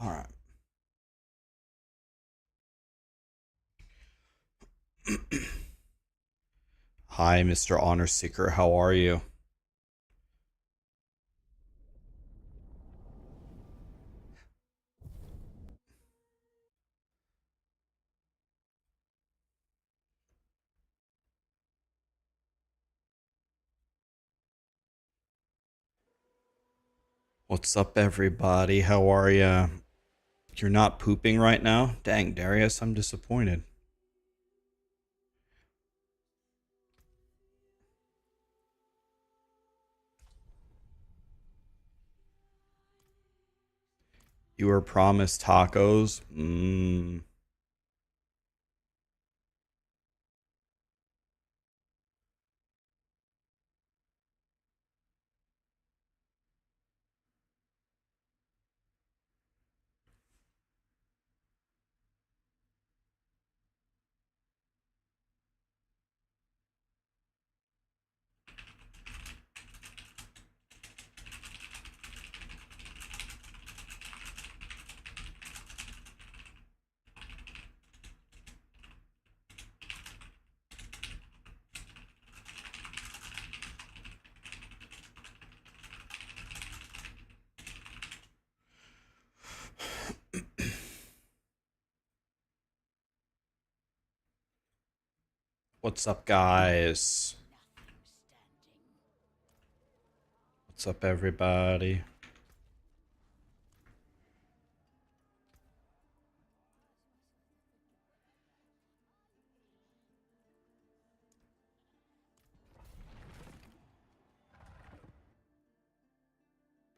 All right. Hi, Mr. Honor Seeker. How are you? What's up, everybody? How are ya? You're not pooping right now? Dang, Darius, I'm disappointed. You were promised tacos? Mmm. What's up, guys? What's up, everybody?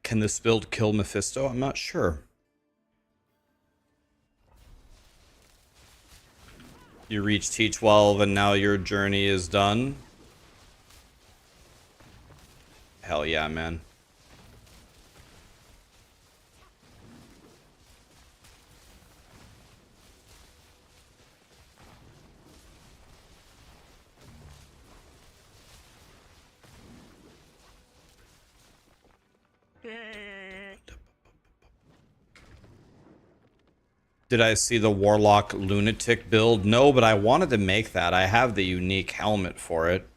Can this build kill Mephisto? I'm not sure. You reached T12 and now your journey is done? Hell yeah, man. Did I see the Warlock Lunatic build? No, but I wanted to make that. I have the unique helmet for it.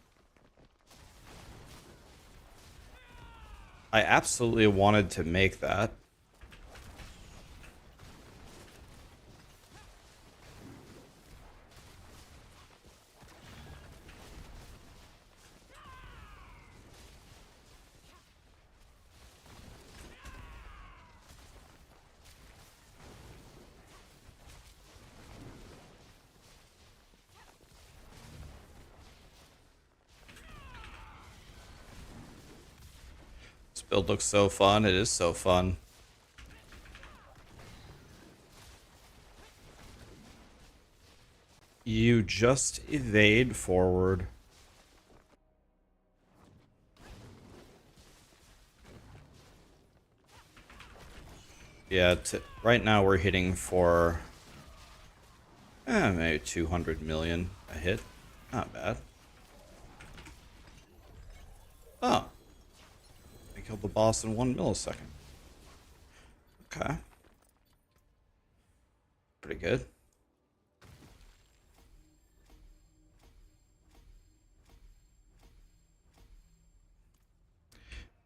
I absolutely wanted to make that. This build looks so fun. It is so fun. You just evade forward. Yeah, right now we're hitting for maybe 200 million a hit. Not bad. Oh. I killed the boss in 1 millisecond. Okay. Pretty good.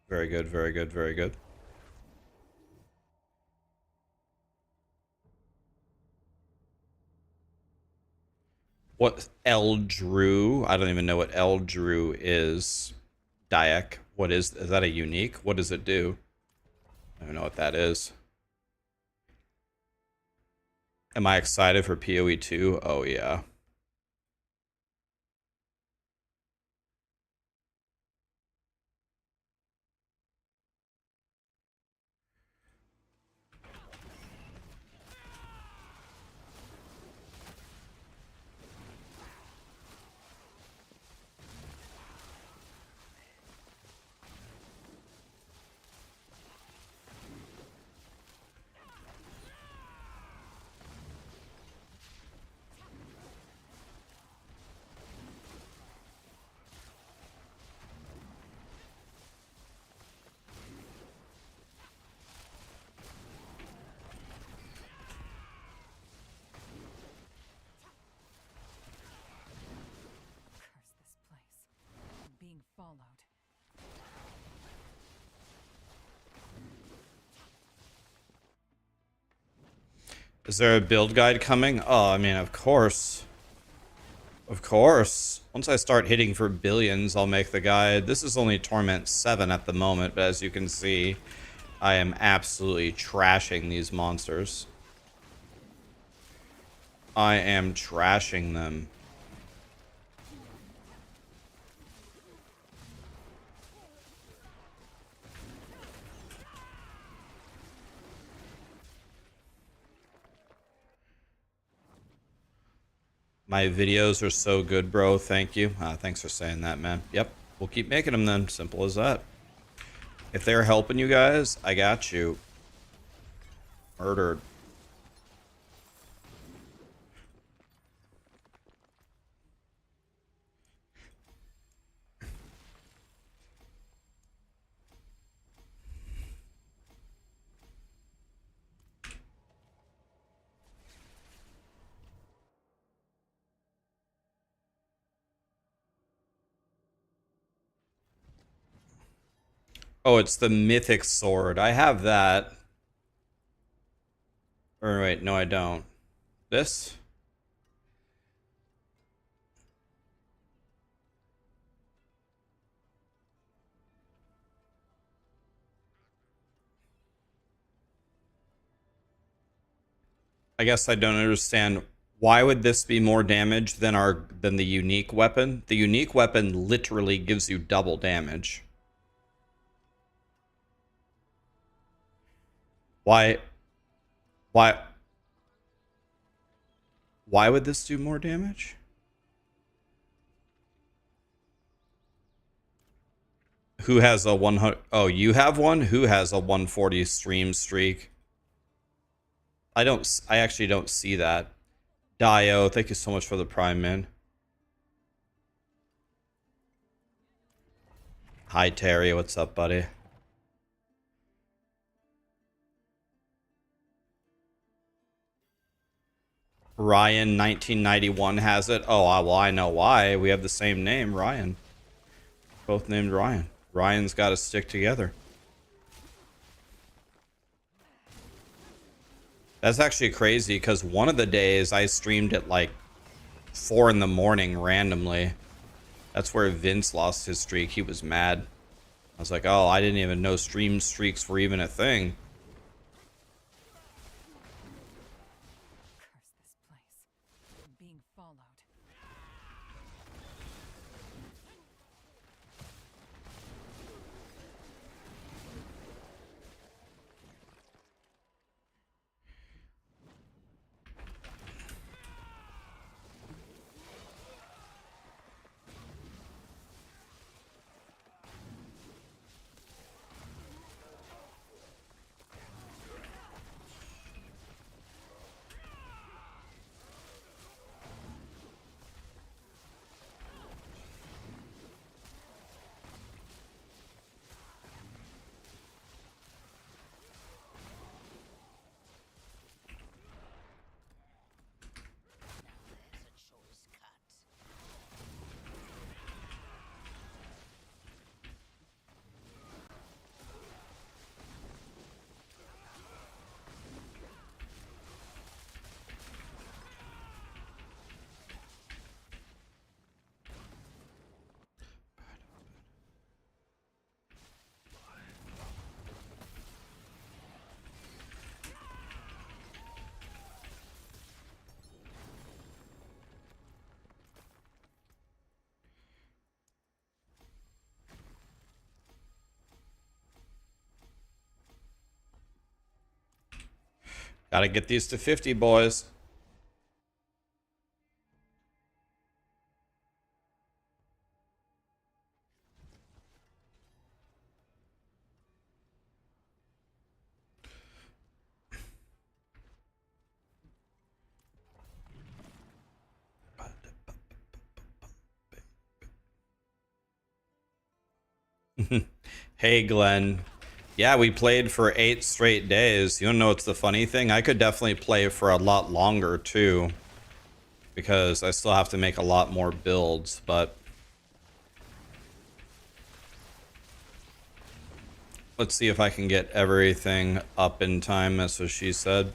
Very good, very good, very good. What Eldrew? I don't even know what Eldrew is. Dayak. What is that a unique? What does it do? I don't know what that is. Am I excited for PoE 2? Oh yeah. Is there a build guide coming? Oh, I mean, of course. Of course. Once I start hitting for billions, I'll make the guide. This is only Torment 7 at the moment, but as you can see, I am absolutely trashing these monsters. I am trashing them. My videos are so good, bro. Thank you. Thanks for saying that, man. Yep. We'll keep making them then. Simple as that. If they're helping you guys, I got you. Murdered. Oh, it's the mythic sword. I have that. Or wait, no, I don't. This? I guess I don't understand. Why would this be more damage than the unique weapon? The unique weapon literally gives you double damage. Why why why would this do more damage? Who has a 100? Oh, you have one? Who has a 140 stream streak? I actually don't see that. Dio, thank you so much for the prime, man. Hi Terry, what's up, buddy? Ryan 1991 has it. Oh, well, I know why. We have the same name, Ryan. Both named Ryan. Ryan's got to stick together. That's actually crazy because one of the days I streamed at like 4 in the morning randomly. That's where Vince lost his streak. He was mad. I was like, oh, I didn't even know stream streaks were even a thing. Gotta get these to 50, boys. Hey, Glenn. Yeah, we played for 8 straight days. You don't know what's the funny thing? I could definitely play for a lot longer, too. Because I still have to make a lot more builds, but... Let's see if I can get everything up in time, that's what she said.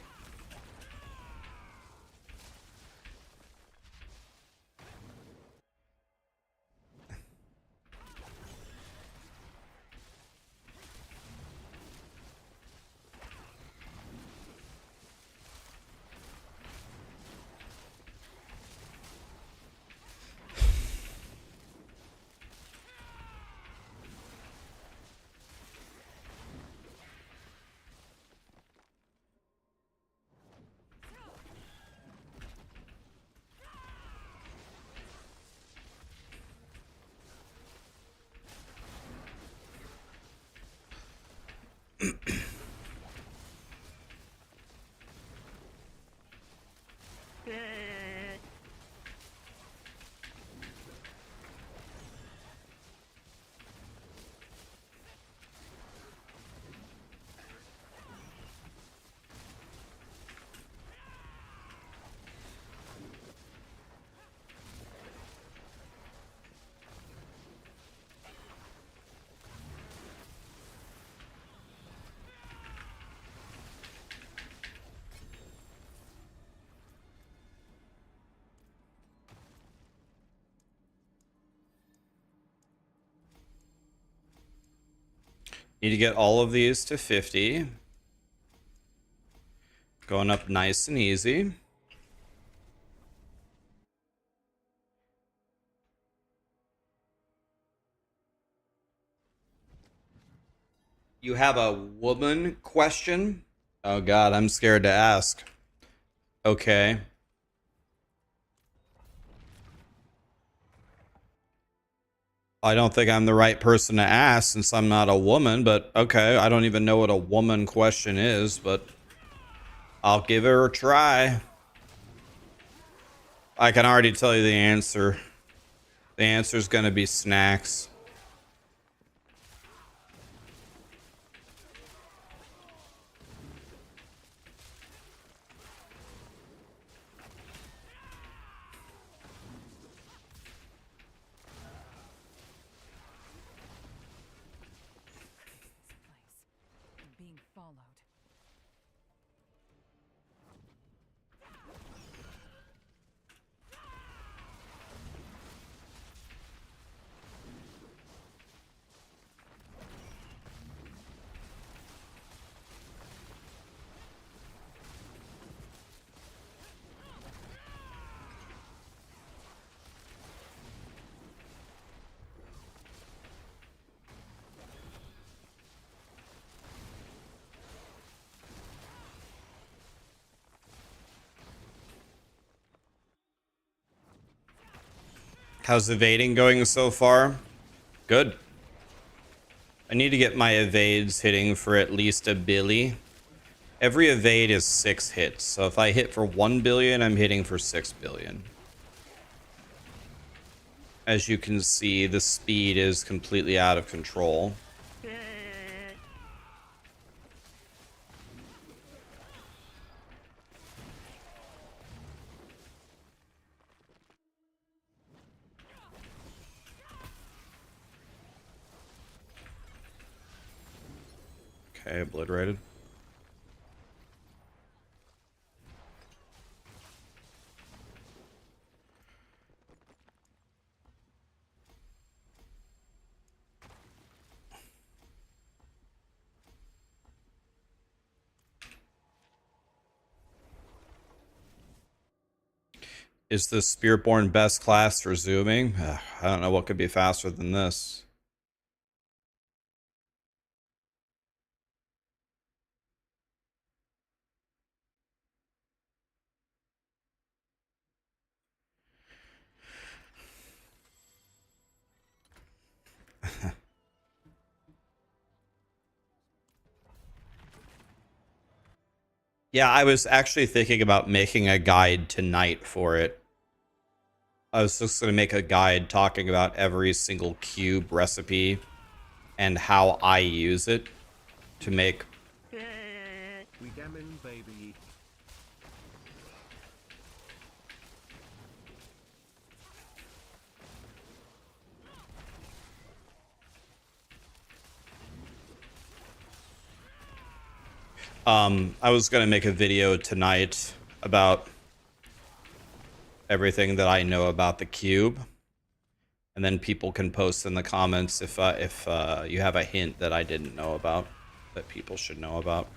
Need to get all of these to 50. Going up nice and easy. You have a woman question? Oh god, I'm scared to ask. Okay. I don't think I'm the right person to ask since I'm not a woman, but okay. I don't even know what a woman question is, but I'll give it a try. I can already tell you the answer. The answer's gonna be snacks. How's evading going so far? Good. I need to get my evades hitting for at least a billy. Every evade is 6 hits, so if I hit for 1 billion, I'm hitting for 6 billion. As you can see, the speed is completely out of control. Okay, obliterated. Is the Spiritborn best class for zooming? I don't know what could be faster than this. Yeah, I was actually thinking about making a guide tonight for it. I was just going to make a guide talking about every single cube recipe and how I use it to make. We gammon, baby. I was going to make a video tonight about everything that I know about the cube. And then people can post in the comments if you have a hint that I didn't know about, that people should know about.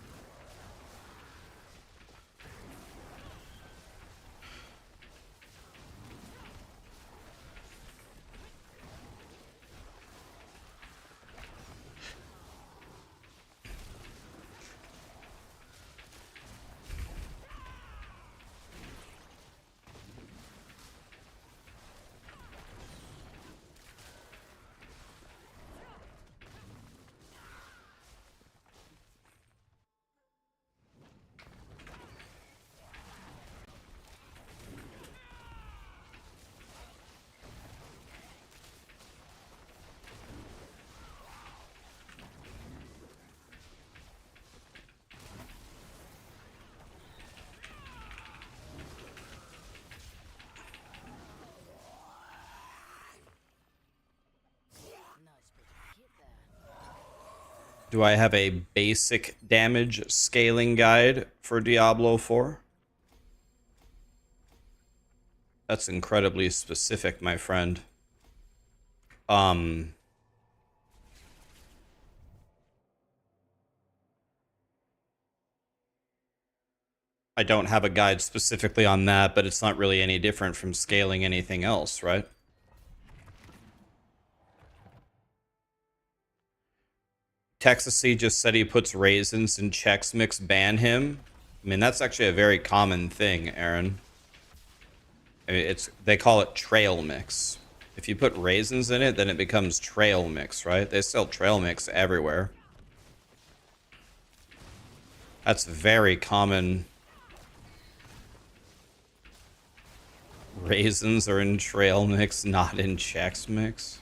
Do I have a basic damage scaling guide for Diablo 4? That's incredibly specific, my friend. I don't have a guide specifically on that, but it's not really any different from scaling anything else, right? Texasy just said he puts raisins in Chex Mix, ban him. I mean, that's actually a very common thing, Aaron. I mean, they call it trail mix. If you put raisins in it, then it becomes trail mix, right? They sell trail mix everywhere. That's very common. Raisins are in trail mix, not in Chex Mix.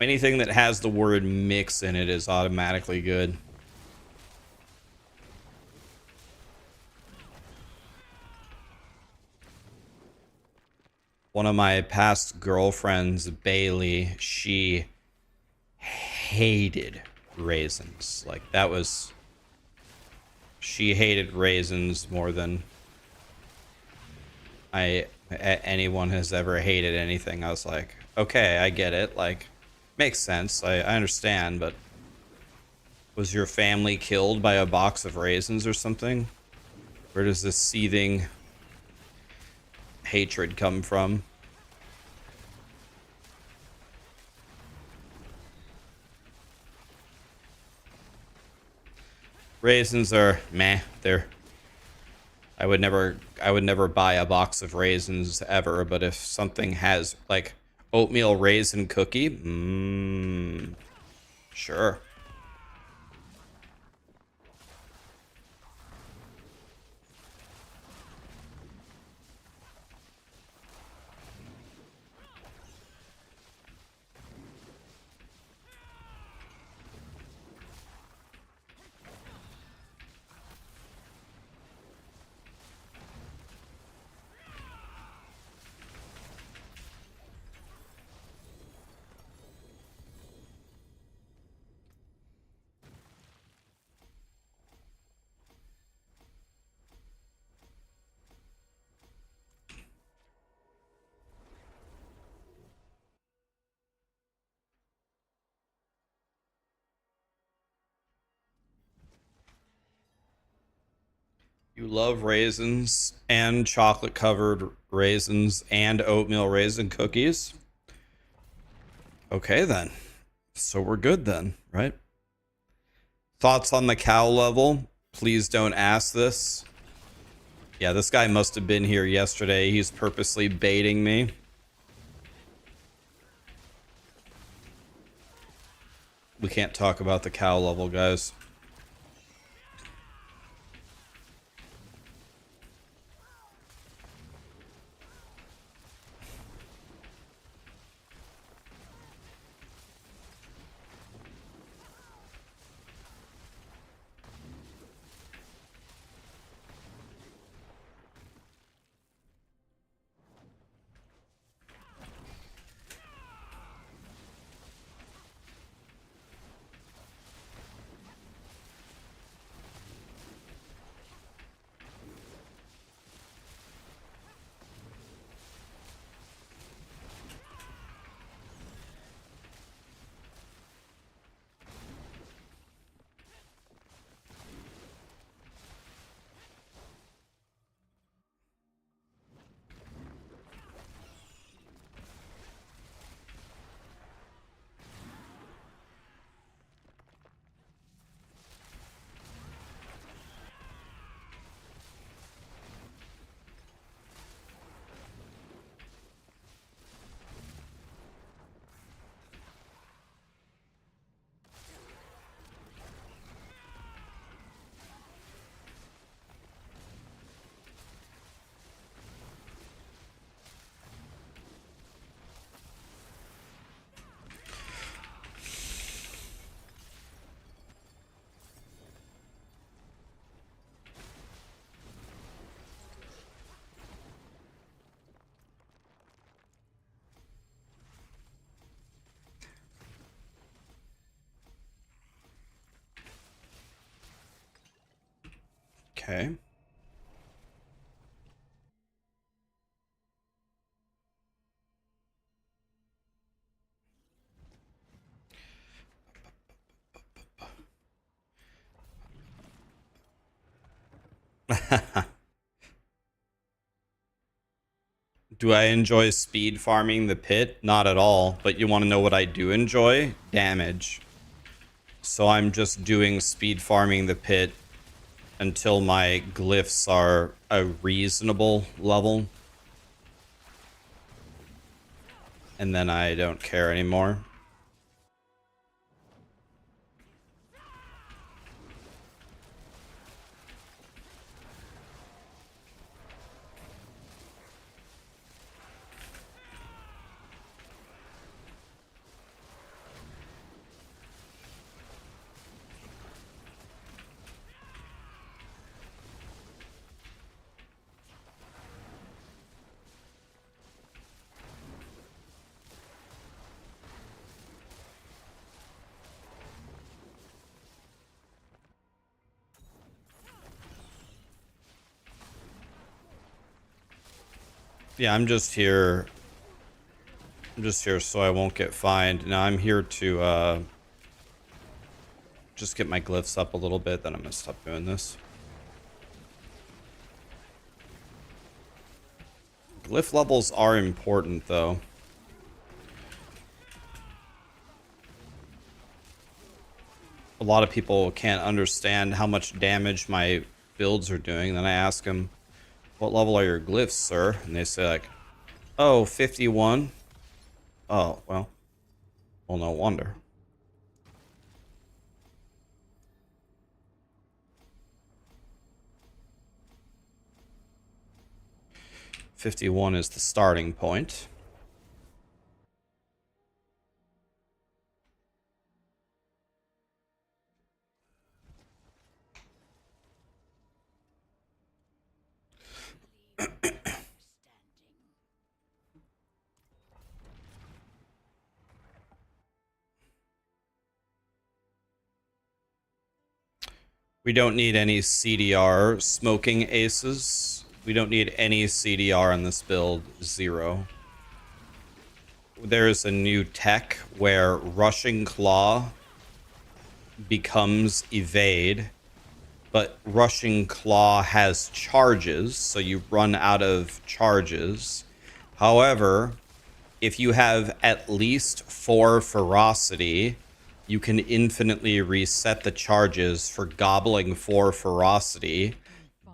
Anything that has the word mix in it is automatically good. One of my past girlfriends, Bailey, she hated raisins. Like, that was... She hated raisins more than anyone has ever hated anything. I was like, okay, I get it. Like, makes sense. I understand, but was your family killed by a box of raisins or something? Where does this seething hatred come from? Raisins are meh. I would never buy a box of raisins ever, but if something has like oatmeal raisin cookie, sure. You love raisins and chocolate covered raisins and oatmeal raisin cookies? Okay then. So we're good then, right? Thoughts on the cow level? Please don't ask this. Yeah, this guy must have been here yesterday. He's purposely baiting me. We can't talk about the cow level, guys. Okay. Do I enjoy speed farming the pit? Not at all. But you want to know what I do enjoy? Damage. So I'm just doing speed farming the pit until my glyphs are a reasonable level. And then I don't care anymore. Yeah, I'm just here. I'm just here so I won't get fined. Now I'm here to just get my glyphs up a little bit, then I'm gonna stop doing this. Glyph levels are important though. A lot of people can't understand how much damage my builds are doing. Then I ask them, what level are your glyphs, sir? And they say like, oh, 51. Oh, well, no wonder. "51 is the starting point." We don't need any CDR smoking aces. We don't need any CDR in this build. 0. There's a new tech where Rushing Claw becomes evade, but Rushing Claw has charges, so you run out of charges. However, if you have at least 4 ferocity, you can infinitely reset the charges for gobbling 4 ferocity,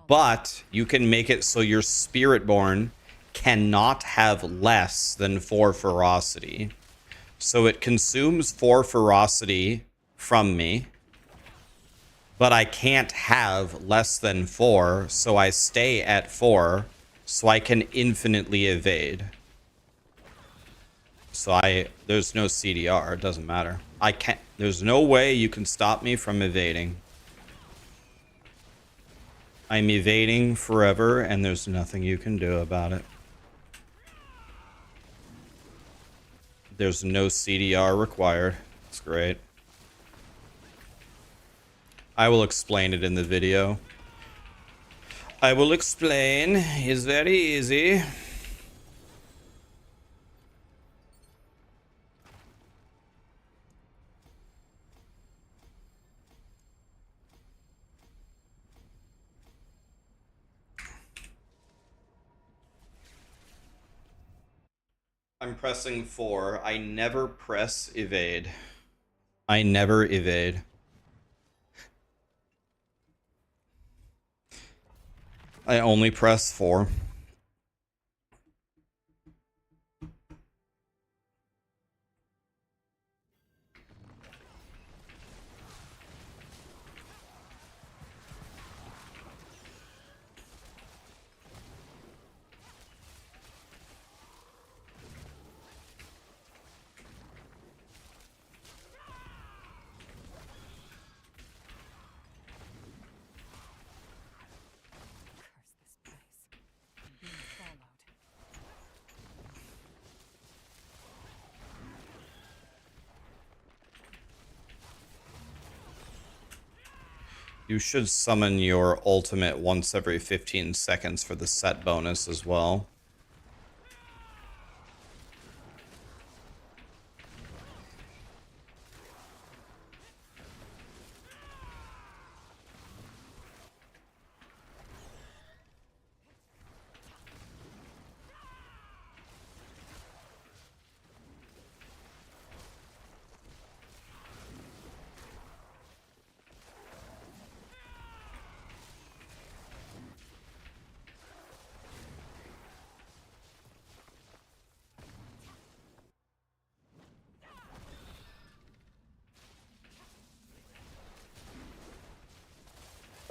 but you can make it so your Spiritborn cannot have less than 4 ferocity. So it consumes 4 ferocity from me, but I can't have less than 4, so I stay at 4, so I can infinitely evade. So there's no CDR, it doesn't matter. There's no way you can stop me from evading. I'm evading forever, and there's nothing you can do about it. There's no CDR required. It's great. I will explain it in the video. I will explain. It's very easy. I'm pressing 4. I never press evade. I never evade. I only press 4. You should summon your ultimate once every 15 seconds for the set bonus as well.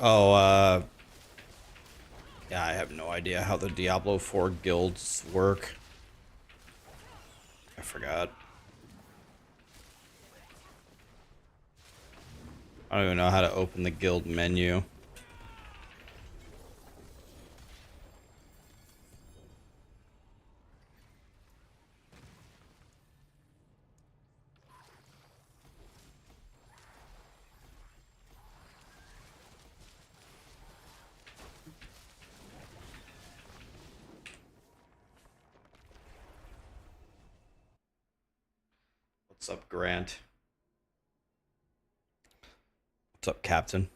Oh, yeah, I have no idea how the Diablo 4 guilds work. I forgot. I don't even know how to open the guild menu. What's up, Grant? What's up, Captain?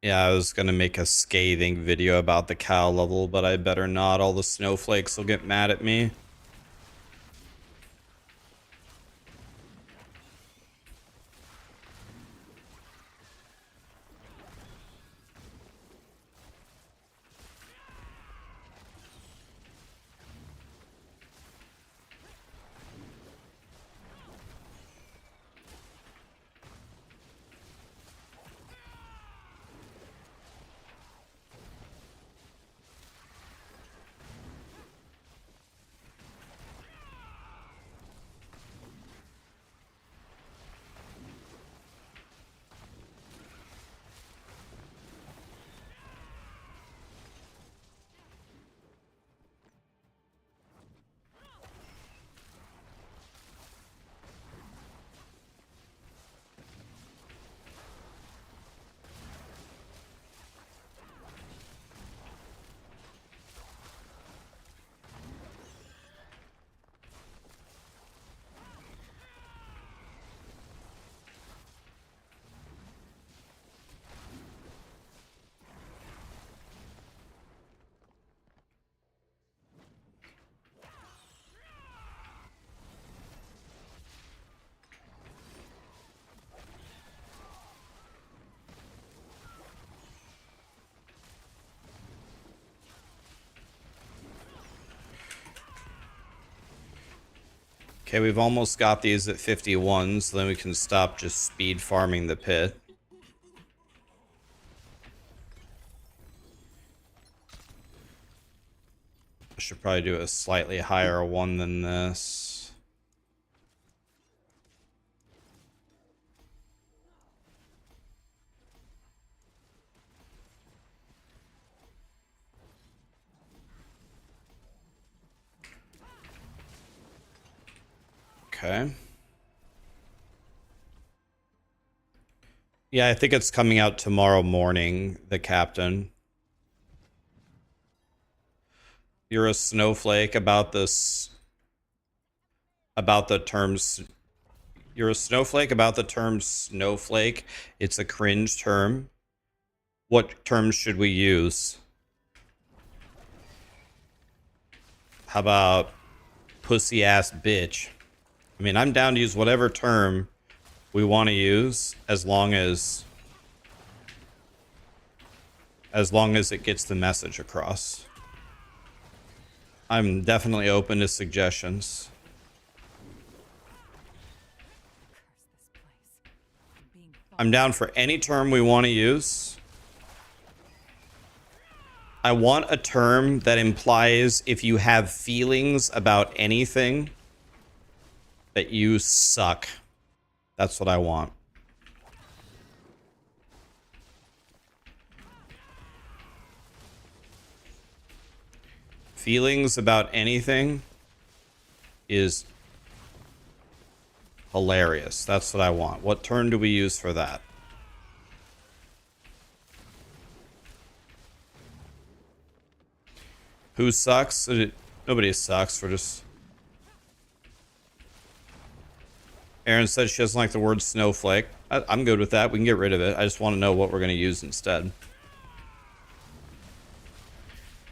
Yeah, I was gonna make a scathing video about the cow level, but I better not. All the snowflakes will get mad at me. Okay, we've almost got these at 51, so then we can stop just speed farming the pit. I should probably do a slightly higher one than this. Okay. Yeah, I think it's coming out tomorrow morning, the captain. You're a snowflake about this, about the terms. You're a snowflake about the term snowflake. It's a cringe term. What terms should we use? How about pussy ass bitch? I mean, I'm down to use whatever term we want to use as long as it gets the message across. I'm definitely open to suggestions. I'm down for any term we want to use. I want a term that implies if you have feelings about anything, that you suck. That's what I want. Feelings about anything, is hilarious. That's what I want. What turn do we use for that? Who sucks? Nobody sucks. We're just... Aaron said she doesn't like the word snowflake. I'm good with that. We can get rid of it. I just want to know what we're going to use instead.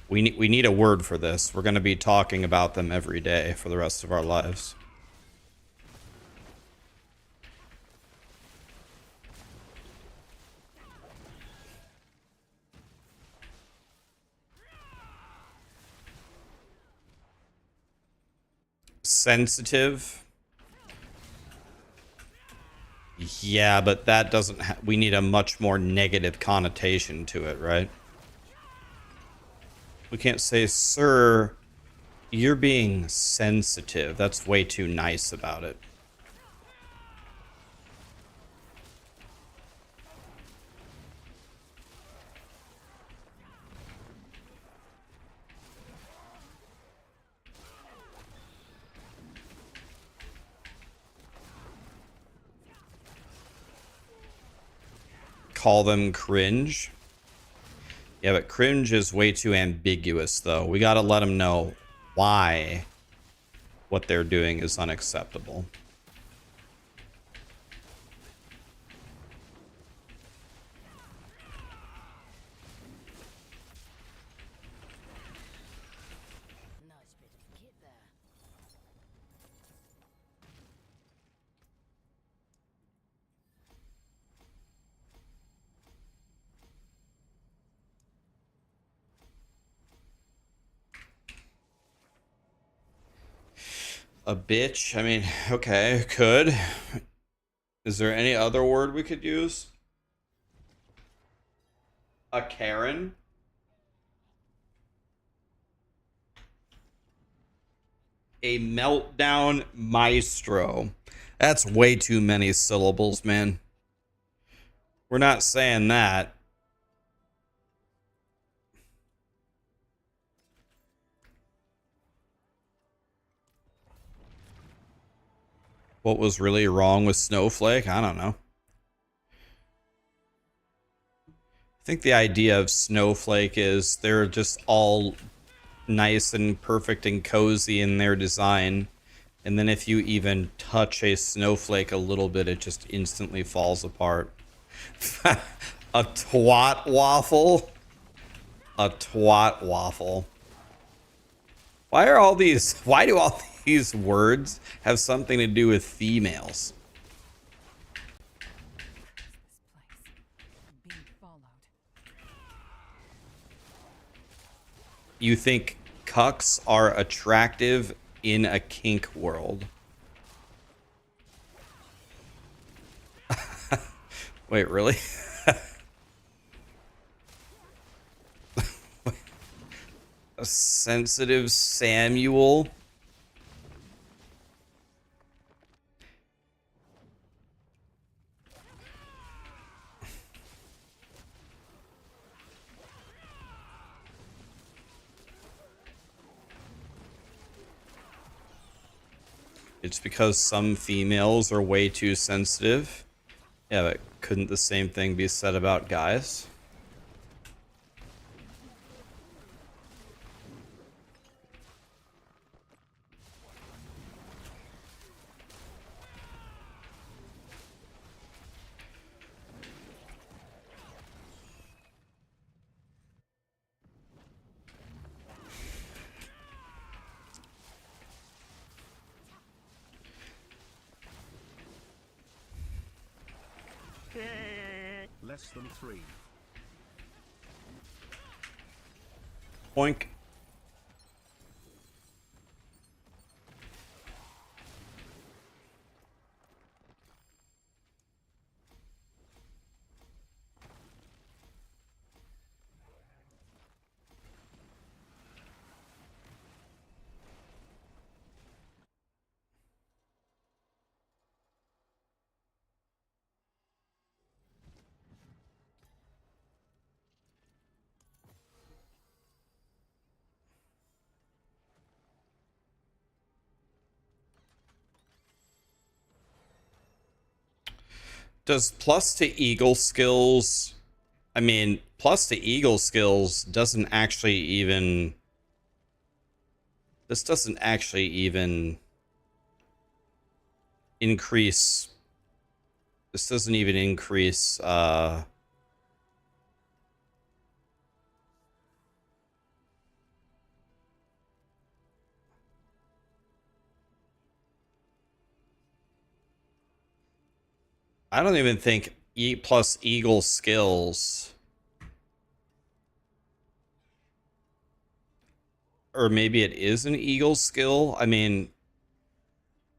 We need a word for this. We're going to be talking about them every day for the rest of our lives. Sensitive. Yeah, but that doesn't... we need a much more negative connotation to it, right? We can't say, sir, you're being sensitive. That's way too nice about it. Call them cringe. Yeah, but cringe is way too ambiguous, though. We gotta let them know why what they're doing is unacceptable. A bitch? I mean, okay, could. Is there any other word we could use? A Karen? A meltdown maestro. That's way too many syllables, man. We're not saying that. What was really wrong with Snowflake? I don't know. I think the idea of Snowflake is they're just all nice and perfect and cozy in their design. And then if you even touch a snowflake a little bit, it just instantly falls apart. A twat waffle? A twat waffle. Why do all these words have something to do with females? You think cucks are attractive in a kink world? Wait, really? A sensitive Samuel? It's because some females are way too sensitive. Yeah, but couldn't the same thing be said about guys? Less than 3. Oink. Does plus to eagle skills... I mean, plus to eagle skills doesn't actually even... This doesn't actually even increase... This doesn't even increase... I don't even think E plus eagle skills... Or maybe it is an eagle skill. I mean,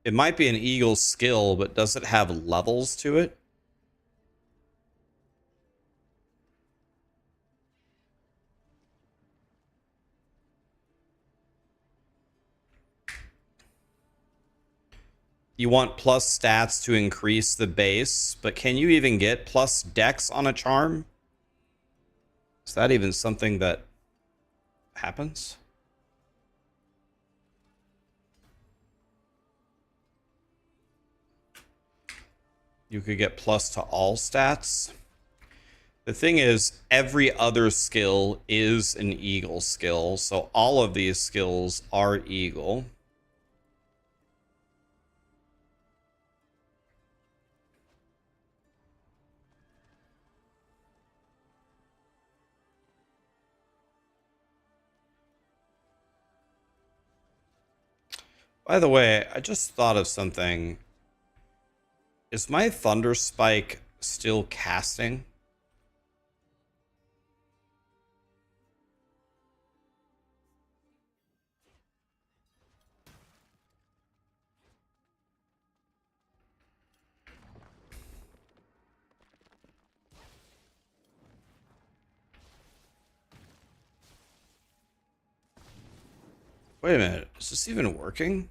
it might be an eagle skill, but does it have levels to it? You want plus stats to increase the base, but can you even get plus dex on a charm? Is that even something that happens? You could get plus to all stats. The thing is, every other skill is an eagle skill, so all of these skills are eagle. By the way, I just thought of something. Is my Thunder Spike still casting? Wait a minute, is this even working?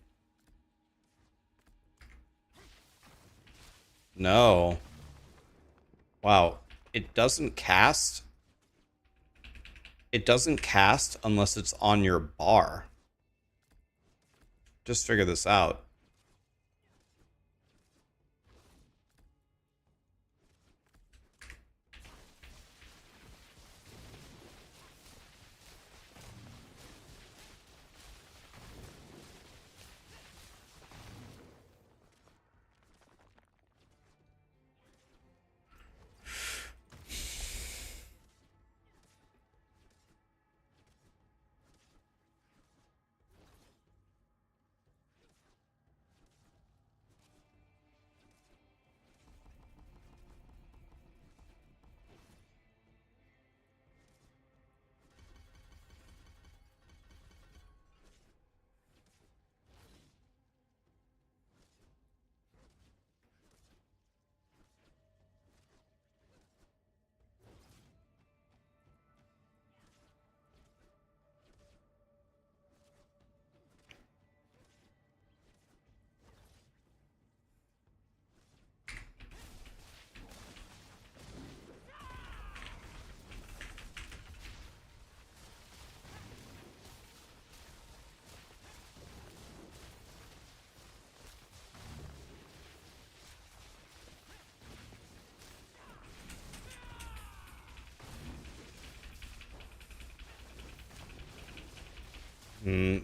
No. Wow, it doesn't cast? It doesn't cast unless it's on your bar. Just figure this out.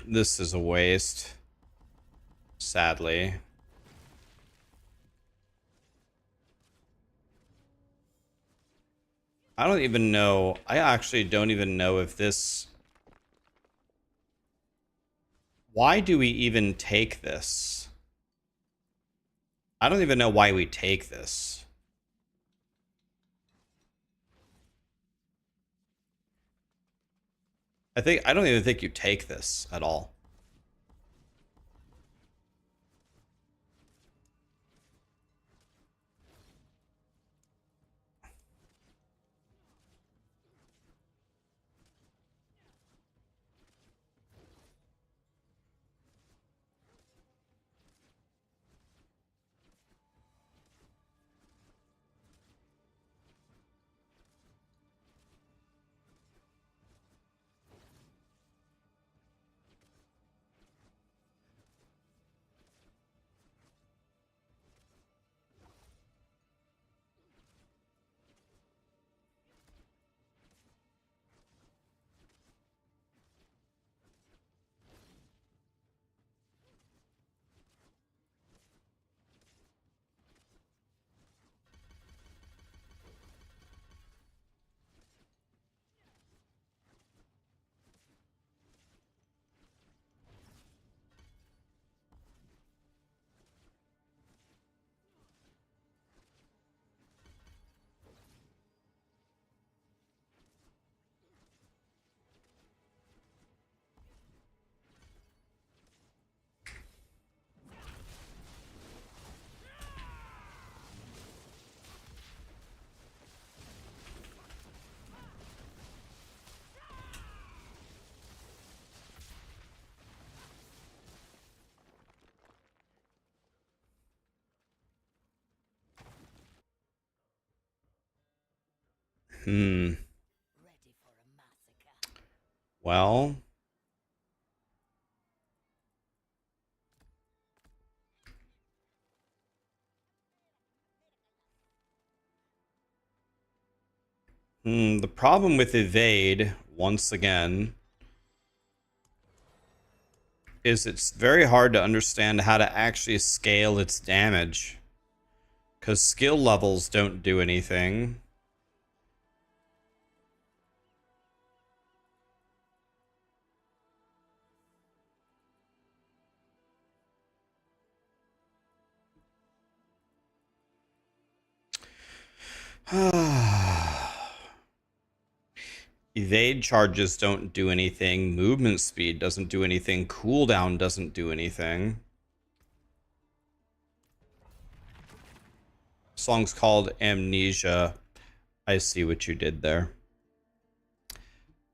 This is a waste. Sadly. I don't even know. I actually don't even know if this... Why do we even take this? I don't even know why we take this. I don't even think you take this at all. Well, the problem with evade, once again, is it's very hard to understand how to actually scale its damage. Because skill levels don't do anything. Evade charges don't do anything. Movement speed doesn't do anything. Cooldown doesn't do anything. Song's called Amnesia. I see what you did there.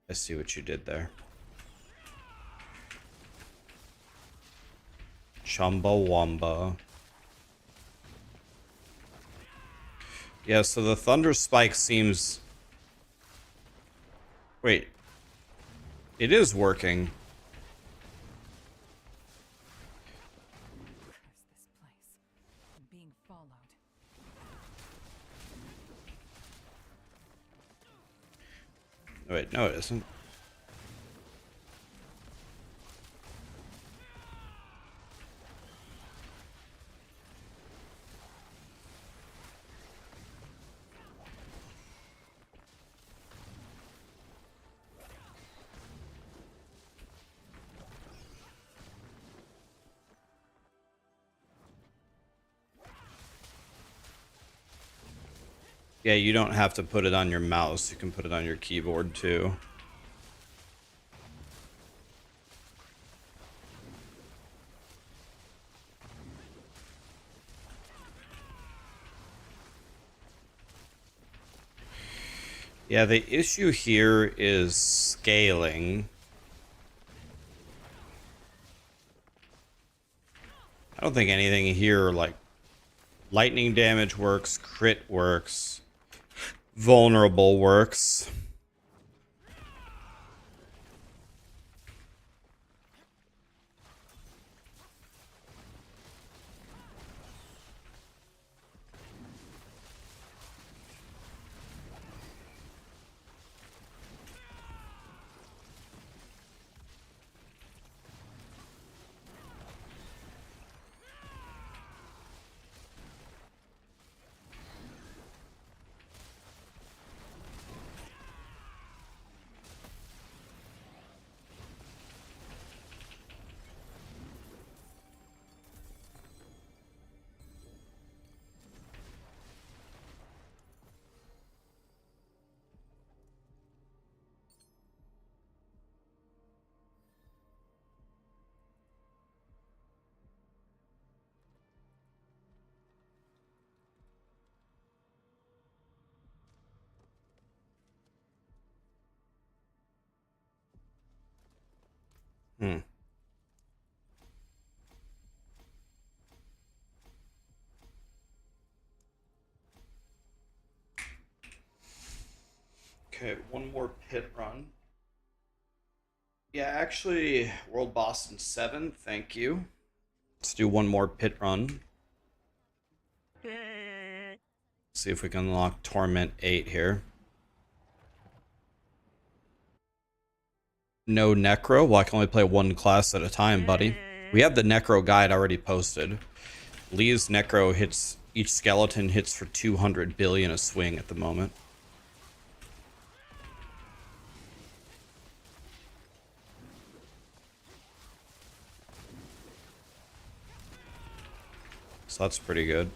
I see what you did there. Chumbawamba. Yeah, so the Thunder Spike seems... Wait. It is working. Wait, no it isn't. Yeah, you don't have to put it on your mouse. You can put it on your keyboard too. Yeah, the issue here is scaling. I don't think anything here, like lightning damage works, crit works, vulnerable works. Hmm. Okay, one more pit run. Yeah, actually, World Boss in 7, thank you. Let's do one more pit run. See if we can unlock Torment 8 here. No Necro? Well, I can only play one class at a time, buddy. We have the Necro guide already posted. Lee's Necro hits... Each skeleton hits for 200 billion a swing at the moment. So that's pretty good.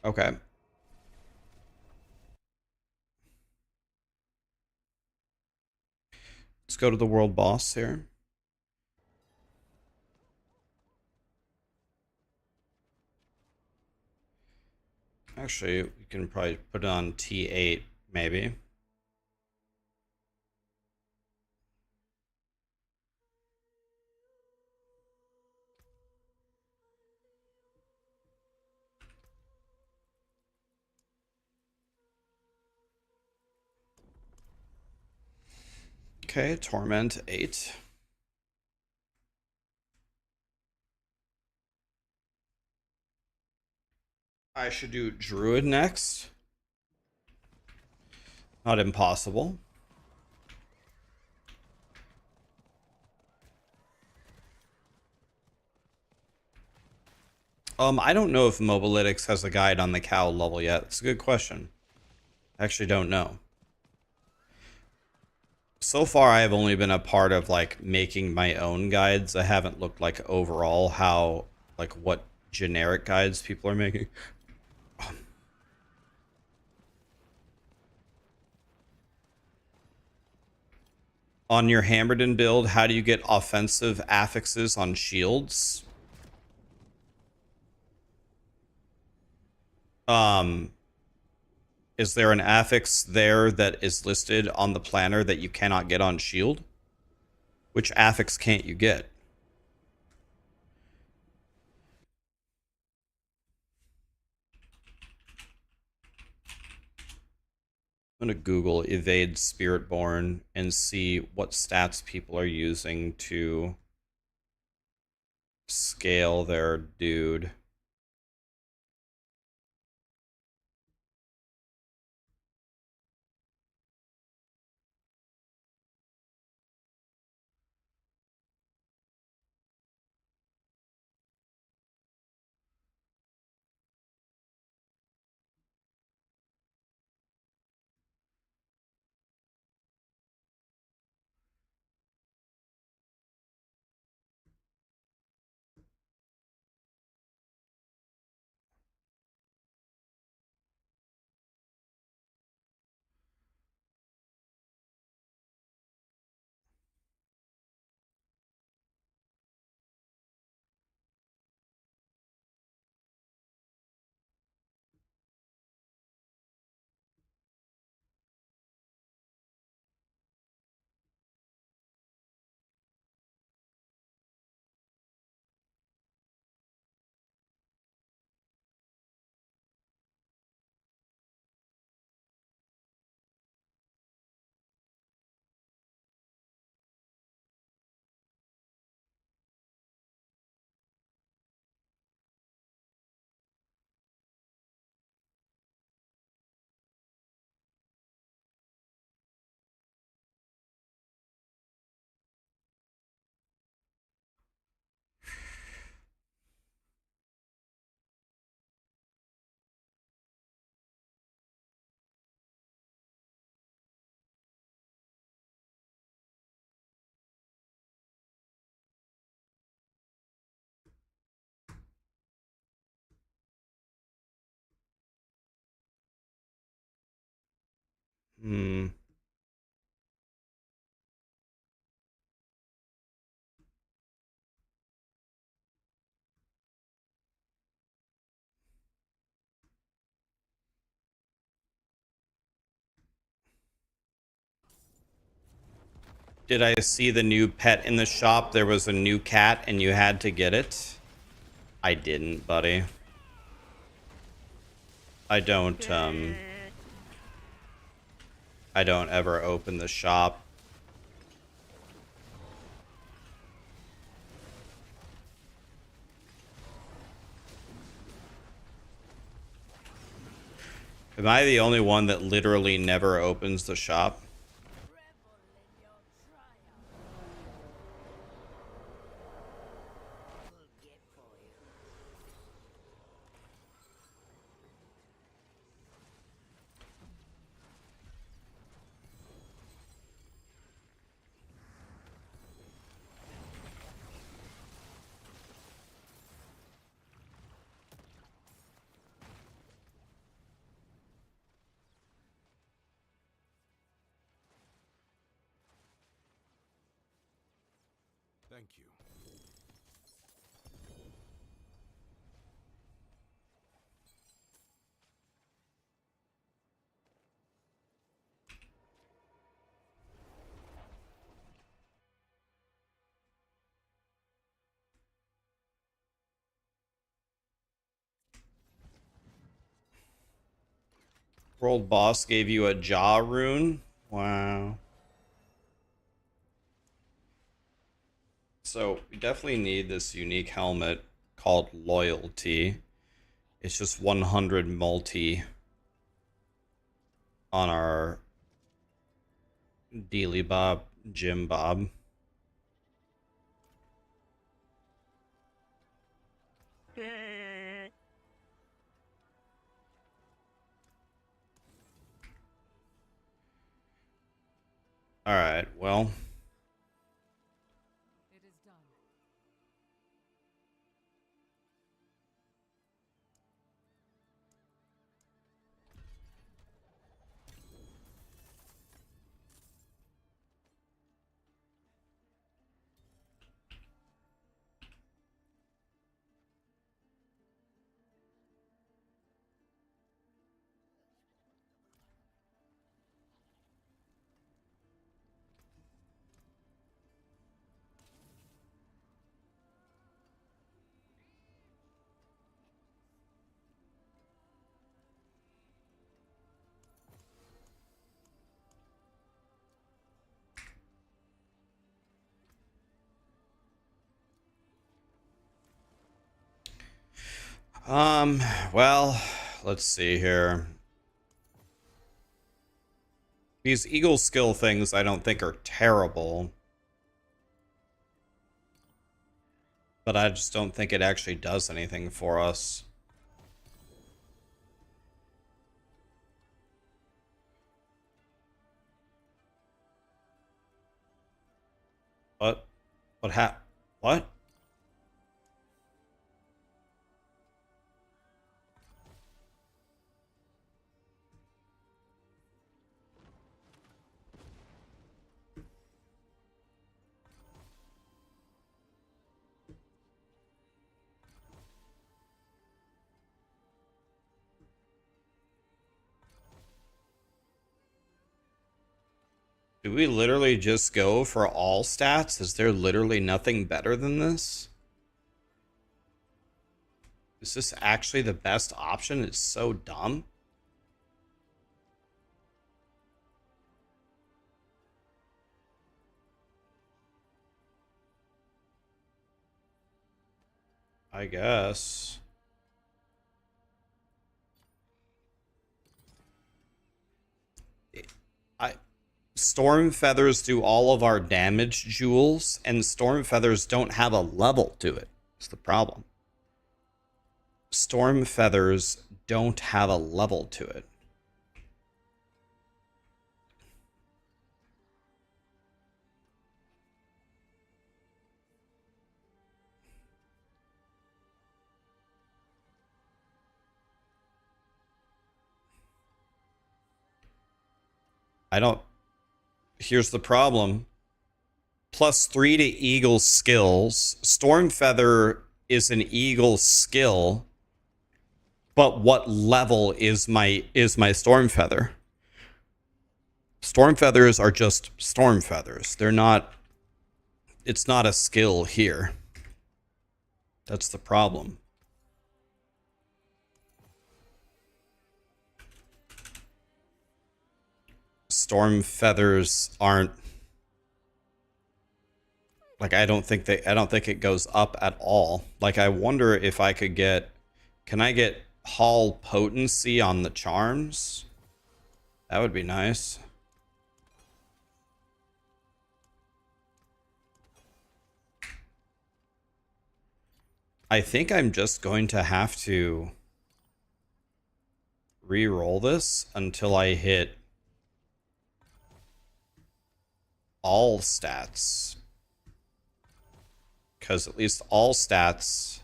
Okay. Let's go to the world boss here. Actually, we can probably put it on T8, maybe. Okay, torment 8. I should do druid next. Not impossible. I don't know if mobileytics has a guide on the cow level yet. It's a good question. I actually don't know. So far, I have only been a part of like making my own guides. I haven't looked like overall how, like what generic guides people are making. On your Hammerden build, how do you get offensive affixes on shields? Is there an affix there that is listed on the planner that you cannot get on shield? Which affix can't you get? I'm going to Google evade Spiritborn and see what stats people are using to scale their dude. Hmm. Did I see the new pet in the shop? There was a new cat and you had to get it? I didn't, buddy. I don't ever open the shop. Am I the only one that literally never opens the shop? Thank you. World boss gave you a jaw rune. Wow. So we definitely need this unique helmet called Loyalty. It's just 100 multi on our Dealy Bob, Jim Bob. All right, well. It is done. Well, let's see here. These eagle skill things I don't think are terrible. But I just don't think it actually does anything for us. What? What? Do we literally just go for all stats? Is there literally nothing better than this? Is this actually the best option? It's so dumb. I guess. Storm Feathers do all of our damage jewels, and Storm Feathers don't have a level to it. That's the problem. Storm Feathers don't have a level to it. I don't... Here's the problem. +3 to Eagle skills. Storm Feather is an Eagle skill, but what level is my Storm Feather? Storm Feathers are just Storm Feathers. They're not... It's not a skill here. That's the problem. Storm Feathers aren't... Like, I don't think it goes up at all. Like, I wonder if I could get... Can I get Hall Potency on the charms? That would be nice. I think I'm just going to have to re-roll this until I hit all stats. Because at least all stats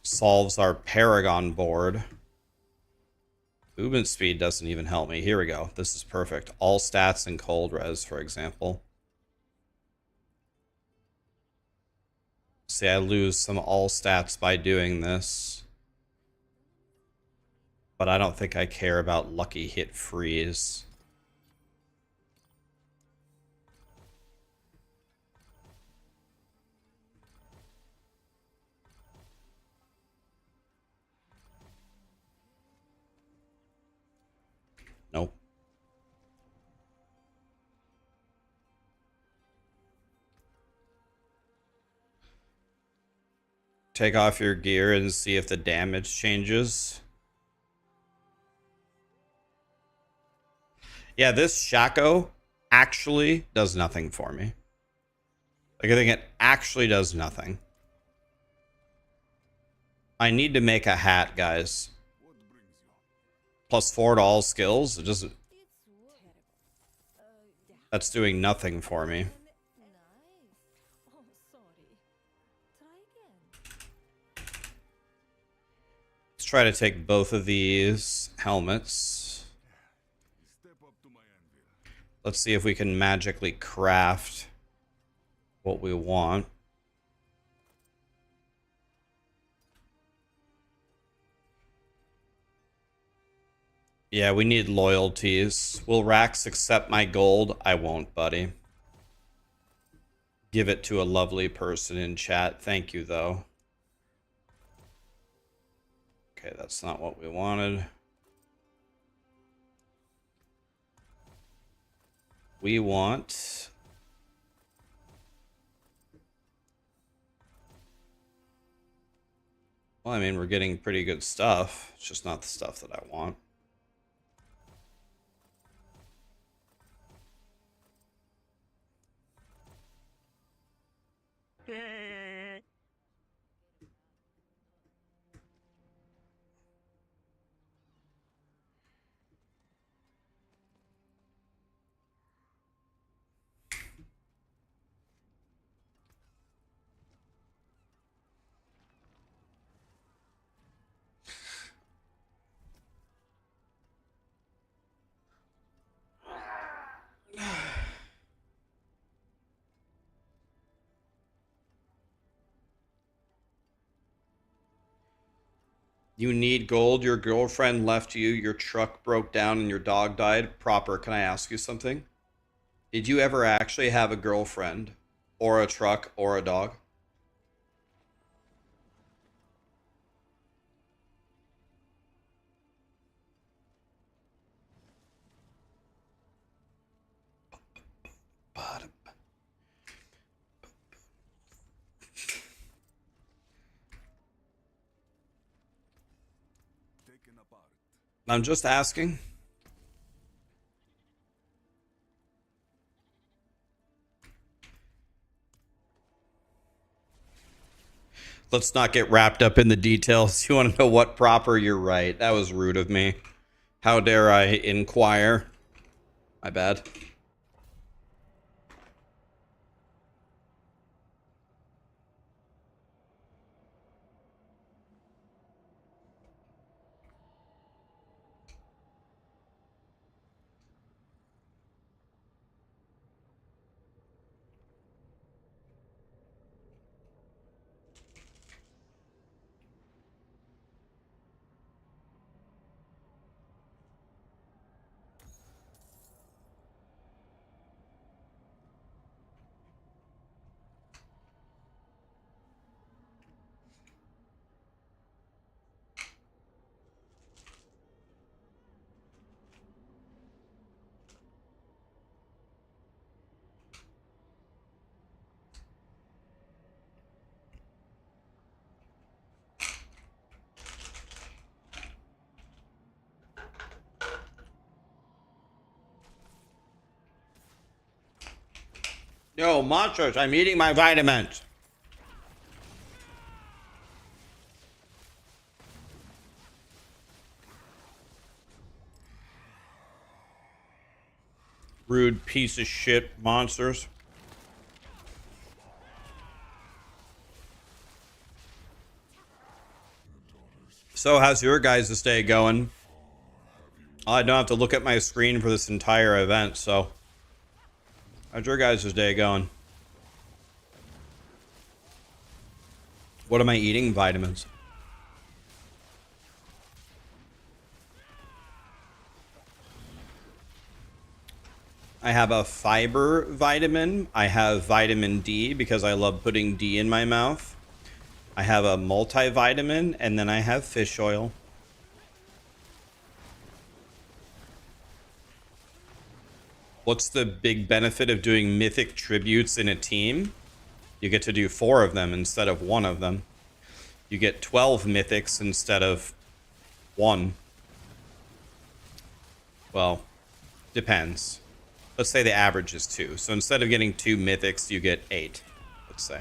solves our Paragon board. Movement speed doesn't even help me. Here we go. This is perfect. All stats and cold res, for example. obviously I lose some all stats by doing this. But I don't think I care about lucky hit freeze. Nope. Take off your gear and see if the damage changes. Yeah, this Shaco actually does nothing for me. Like, I think it actually does nothing. I need to make a hat, guys. +4 to all skills. It doesn't... That's doing nothing for me. Let's try to take both of these helmets. Let's see if we can magically craft what we want. Yeah, we need loyalties. Will Rax accept my gold? I won't, buddy. Give it to a lovely person in chat. Thank you, though. Okay, that's not what we wanted. We want... Well, I mean, we're getting pretty good stuff. It's just not the stuff that I want. You need gold. Your girlfriend left you. Your truck broke down and your dog died. Proper, can I ask you something? Did you ever actually have a girlfriend? Or a truck? Or a dog? I'm just asking. Let's not get wrapped up in the details. You want to know what proper? You're right. That was rude of me. How dare I inquire? My bad. Yo, monsters, I'm eating my vitamins. Rude piece of shit monsters. So how's your guys' day going? I don't have to look at my screen for this entire event, so... How's your guys' day going? What am I eating? Vitamins. I have a fiber vitamin. I have vitamin D because I love putting D in my mouth. I have a multivitamin, and then I have fish oil. What's the big benefit of doing mythic tributes in a team? You get to do 4 of them instead of 1 of them. You get 12 mythics instead of 1. Well, depends. Let's say the average is 2. So instead of getting 2 mythics, you get 8, let's say.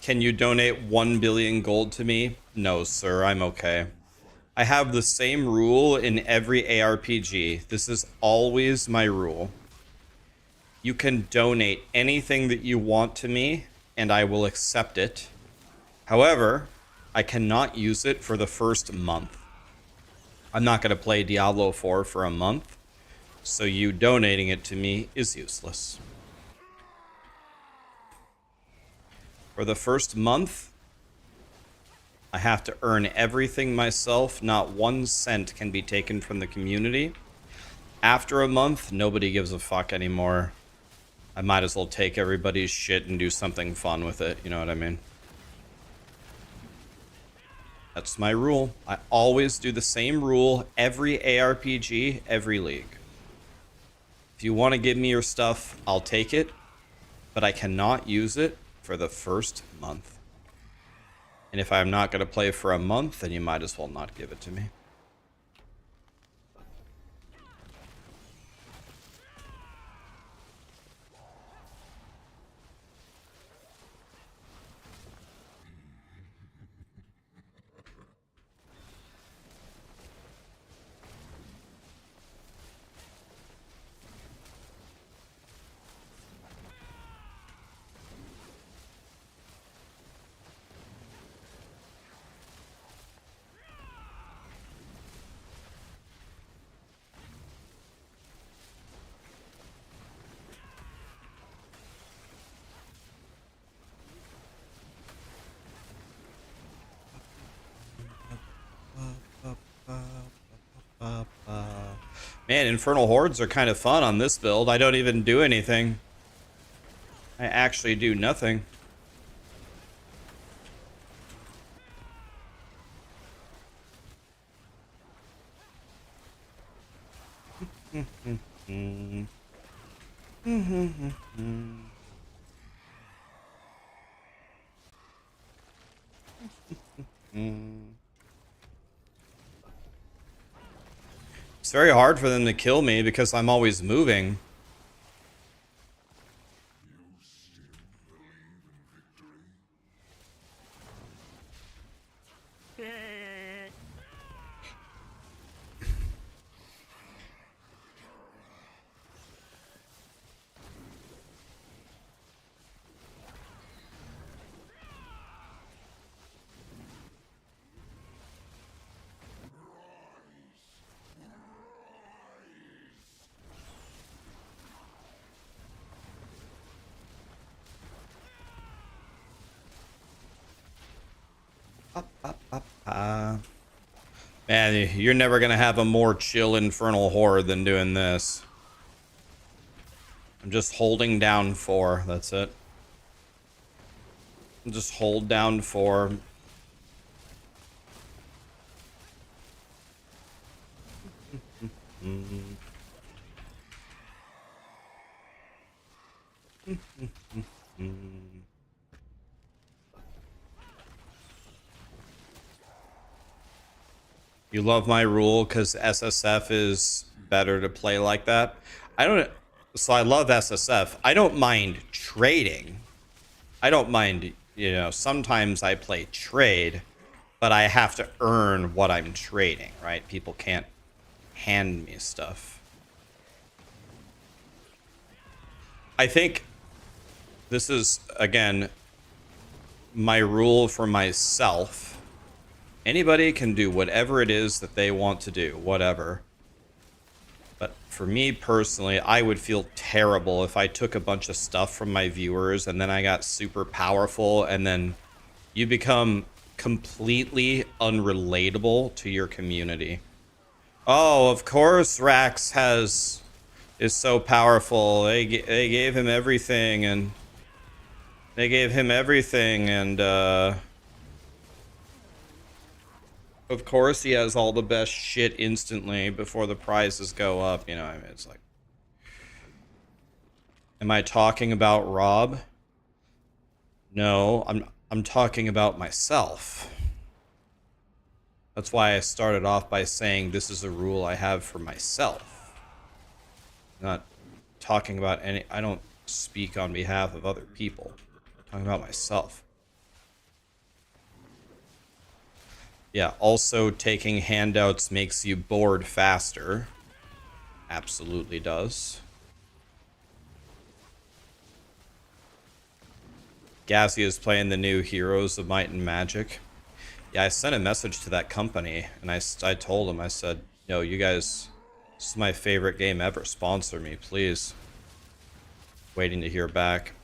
Can you donate 1 billion gold to me? No, sir, I'm okay. I have the same rule in every ARPG. This is always my rule. You can donate anything that you want to me, and I will accept it. However, I cannot use it for the first month. I'm not going to play Diablo 4 for a month, so you donating it to me is useless. For the first month, I have to earn everything myself. Not 1 cent can be taken from the community. After a month, nobody gives a fuck anymore. I might as well take everybody's shit and do something fun with it. You know what I mean? That's my rule. I always do the same rule every ARPG, every league. If you want to give me your stuff, I'll take it, but I cannot use it for the first month. And if I'm not going to play for a month, then you might as well not give it to me. Man, Infernal Hordes are kind of fun on this build. I don't even do anything. I actually do nothing. It's very hard for them to kill me because I'm always moving. Man, you're never gonna have a more chill Infernal Horde than doing this. I'm just holding down 4, that's it. Just hold down 4. You love my rule because SSF is better to play like that. So I love SSF. I don't mind trading. I don't mind, sometimes I play trade, but I have to earn what I'm trading, right? People can't hand me stuff. I think this is, again, my rule for myself. Anybody can do whatever it is that they want to do, whatever. But for me personally, I would feel terrible if I took a bunch of stuff from my viewers and then I got super powerful and then you become completely unrelatable to your community. Oh, of course Rax is so powerful. They gave him everything and of course he has all the best shit instantly before the prizes go up. You know, I mean, it's like, am I talking about Rob? No, I'm talking about myself. That's why I started off by saying this is a rule I have for myself. Not talking about any, I don't speak on behalf of other people. I'm talking about myself. Yeah, also taking handouts makes you bored faster. Absolutely does. Gassy is playing the new Heroes of Might and Magic. Yeah, I sent a message to that company, and I told them, I said, yo, you guys, this is my favorite game ever. Sponsor me, please. Waiting to hear back.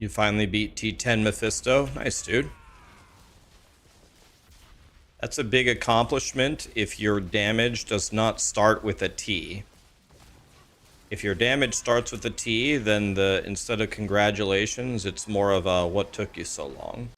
You finally beat T10 Mephisto. Nice, dude. That's a big accomplishment if your damage does not start with a T. If your damage starts with a T, then instead of congratulations, it's more of a what took you so long.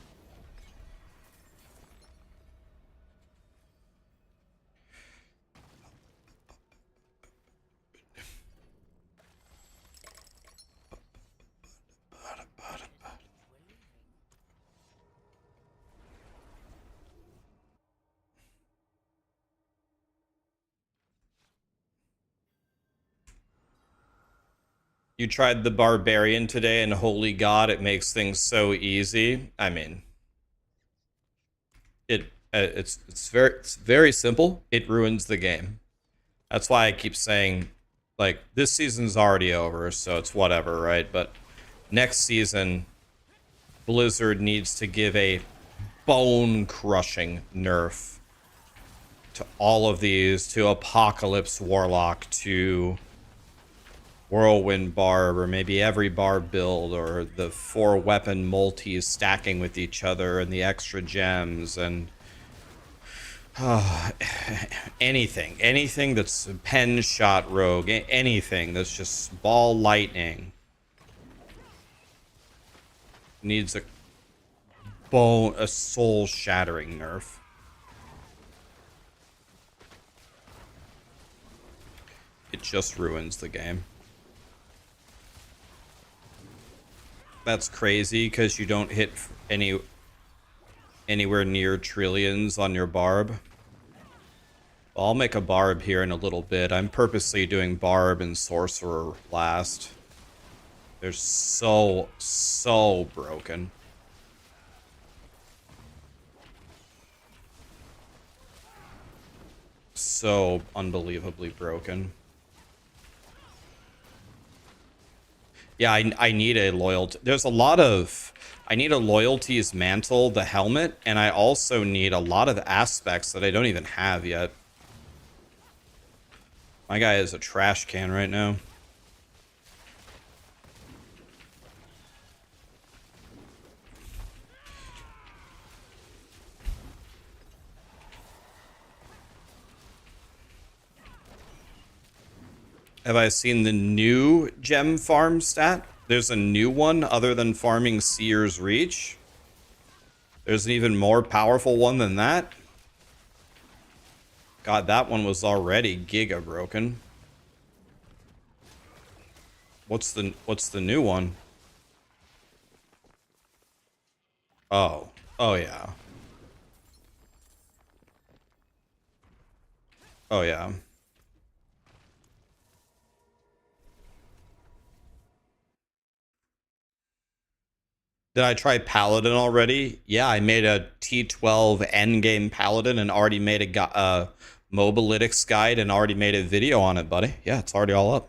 You tried the Barbarian today, and holy god, it makes things so easy. I mean, it's very simple. It ruins the game. That's why I keep saying, like, this season's already over, so it's whatever, right? But next season, Blizzard needs to give a bone-crushing nerf to all of these, to Apocalypse Warlock, to Whirlwind Barb, or maybe every barb build, or the 4-weapon multis stacking with each other, and the extra gems, and anything that's pen shot rogue, anything that's just ball lightning needs a soul shattering nerf. It just ruins the game. That's crazy because you don't hit anywhere near trillions on your barb. I'll make a barb here in a little bit. I'm purposely doing barb and sorcerer last. They're so broken. So unbelievably broken. Yeah, I need a loyalty. There's a lot of... I need a loyalties mantle, the helmet, and I also need a lot of aspects that I don't even have yet. My guy is a trash can right now. Have I seen the new gem farm stat? There's a new one other than farming Seer's Reach. There's an even more powerful one than that. God, that one was already giga broken. What's the new one? Oh. Oh yeah. Oh yeah. Did I try Paladin already? Yeah, I made a T12 Endgame Paladin and already made a mobileytics guide and already made a video on it, buddy. Yeah, it's already all up.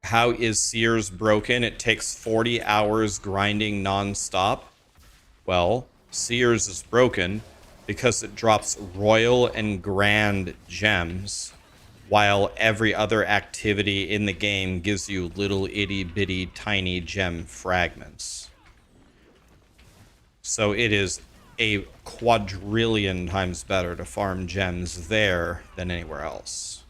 How is Sears broken? It takes 40 hours grinding non-stop. Well, Sears is broken because it drops royal and grand gems, while every other activity in the game gives you little itty bitty tiny gem fragments. So it is a quadrillion times better to farm gems there than anywhere else.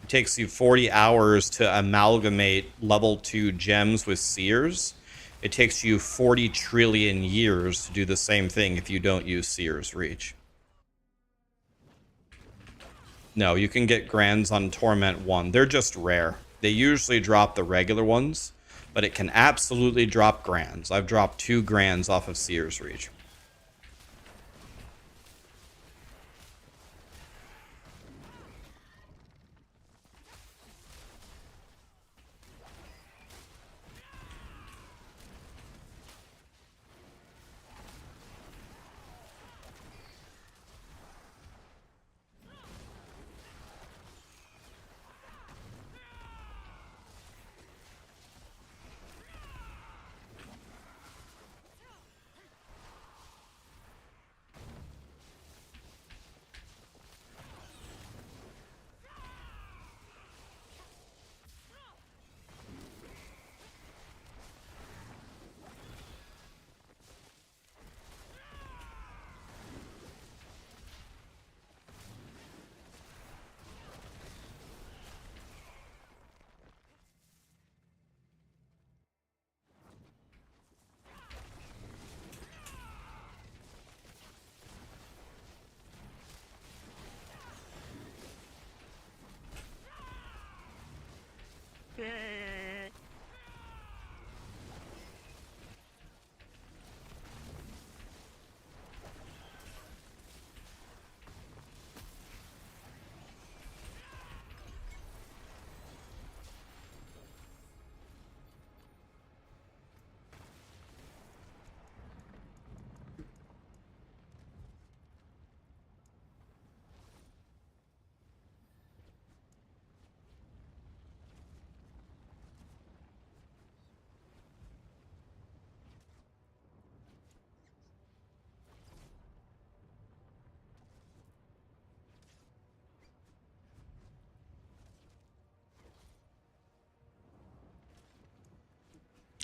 It takes you 40 hours to amalgamate level 2 gems with Sears. It takes you 40 trillion years to do the same thing if you don't use Sears Reach. No, you can get Grands on Torment 1. They're just rare. They usually drop the regular ones, but it can absolutely drop Grands. I've dropped 2 Grands off of Sears Reach.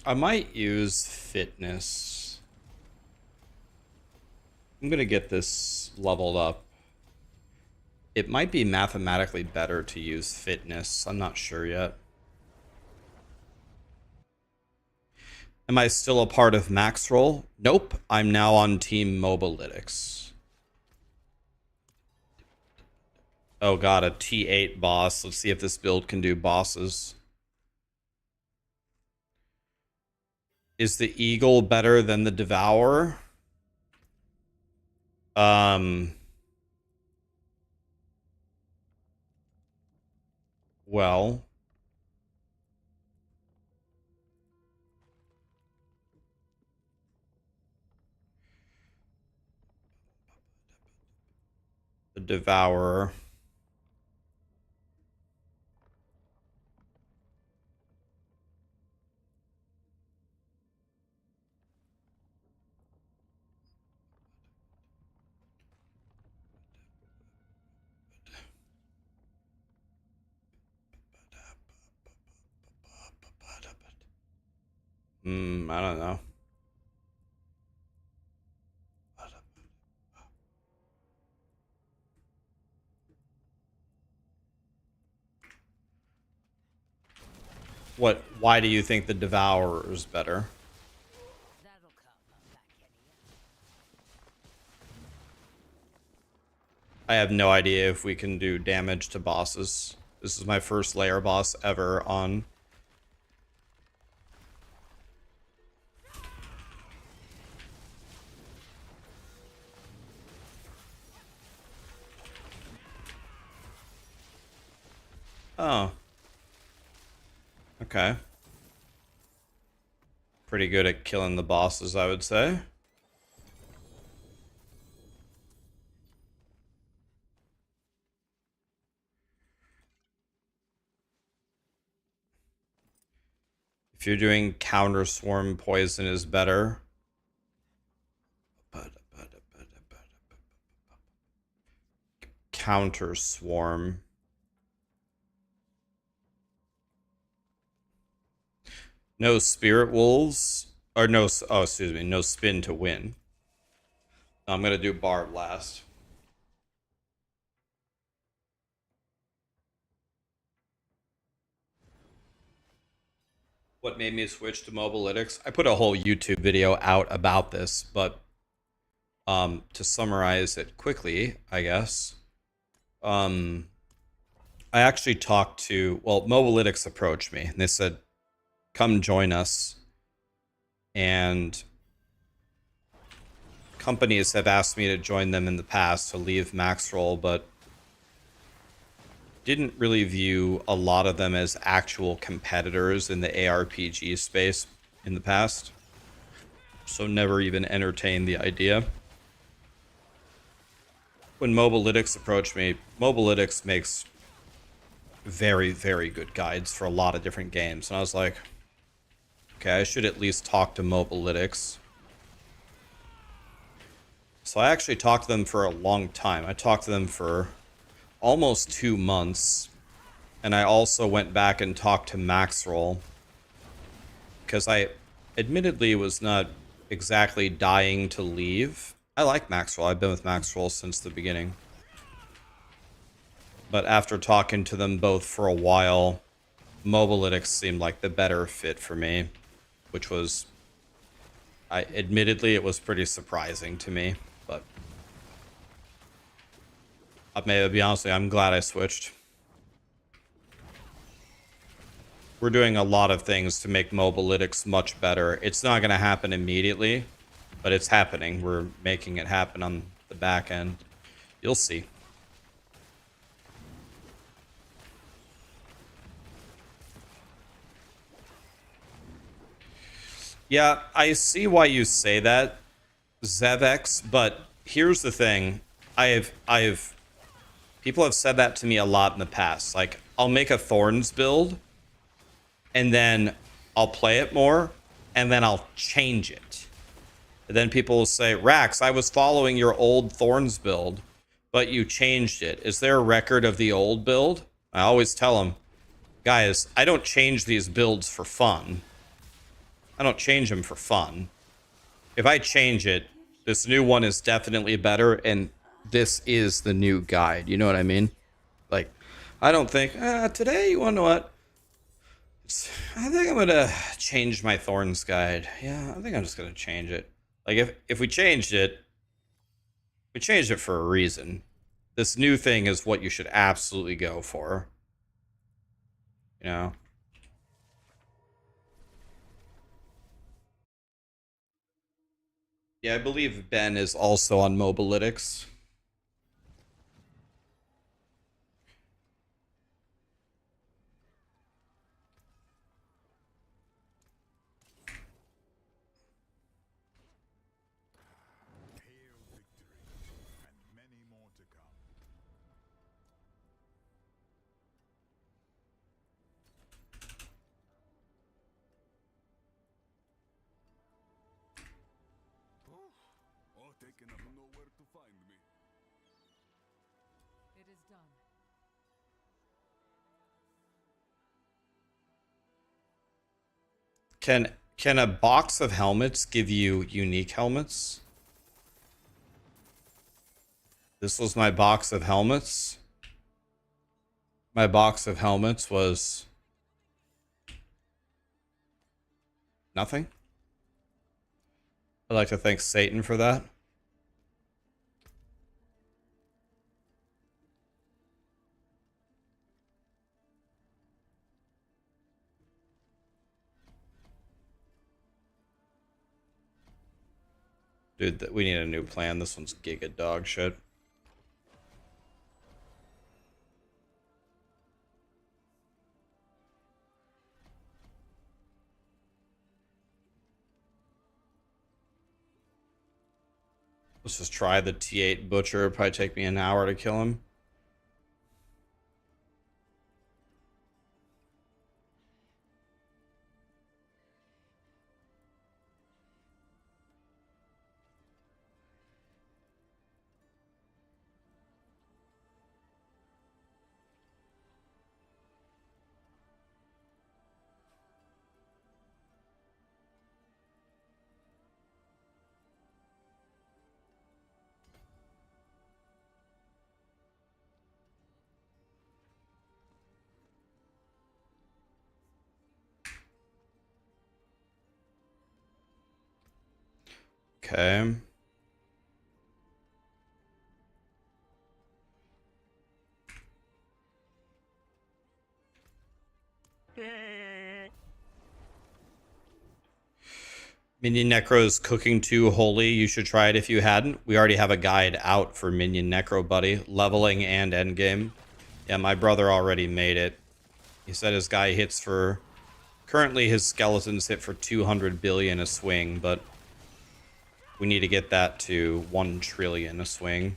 I might use fitness. I'm gonna get this leveled up. It might be mathematically better to use fitness. I'm not sure yet. Am I still a part of Max Roll? Nope. I'm now on Team Mobileytics. Oh god, a T8 boss. Let's see if this build can do bosses. Is the Eagle better than the Devourer? Well, the Devourer. I don't know. Why do you think the Devourer is better? That'll come. I have no idea if we can do damage to bosses. This is my first layer boss ever on. Oh. Okay. Pretty good at killing the bosses, I would say. If you're doing counter swarm, poison is better. Counter swarm. No spirit wolves. Or no, oh, excuse me, no spin to win. I'm going to do barb last. What made me switch to mobileytics? I put a whole YouTube video out about this, but to summarize it quickly, I guess, I actually talked to, well, mobileytics approached me and they said, come join us. And companies have asked me to join them in the past to leave max roll, but didn't really view a lot of them as actual competitors in the ARPG space in the past. So never even entertained the idea. When mobileytics approached me, mobileytics makes very, very good guides for a lot of different games. And I was like, okay, I should at least talk to mobileytics. So I actually talked to them for a long time. I talked to them for almost 2 months. And I also went back and talked to Maxroll. Because I admittedly was not exactly dying to leave. I like Maxroll. I've been with Maxroll since the beginning. But after talking to them both for a while, mobileytics seemed like the better fit for me. Which was... admittedly, it was pretty surprising to me. But... I may be honest with you, I'm glad I switched. We're doing a lot of things to make mobileytics much better. It's not going to happen immediately, but it's happening. We're making it happen on the back end. You'll see. Yeah, I see why you say that, Zevex, but here's the thing. People have said that to me a lot in the past. Like, I'll make a Thorns build, and then I'll play it more, and then I'll change it. And then people will say, Rax, I was following your old Thorns build, but you changed it. Is there a record of the old build? I always tell them, guys, I don't change these builds for fun. I don't change them for fun. If I change it, this new one is definitely better, and this is the new guide. You know what I mean? Like, I don't think, today, you want to know what? I think I'm gonna change my Thorns guide. Yeah, I think I'm just gonna change it. Like, if we changed it, we changed it for a reason. This new thing is what you should absolutely go for. You know? Yeah, I believe Ben is also on mobileytics. Hail victory, and many more to come. Oh, taken up nowhere to find me. It is done. Can a box of helmets give you unique helmets? This was my box of helmets. My box of helmets was nothing. I'd like to thank Satan for that. Dude, we need a new plan. This one's giga dog shit. Let's just try the T8 Butcher. It'll probably take me an hour to kill him. Okay. Minion Necro's cooking too holy. You should try it if you hadn't. We already have a guide out for Minion Necro, buddy. Leveling and endgame. Yeah, my brother already made it. He said his guy hits for... Currently his skeletons hit for 200 billion a swing, but... we need to get that to 1 trillion a swing.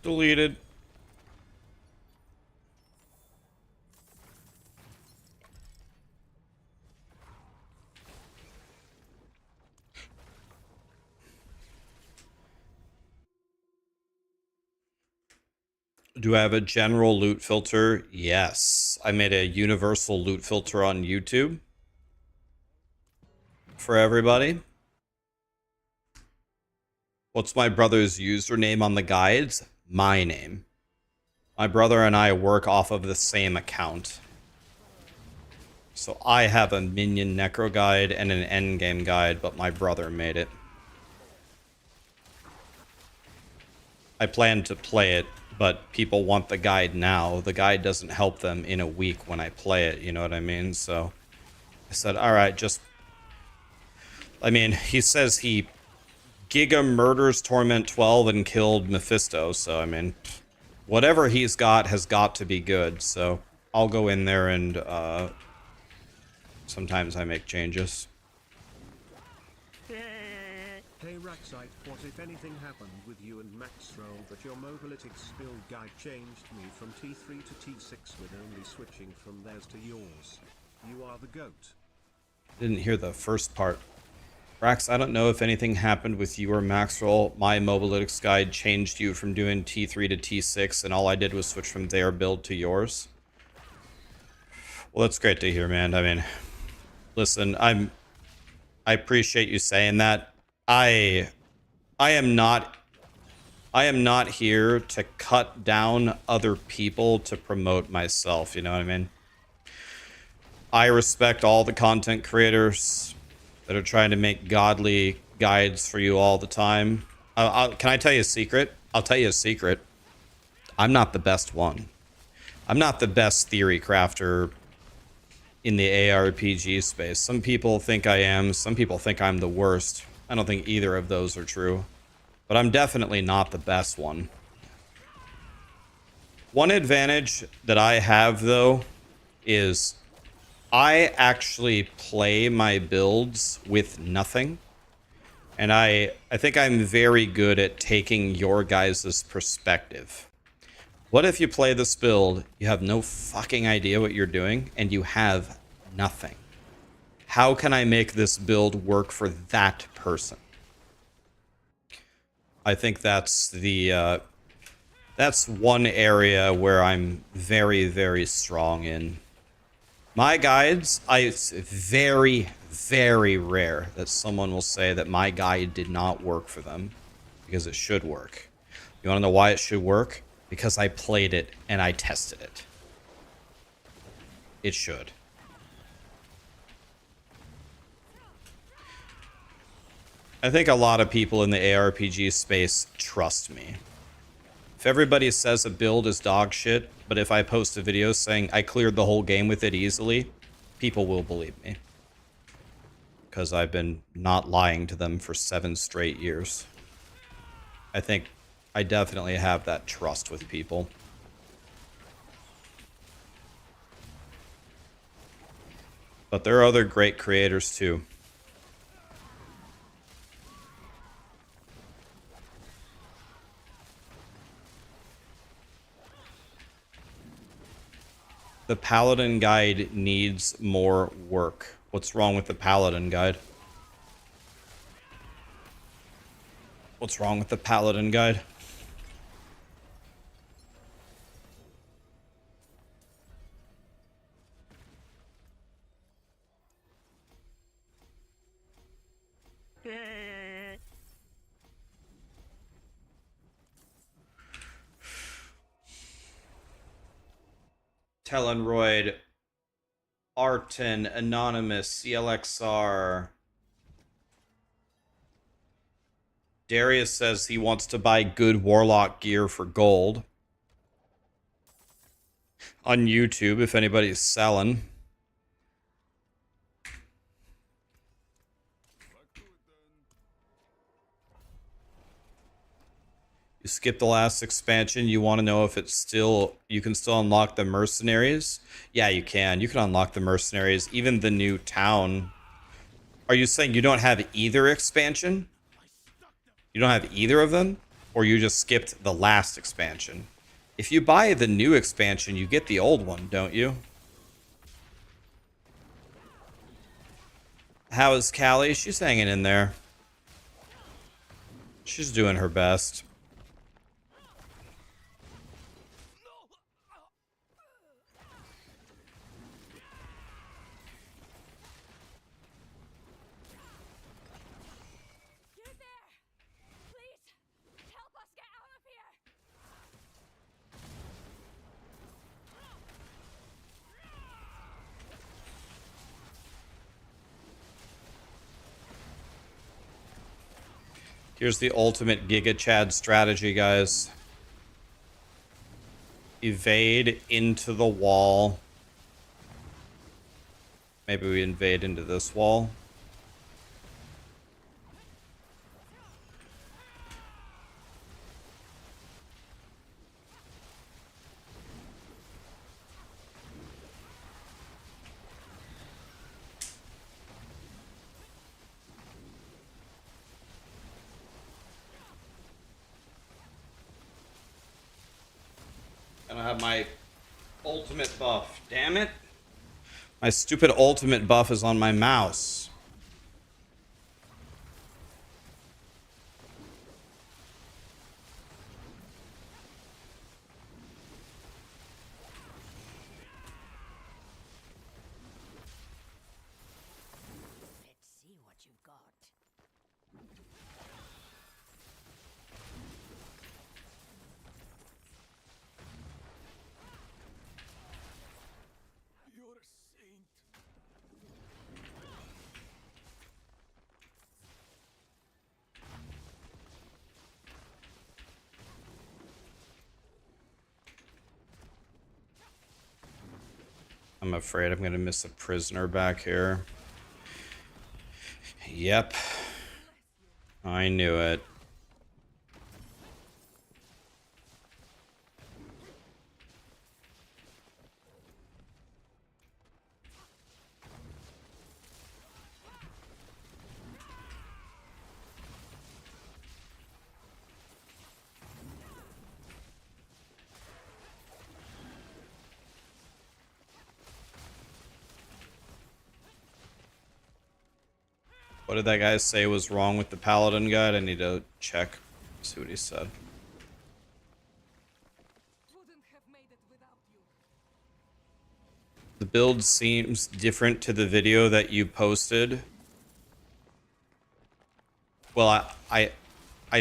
Deleted. Do I have a general loot filter? Yes. I made a universal loot filter on YouTube for everybody. What's my brother's username on the guides? My name. My brother and I work off of the same account. So I have a Minion Necro guide and an Endgame guide, but my brother made it. I plan to play it, but people want the guide now. The guide doesn't help them in a week when I play it, you know what I mean? So I said, all right, just... I mean, he says he Giga murders Torment 12 and killed Mephisto, so I mean, whatever he's got has got to be good, so I'll go in there and sometimes I make changes. Hey Raxxite, what if anything happened with you and Maxroll that your mobileytics build guide changed me from T3 to T6 with only switching from theirs to yours? You are the GOAT. Didn't hear the first part. Rax, I don't know if anything happened with you or Maxroll. My mobileytics guide changed you from doing T3 to T6, and all I did was switch from their build to yours. Well, that's great to hear, man. I mean, listen, I appreciate you saying that. I am not I am not here to cut down other people to promote myself, you know what I mean? I respect all the content creators that are trying to make godly guides for you all the time. Can I tell you a secret? I'll tell you a secret. I'm not the best one. I'm not the best theory crafter in the ARPG space. Some people think I am. Some people think I'm the worst. I don't think either of those are true. But I'm definitely not the best one. One advantage that I have, though, is I actually play my builds with nothing. And I think I'm very good at taking your guys' perspective. What if you play this build, you have no fucking idea what you're doing, and you have nothing? How can I make this build work for that person? I think that's the that's one area where I'm very, very strong in. My guides, it's very, very rare that someone will say that my guide did not work for them, because it should work. You want to know why it should work? Because I played it and I tested it. It should. I think a lot of people in the ARPG space trust me. If everybody says a build is dog shit, but if I post a video saying I cleared the whole game with it easily, people will believe me. Because I've been not lying to them for 7 straight years. I think I definitely have that trust with people. But there are other great creators too. The Paladin guide needs more work. What's wrong with the Paladin guide? What's wrong with the Paladin guide? Telenroid, Arton, Anonymous, CLXR. Darius says he wants to buy good Warlock gear for gold. On YouTube, if anybody's selling. You skip the last expansion. You want to know if it's still... You can still unlock the mercenaries? Yeah, you can. You can unlock the mercenaries. Even the new town. Are you saying you don't have either expansion? You don't have either of them? Or you just skipped the last expansion? If you buy the new expansion, you get the old one, don't you? How is Callie? She's hanging in there. She's doing her best. Here's the ultimate Giga Chad strategy, guys. Evade into the wall. Maybe we invade into this wall. I don't have my ultimate buff. Damn it. My stupid ultimate buff is on my mouse. Let's see what you've got. I'm afraid I'm gonna miss a prisoner back here. Yep. I knew it. What did that guy say was wrong with the paladin guide? I need to check. See what he said. Wouldn't have made it without you. The build seems different to the video that you posted. Well, I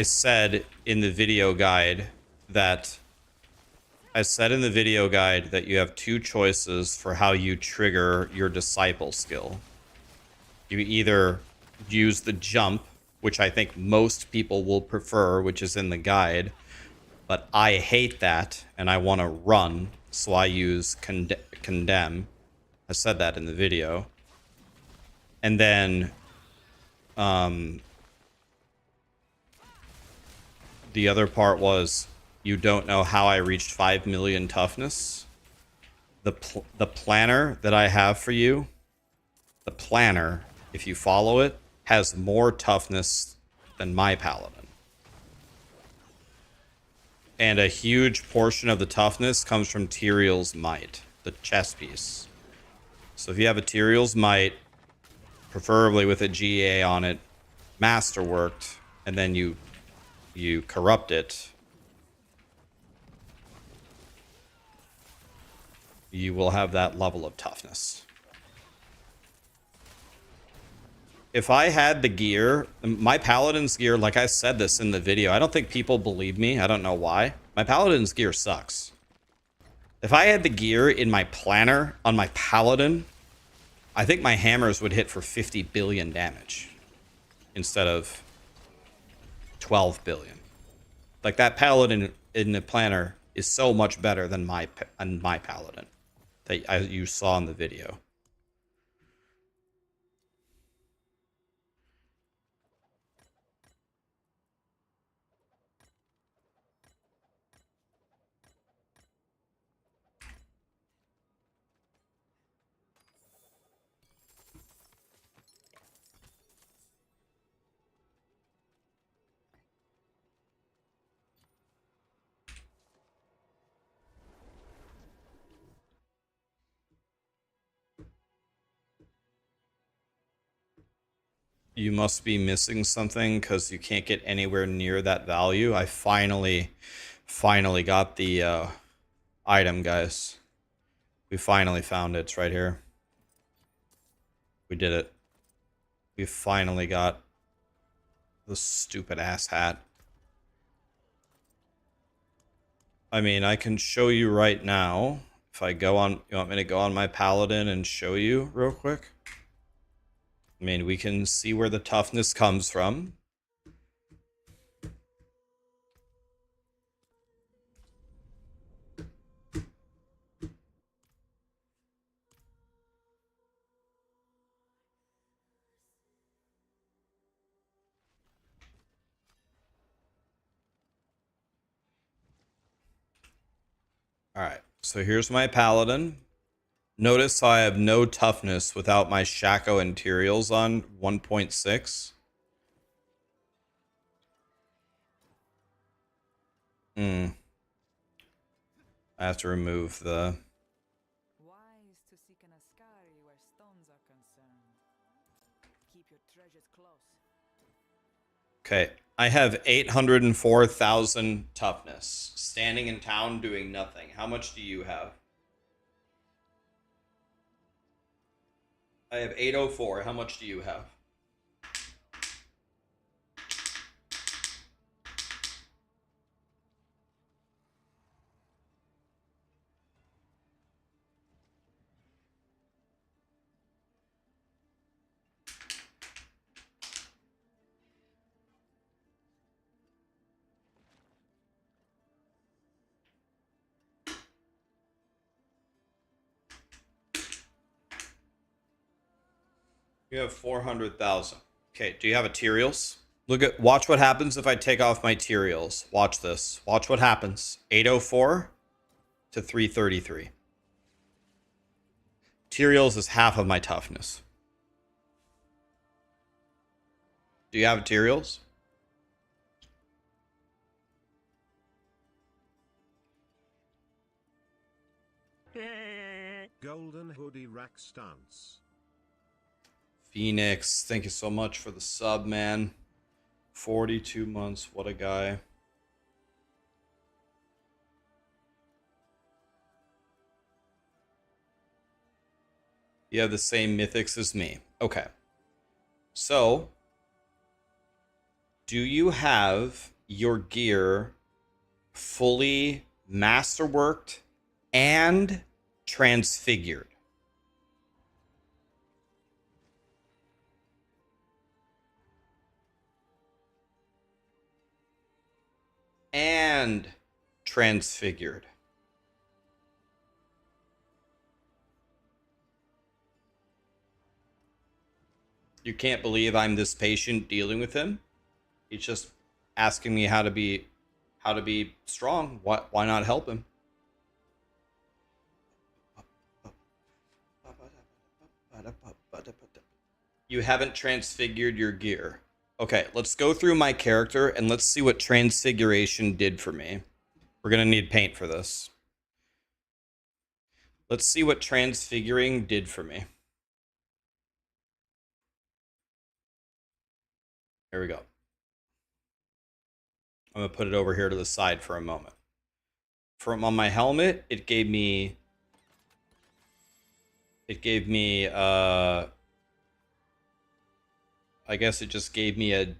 said in the video guide that you have two choices for how you trigger your disciple skill. You either use the jump, which I think most people will prefer, which is in the guide, but I hate that and I want to run, so I use condemn. I said that in the video. And then the other part was, you don't know how I reached 5 million toughness. The planner that I have for you, the planner, if you follow it, has more toughness than my paladin. And a huge portion of the toughness comes from Tyrael's Might, the chess piece. So if you have a Tyrael's Might, preferably with a GA on it, masterworked, and then you corrupt it, you will have that level of toughness. If I had the gear, my paladin's gear, like I said this in the video, I don't think people believe me. I don't know why. My paladin's gear sucks. If I had the gear in my planner on my paladin, I think my hammers would hit for 50 billion damage instead of 12 billion. Like, that paladin in the planner is so much better than my paladin that you saw in the video. You must be missing something because you can't get anywhere near that value. I finally got the item, guys. We finally found it. It's right here. We did it. We finally got the stupid ass hat. I mean, I can show you right now. If I go on, you want me to go on my paladin and show you real quick? I mean, we can see where the toughness comes from. Alright, so here's my paladin. Notice how I have no toughness without my Shaco and Tyrael's on 1.6. I have to remove the... Wise to seek an Ascari where stones are concerned. Keep your treasures close. Okay, I have 804,000 toughness. Standing in town doing nothing. How much do you have? I have 804. How much do you have? You have 400,000. Okay, do you have materials? Watch what happens if I take off my materials. Watch this. Watch what happens. 804 to 333. Materials is half of my toughness. Do you have materials? Golden hoodie rack stance. Phoenix, thank you so much for the sub, man. 42 months, what a guy. You have the same mythics as me. Okay. So, do you have your gear fully masterworked and transfigured? And transfigured. You can't believe I'm this patient dealing with him. He's just asking me how to be strong. Why not help him? You haven't transfigured your gear. Okay, let's go through my character and let's see what transfiguration did for me. We're gonna need paint for this. Let's see what transfiguring did for me. Here we go. I'm gonna put it over here to the side for a moment. From on my helmet, it gave me I guess it just gave me I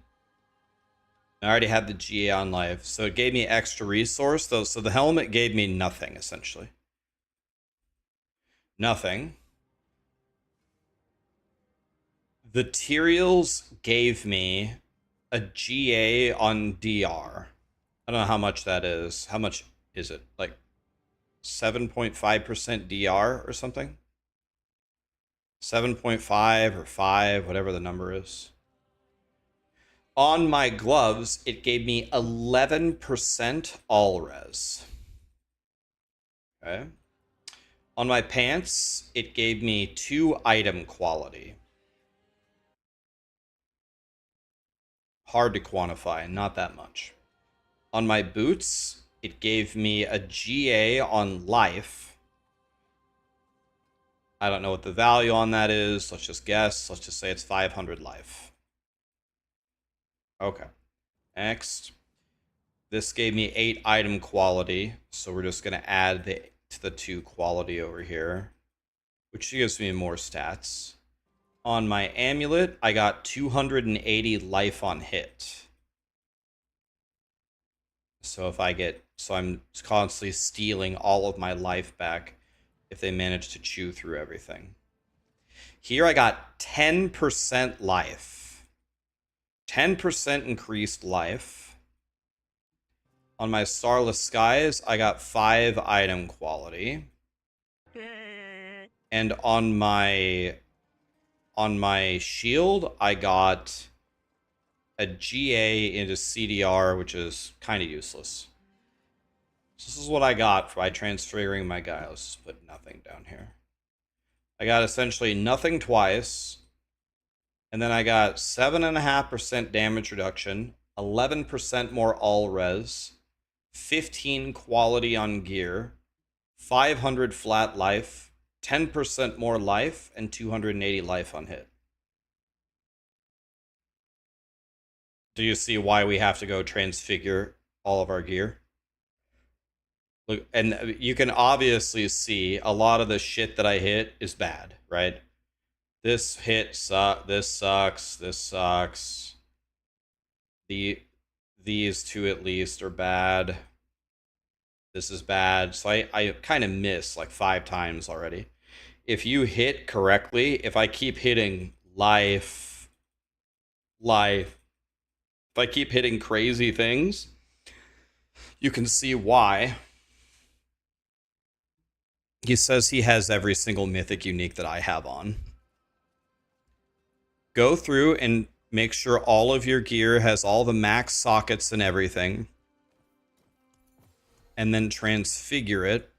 already had the GA on life, so it gave me extra resource though. So the helmet gave me nothing essentially. Nothing. The materials gave me a GA on DR. I don't know how much that is. How much is it? Like 7.5% DR or something? 7.5 or 5, whatever the number is. On my gloves, it gave me 11% all res. Okay. On my pants, it gave me 2 item quality. Hard to quantify, not that much. On my boots, it gave me a GA on life. I don't know what the value on that is. Let's just guess. Let's just say it's 500 life. Okay. Next. This gave me 8 item quality. So we're just going to add the 2 quality over here, which gives me more stats. On my amulet, I got 280 life on hit. So I'm constantly stealing all of my life back if they manage to chew through everything. Here I got 10% life. 10% increased life. On my Starless Skies, I got 5 item quality. And on my shield, I got a GA into CDR, which is kind of useless. So this is what I got by transferring my guy. Let's just put nothing down here. I got essentially nothing twice. And then I got 7.5% damage reduction, 11% more all res, 15 quality on gear, 500 flat life, 10% more life, and 280 life on hit. Do you see why we have to go transfigure all of our gear? Look, and you can obviously see a lot of the shit that I hit is bad, right? This hit this sucks, this sucks. These 2 at least are bad. This is bad. So I kind of missed like 5 times already. If you hit correctly, if I keep hitting life, if I keep hitting crazy things, you can see why. He says he has every single mythic unique that I have on. go through and make sure all of your gear has all the max sockets and everything. And then transfigure it.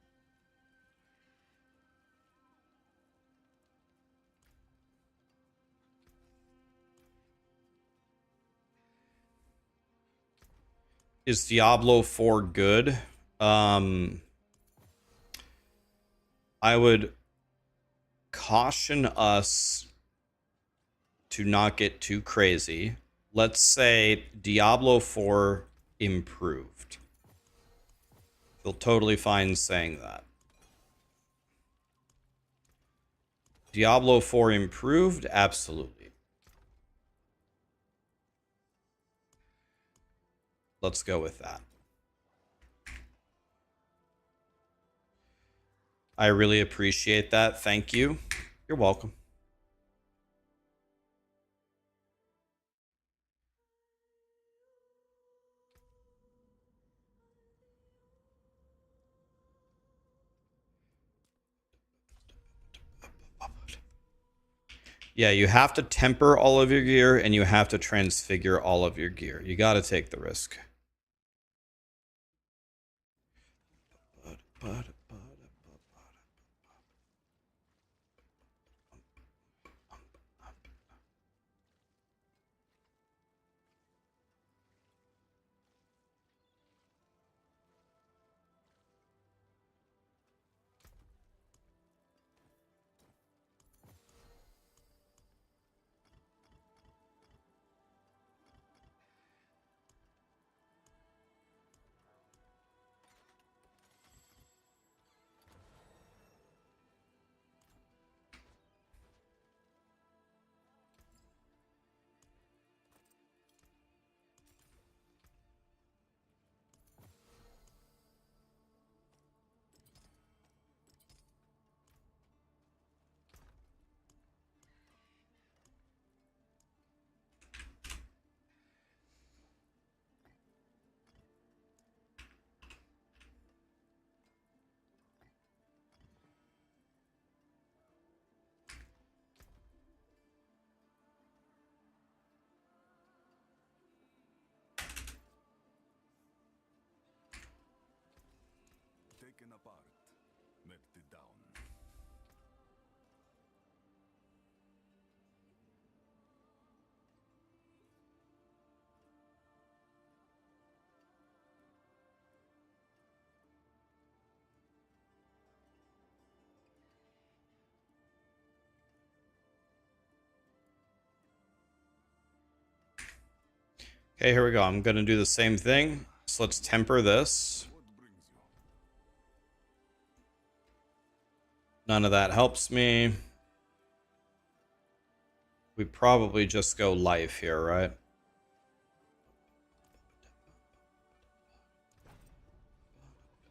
Is Diablo 4 good? I would caution us to not get too crazy. Let's say Diablo 4 improved. Feel totally fine saying that. Diablo 4 improved? Absolutely. Let's go with that. I really appreciate that. Thank you. You're welcome. Yeah, you have to temper all of your gear and you have to transfigure all of your gear. You got to take the risk. Taken apart, melted down. Okay, here we go. I'm going to do the same thing. So let's temper this. What brings you? None of that helps me. We probably just go life here, right?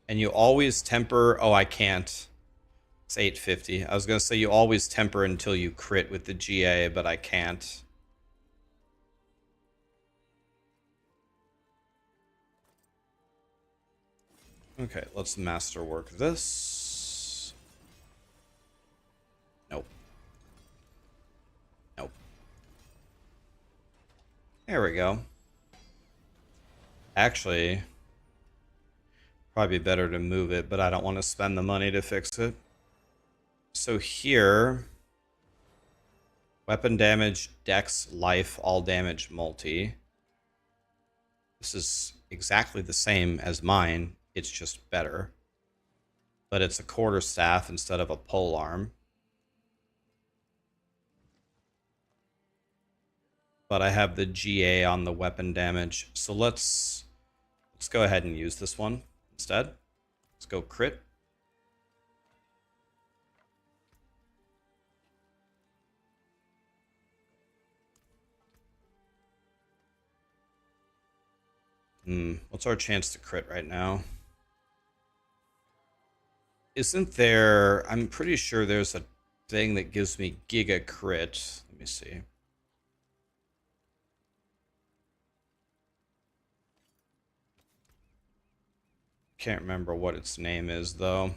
And you always temper... Oh, I can't. It's 850. I was going to say you always temper until you crit with the GA, but I can't. Okay, let's masterwork this. Nope. Nope. There we go. Actually, probably better to move it, but I don't want to spend the money to fix it. So here, weapon damage, dex, life, all damage, multi. This is exactly the same as mine. It's just better. But it's a quarterstaff instead of a pole arm. But I have the GA on the weapon damage. So let's go ahead and use this one instead. Let's go crit. What's our chance to crit right now? Isn't there... I'm pretty sure there's a thing that gives me giga crit. Let me see. Can't remember what its name is, though.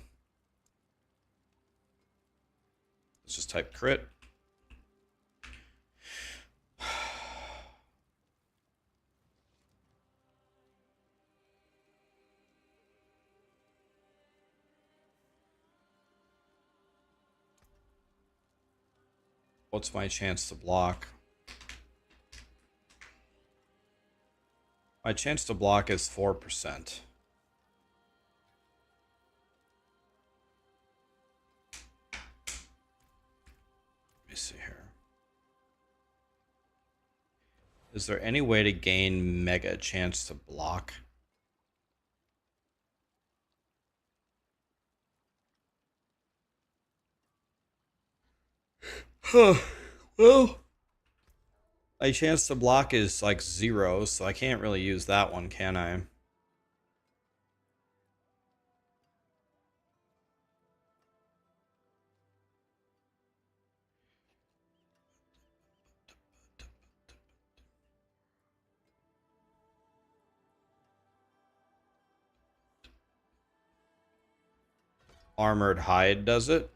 Let's just type crit. What's my chance to block? My chance to block is 4%. Let me see here. Is there any way to gain mega chance to block? Huh. Well, my chance to block is like 0, so I can't really use that one, can I? Armored Hide does it.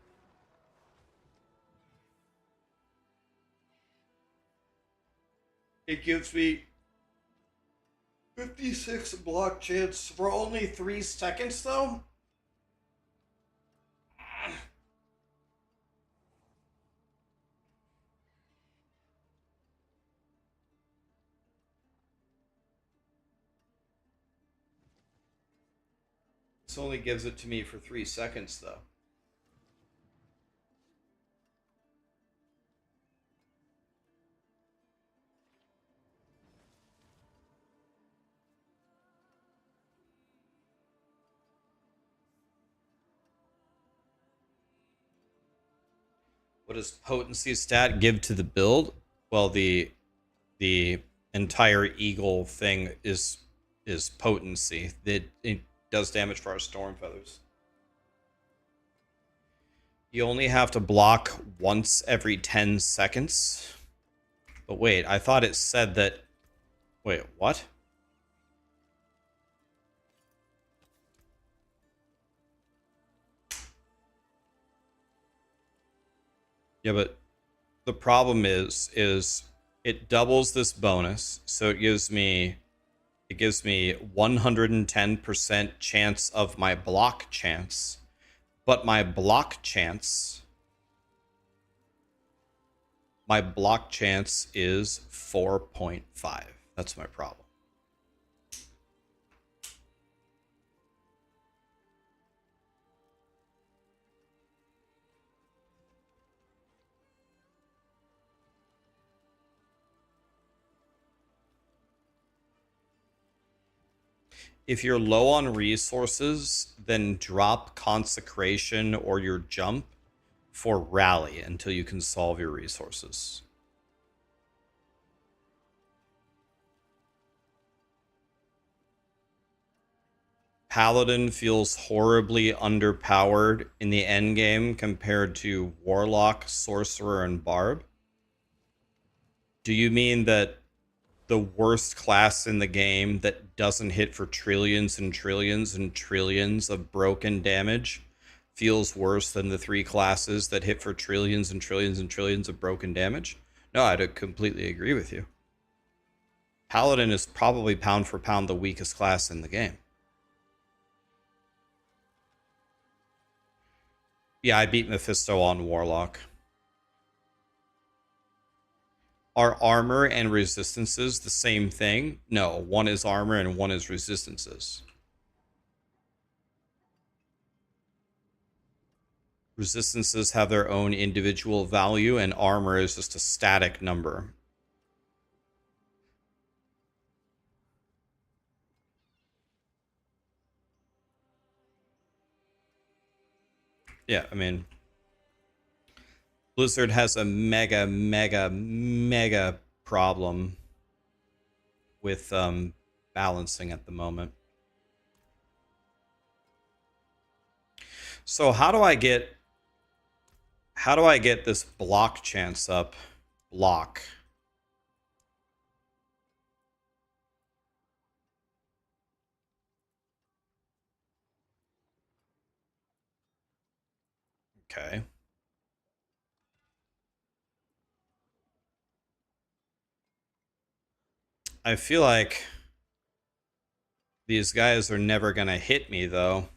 It gives me 56 block chance for only 3 seconds, though? This only gives it to me for 3 seconds, though. What does potency stat give to the build? Well, the entire eagle thing is potency. It does damage for our storm feathers. You only have to block once every 10 seconds. But wait, I thought it said that... Wait, what? Yeah, but the problem is it doubles this bonus, so it gives me 110% chance of my block chance, but my block chance is 4.5. That's my problem. If you're low on resources, then drop Consecration or your jump for Rally until you can solve your resources. Paladin feels horribly underpowered in the endgame compared to Warlock, Sorcerer, and Barb. Do you mean that the worst class in the game that doesn't hit for trillions and trillions and trillions of broken damage feels worse than the 3 classes that hit for trillions and trillions and trillions of broken damage? No, I'd completely agree with you. Paladin is probably pound for pound the weakest class in the game. Yeah, I beat Mephisto on Warlock. Are armor and resistances the same thing? No, one is armor and one is resistances. Resistances have their own individual value, and armor is just a static number. Yeah, I mean, Blizzard has a mega problem with balancing at the moment. So how do I get this block chance up? Block. Okay. I feel like these guys are never gonna hit me, though.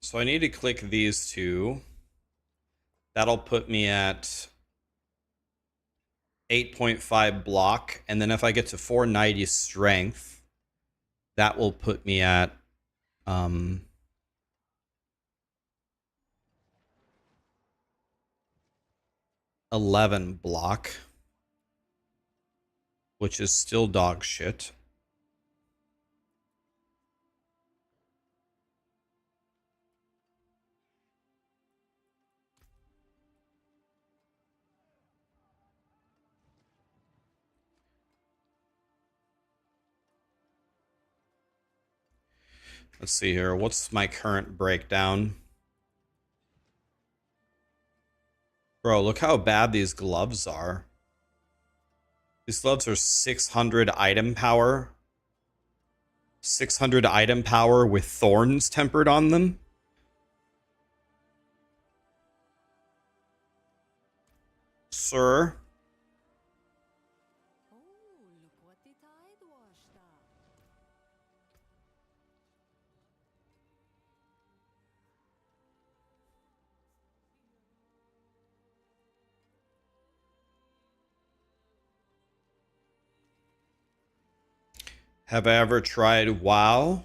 So I need to click these two. That'll put me at 8.5 block. And then if I get to 490 strength, that will put me at 11 block, which is still dog shit. Let's see here. What's my current breakdown? Bro, look how bad these gloves are. These gloves are 600 item power. 600 item power with thorns tempered on them. Sir. Oh, look what the tide washed up. Have I ever tried WoW?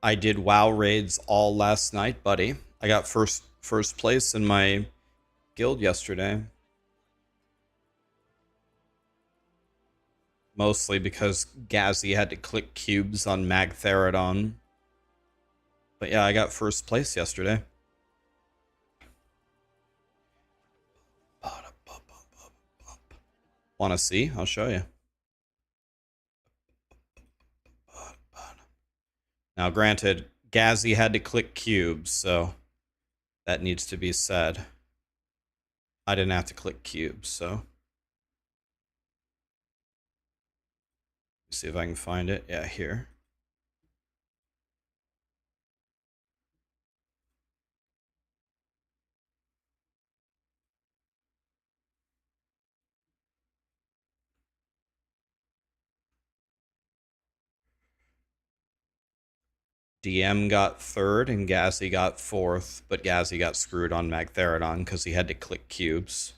I did WoW raids all last night, buddy. I got first place in my guild yesterday. Mostly because Gazzy had to click cubes on Magtheridon. But yeah, I got first place yesterday. Wanna see? I'll show you. Now, granted, Gazzy had to click cubes, so that needs to be said. I didn't have to click cubes, so. Let's see if I can find it. Yeah, here. DM got third and Gazzy got fourth, but Gazzy got screwed on Magtheridon because he had to click cubes.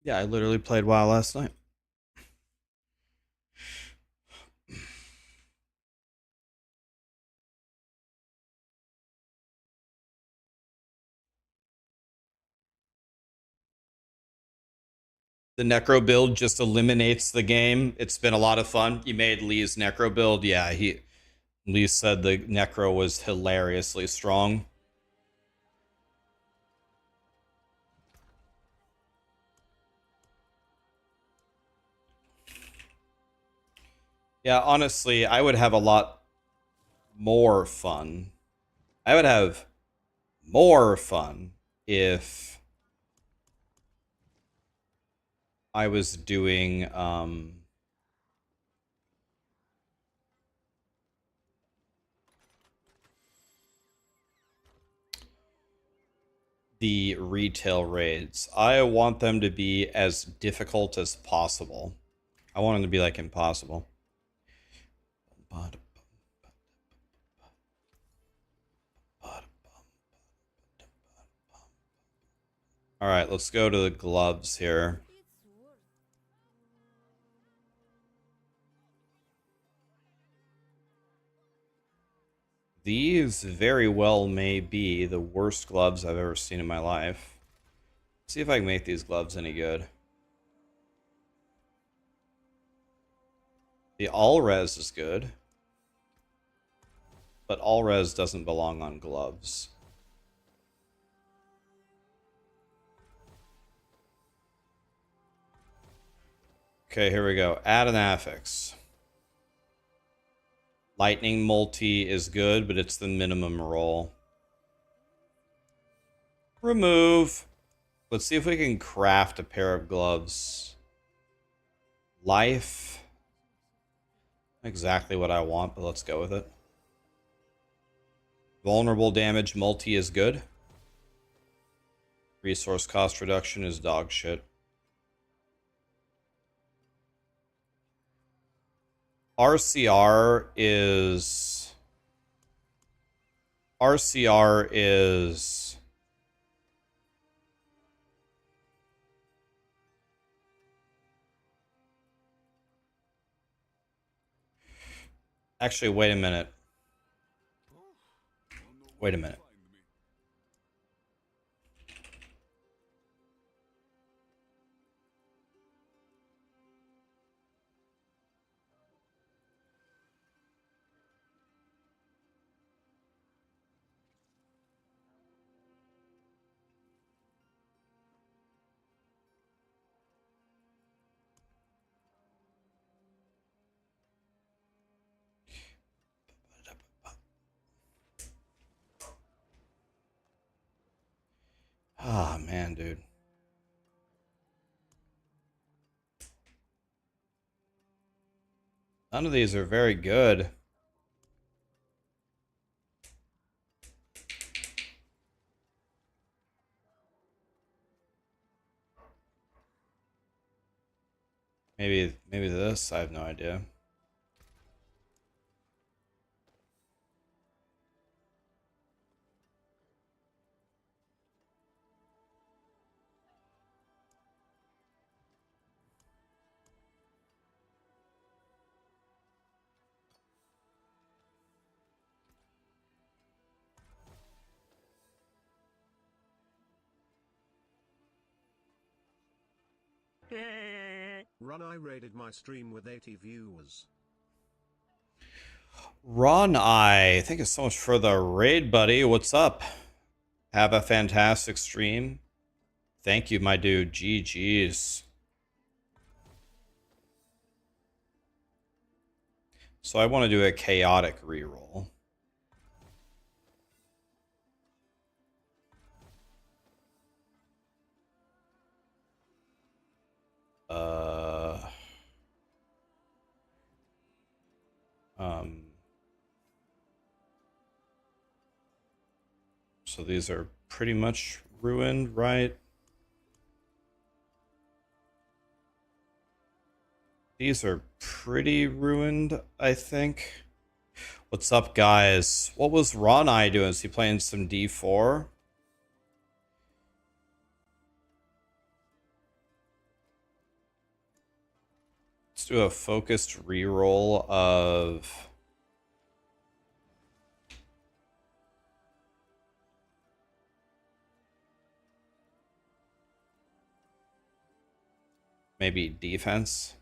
Yeah, I literally played WoW last night. The Necro build just eliminates the game. It's been a lot of fun. You made Lee's Necro build. Yeah, Lee said the Necro was hilariously strong. Yeah, honestly, I would have a lot more fun. I would have more fun if I was doing the retail raids. I want them to be as difficult as possible. I want them to be like impossible. All right, let's go to the gloves here. It's worth. These very well may be the worst gloves I've ever seen in my life. Let's see if I can make these gloves any good. The all-res is good, but all-res doesn't belong on gloves. Okay, here we go. Add an affix. Lightning multi is good, but it's the minimum roll. Remove. Let's see if we can craft a pair of gloves. Life. Exactly what I want, but let's go with it. Vulnerable damage multi is good. Resource cost reduction is dog shit. RCR is... RCR is... Actually, wait a minute. Wait a minute. Ah, man, dude. None of these are very good. Maybe this, I have no idea. Run, I raided my stream with 80 viewers. Ron I, thank you so much for the raid, buddy. What's up? Have a fantastic stream. Thank you, my dude. GG's. So I want to do a chaotic reroll. So these are pretty much ruined, right? These are pretty ruined, I think. What's up, guys? What was Ronai doing? Is he playing some D4? Let's do a focused reroll of... maybe defense.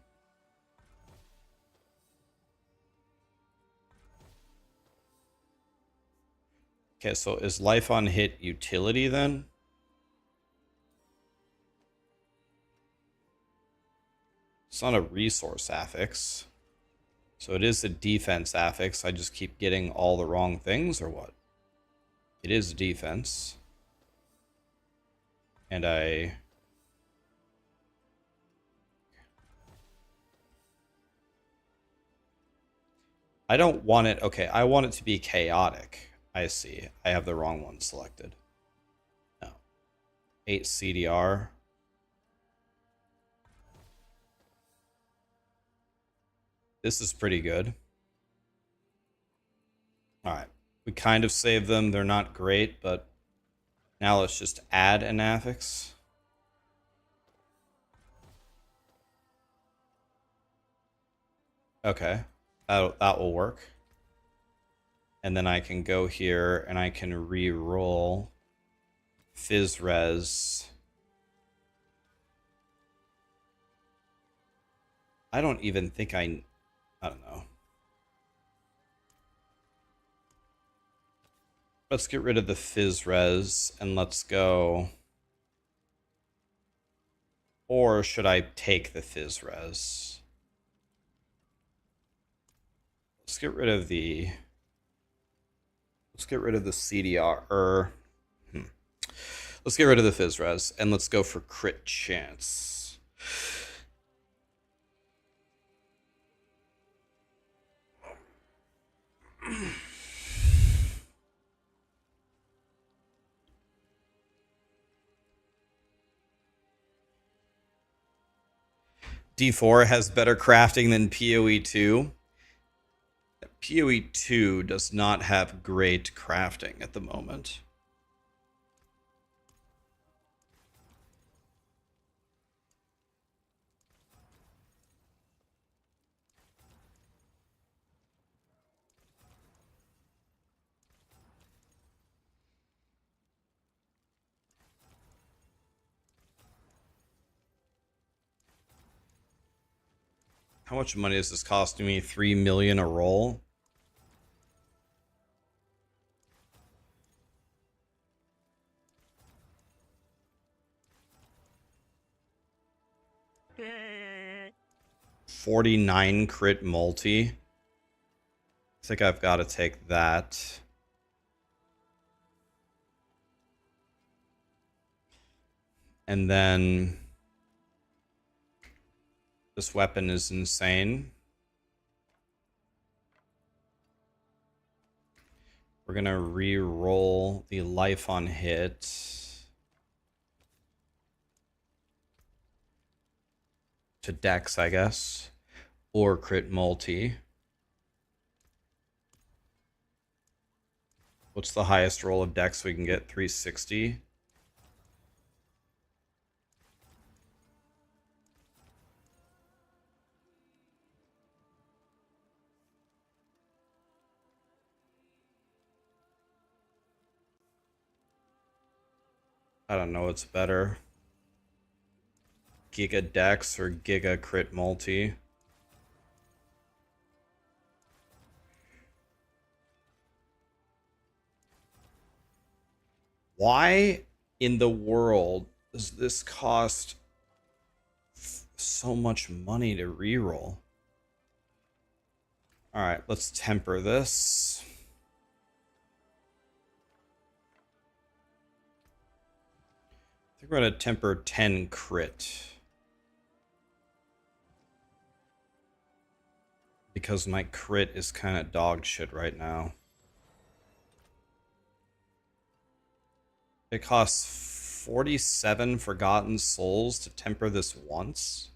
Okay, so is life on hit utility then? It's not a resource affix. So it is a defense affix. I just keep getting all the wrong things or what? It is defense. And I don't want it. Okay, I want it to be chaotic. I see. I have the wrong one selected. No. 8 CDR. This is pretty good. Alright. We kind of saved them. They're not great, but now let's just add an affix. Okay. That will work. And then I can go here and I can re-roll Fizz Res. I don't even think I don't know. Let's get rid of the Fizz Res and let's go. Or should I take the Fizz Res? Let's get rid of the CDR. Let's get rid of the Fizz Res and let's go for crit chance. D4 has better crafting than PoE2. PoE 2 does not have great crafting at the moment. How much money is this costing me? 3 million a roll? $49 crit multi. I think I've got to take that. And then this weapon is insane. We're gonna re-roll the life on hit. To Dex, I guess. Or crit multi. What's the highest roll of Dex we can get? 360. I don't know what's better. Giga Dex or Giga Crit Multi. Why in the world does this cost so much money to reroll? Alright, let's temper this. I think we're going to temper 10 crit. Because my crit is kind of dog shit right now. It costs 47 Forgotten Souls to temper this once.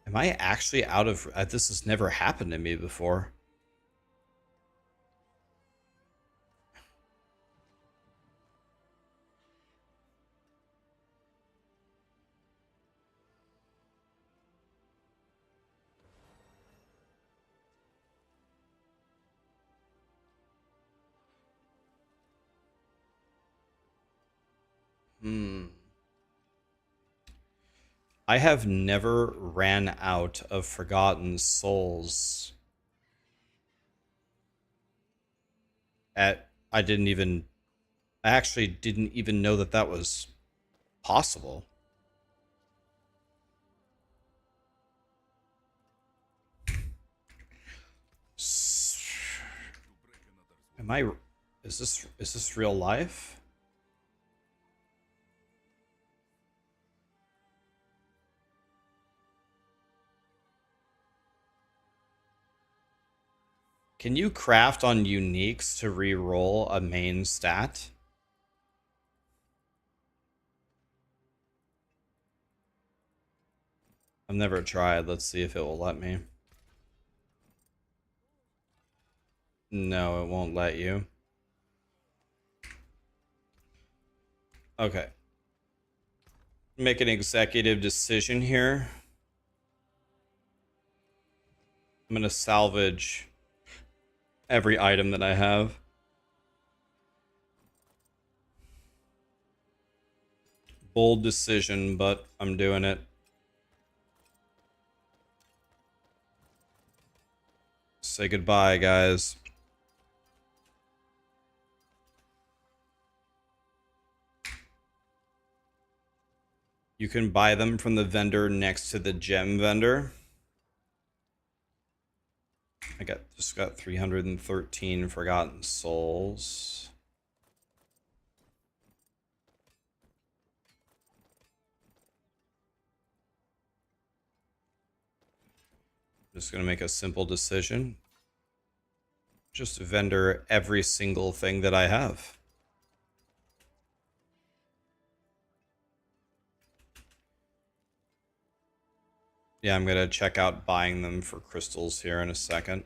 Am I actually out of... this has never happened to me before. I have never ran out of Forgotten Souls. I actually didn't even know that that was possible. Is this real life? Can you craft on uniques to re-roll a main stat? I've never tried. Let's see if it will let me. No, it won't let you. Okay. Make an executive decision here. I'm going to salvage every item that I have. Bold decision, but I'm doing it. Say goodbye, guys. You can buy them from the vendor next to the gem vendor. I just got 313 Forgotten Souls. I'm just gonna make a simple decision. Just vendor every single thing that I have. Yeah, I'm gonna check out buying them for crystals here in a second.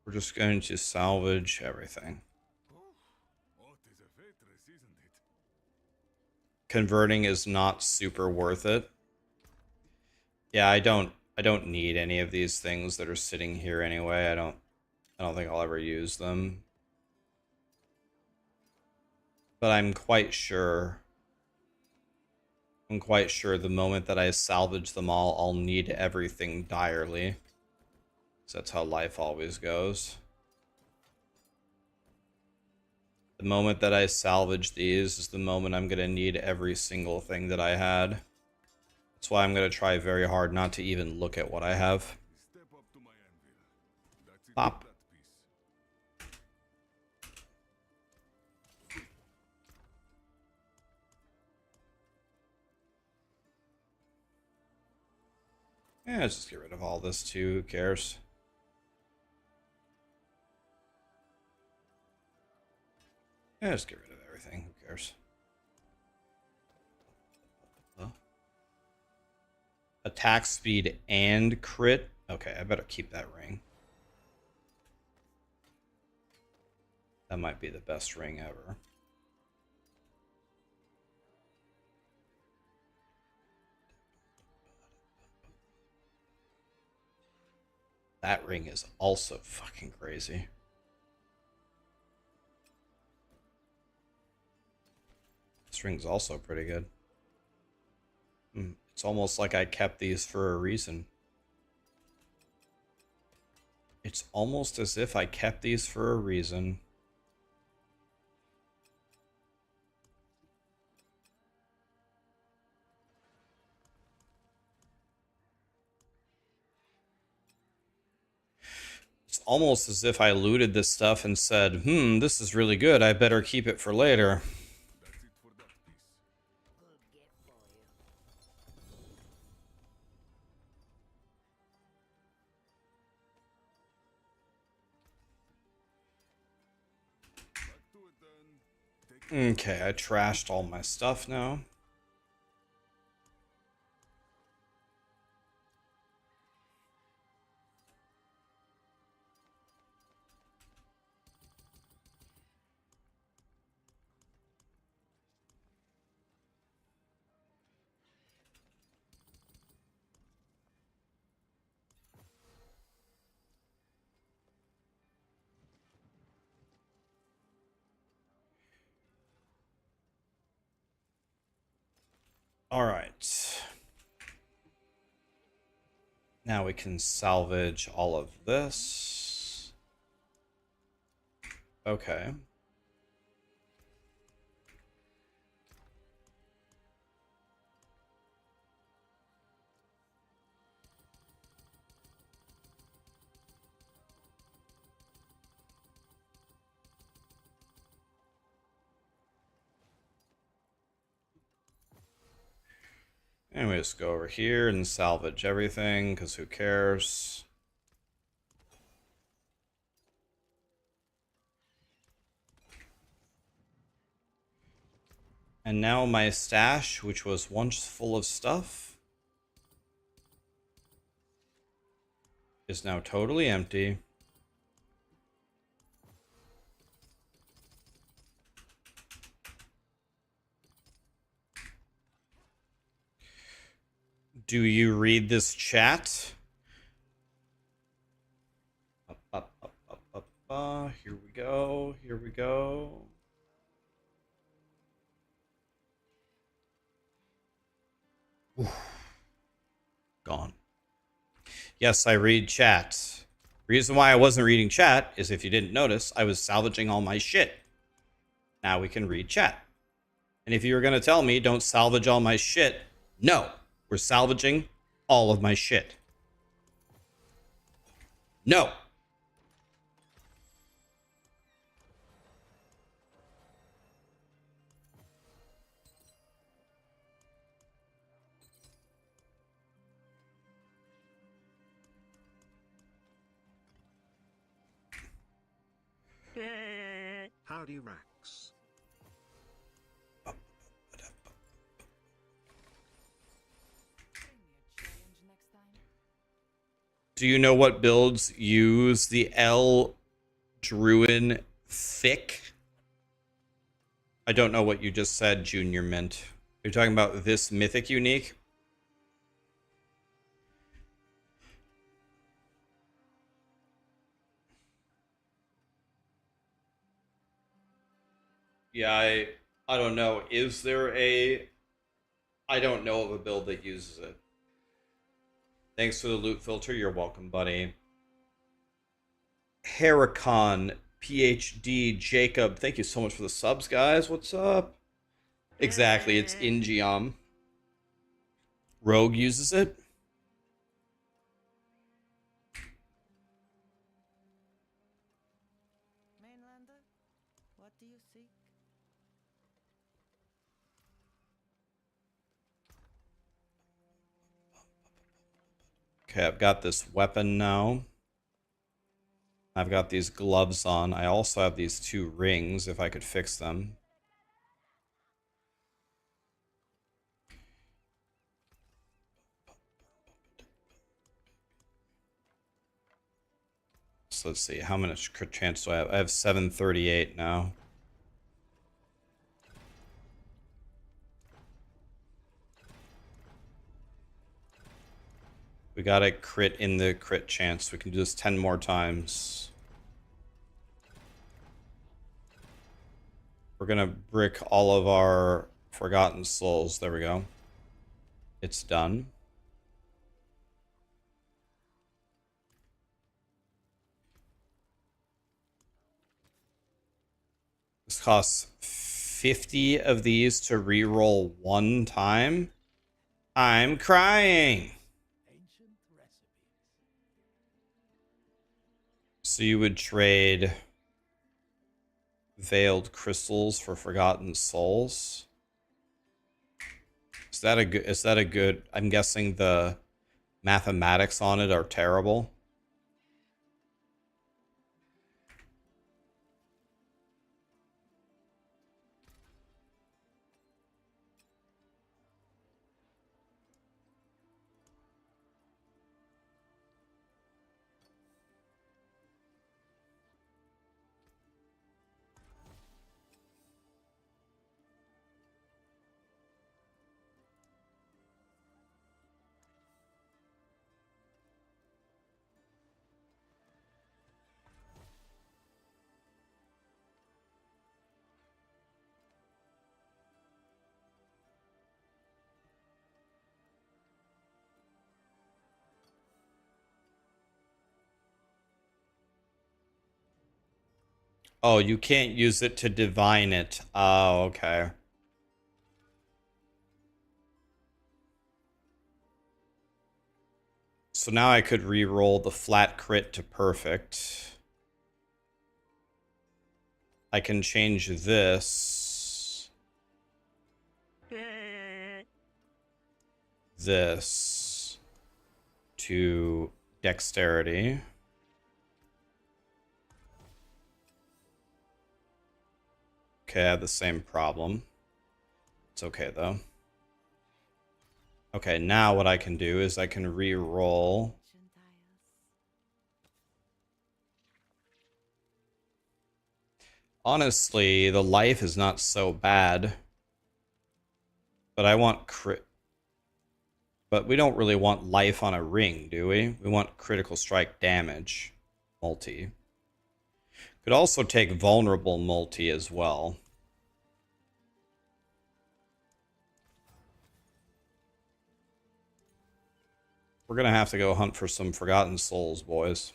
We're just going to salvage everything. What is a waitress, isn't it? Converting is not super worth it. Yeah, I don't need any of these things that are sitting here anyway. I don't think I'll ever use them. But I'm quite sure the moment that I salvage them all, I'll need everything direly. So that's how life always goes. The moment that I salvage these is the moment I'm going to need every single thing that I had. That's why I'm going to try very hard not to even look at what I have. Step up to my anvil. That's it Pop. for that piece. Yeah, let's just get rid of all this too. Who cares? Yeah, just get rid of everything. Who cares? Attack speed and crit. Okay, I better keep that ring. That might be the best ring ever. That ring is also fucking crazy. This ring's also pretty good. It's almost like I kept these for a reason. It's almost as if I kept these for a reason. It's almost as if I looted this stuff and said, this is really good. I better keep it for later. That's it for that piece. Back to it then. Take Okay, I trashed all my stuff now. All right. Now we can salvage all of this. Okay. And we just go over here and salvage everything, because who cares? And now my stash, which was once full of stuff, is now totally empty. Do you read this chat? Here we go. Here we go. Oof. Gone. Yes, I read chat. Reason why I wasn't reading chat is, if you didn't notice, I was salvaging all my shit. Now we can read chat. And if you were going to tell me don't salvage all my shit, no, we're salvaging all of my shit. No. Howdy Rax. Bring me a challenge next time. Do you know what builds use the L Druin thick? I don't know what you just said, Junior Mint. You're talking about this mythic unique? Yeah, I don't know. Is there a... I don't know of a build that uses it. Thanks for the loot filter. You're welcome, buddy. Heracon, PhD, Jacob. Thank you so much for the subs, guys. What's up? Exactly, it's Ingeom. Rogue uses it. Mainlander, what do you seek? Okay, I've got this weapon now. I've got these gloves on. I also have these 2 rings, if I could fix them. So let's see, how much crit chance do I have? I have 738 now. We got a crit in the crit chance. We can do this 10 more times. We're gonna brick all of our Forgotten Souls. There we go. It's done. This costs 50 of these to reroll 1 time. I'm crying. So you would trade Veiled Crystals for Forgotten Souls? Is that a good, I'm guessing the mathematics on it are terrible. Oh, you can't use it to divine it. Oh, okay. So now I could re-roll the flat crit to perfect. I can change this. This to dexterity. Okay, I have the same problem. It's okay, though. Okay, now what I can do is I can re-roll. Honestly, the life is not so bad. But I want crit. But we don't really want life on a ring, do we? We want critical strike damage. Multi. Could also take vulnerable multi as well. We're gonna have to go hunt for some Forgotten Souls, boys.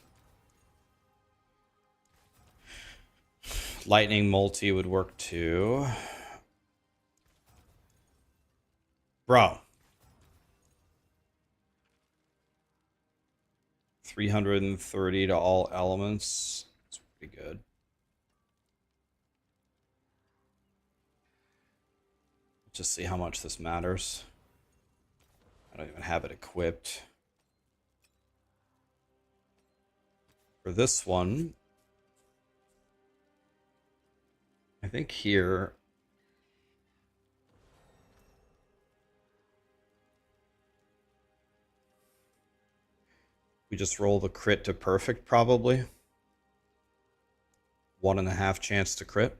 Lightning multi would work too. Bro. 330 to all elements. It's pretty good. Just see how much this matters. I don't even have it equipped. For this one, think here. We just roll the crit to perfect, probably. 1.5 chance to crit.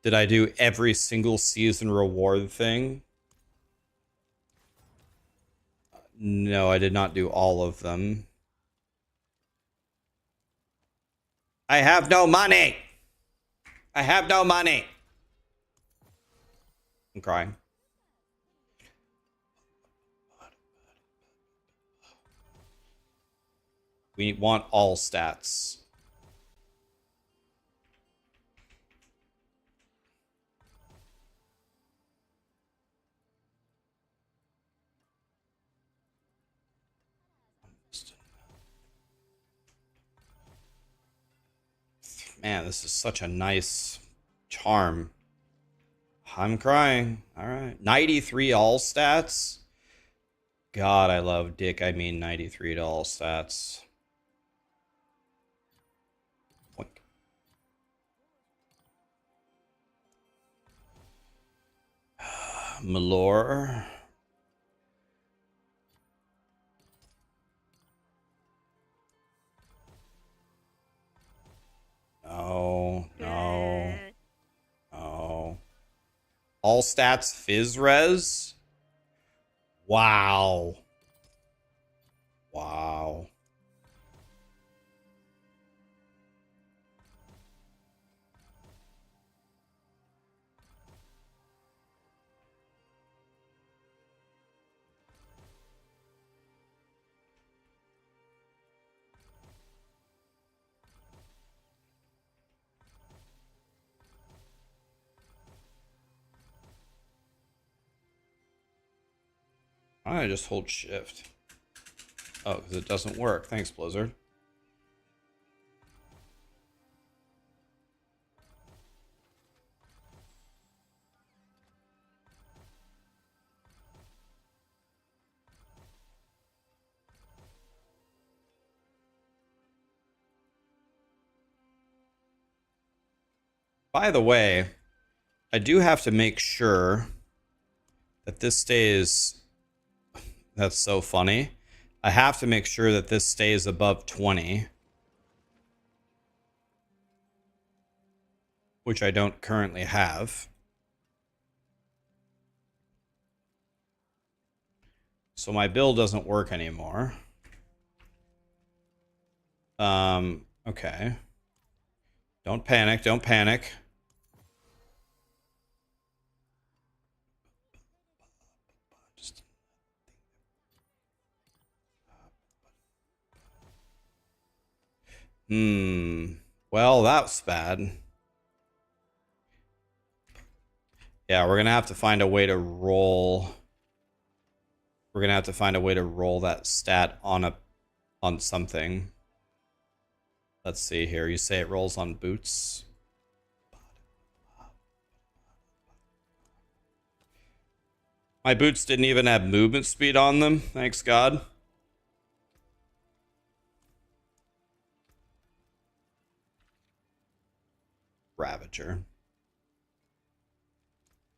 Did I do every single season reward thing? No, I did not do all of them. I have no money! I have no money! I'm crying. We want all stats. Man, this is such a nice charm. I'm crying. All right. 93 all stats. God, I love dick. I mean 93 to all stats. Boink. Malore. No, no, no. All stats Fizz Res? Wow. Wow. I just hold shift. Oh, because it doesn't work. Thanks, Blizzard. By the way, I do have to make sure that this stays... That's so funny. I have to make sure that this stays above 20. Which I don't currently have. So my build doesn't work anymore. Okay. Don't panic, don't panic. Well, that's bad. Yeah, we're gonna have to find a way to roll. We're gonna have to find a way to roll that stat on something. Let's see here. You say it rolls on boots. My boots didn't even have movement speed on them. Thanks God. Ravager.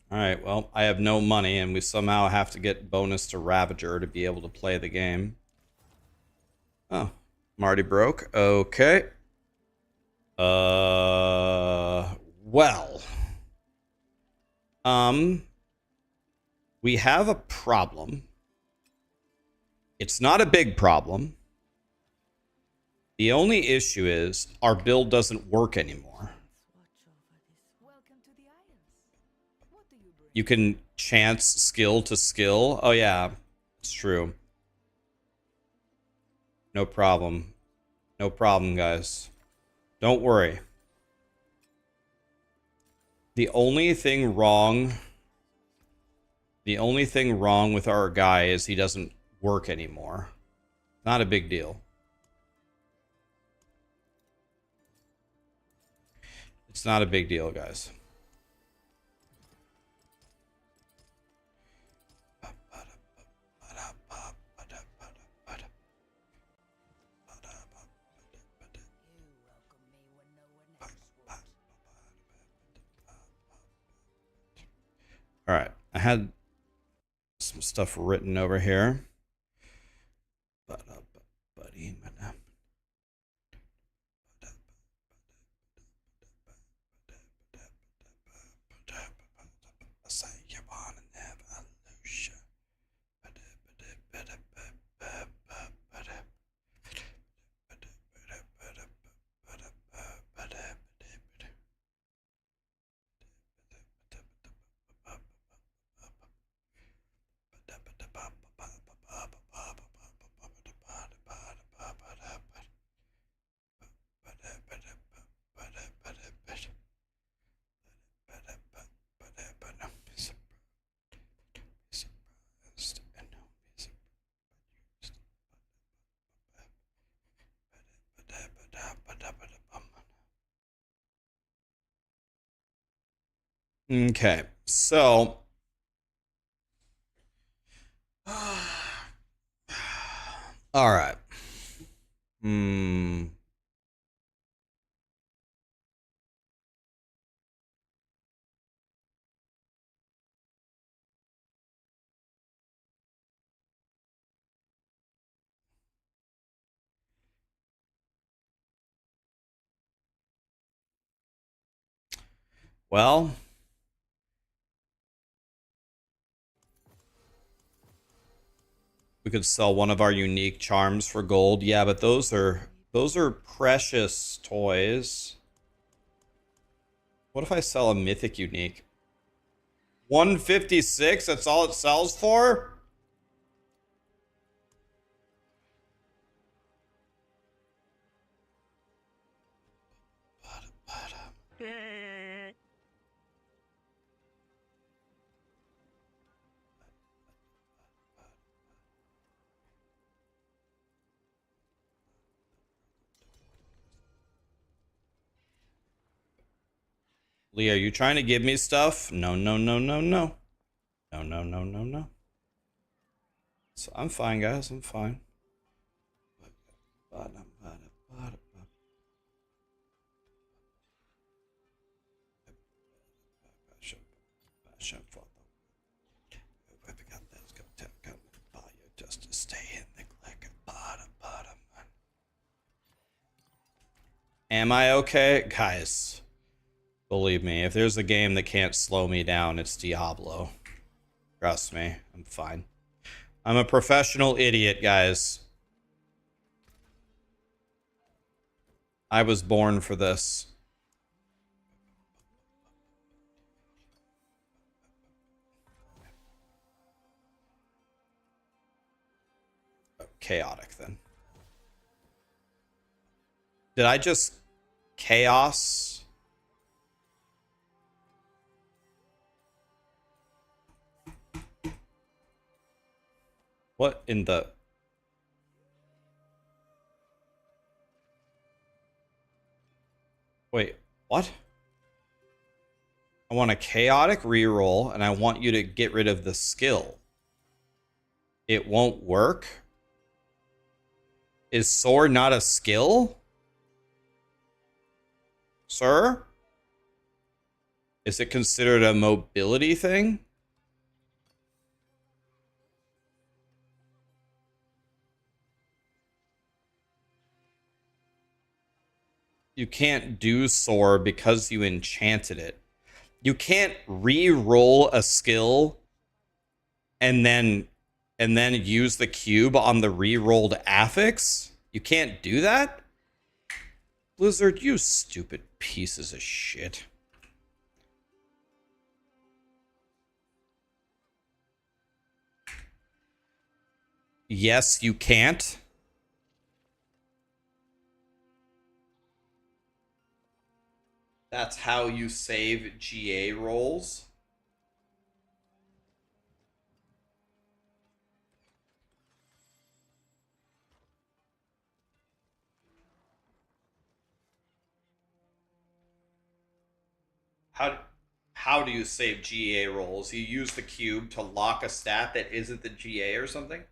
Alright, well, I have no money, and we somehow have to get bonus to Ravager to be able to play the game. Oh, Marty broke. Okay. Well. We have a problem. It's not a big problem. The only issue is our build doesn't work anymore. Welcome to the Isles. What do you bring? You can chance skill to skill. Oh yeah, it's true. No problem. No problem, guys. Don't worry. The only thing wrong with our guy is he doesn't work anymore. Not a big deal. It's not a big deal, guys. had some stuff written over here. Buddy. Okay, so all right. Well, we could sell one of our unique charms for gold. Yeah, but those are precious toys. What if I sell a mythic unique? 156, that's all it sells for? Lee, are you trying to give me stuff? No. No. So I'm fine, guys. I'm fine. Just to stay in the click. Am I okay? Guys, believe me, if there's a game that can't slow me down, it's Diablo. Trust me, I'm fine. I'm a professional idiot, guys. I was born for this. Chaotic, then. Did I just chaos? What in the... Wait, what? I want a chaotic reroll, and I want you to get rid of the skill. It won't work? Is soar not a skill? Sir? Is it considered a mobility thing? You can't do soar because you enchanted it. You can't re-roll a skill and then use the cube on the re-rolled affix. You can't do that? Blizzard, you stupid pieces of shit. Yes, you can't. That's how you save GA rolls. How do you save GA rolls? You use the cube to lock a stat that isn't the GA or something?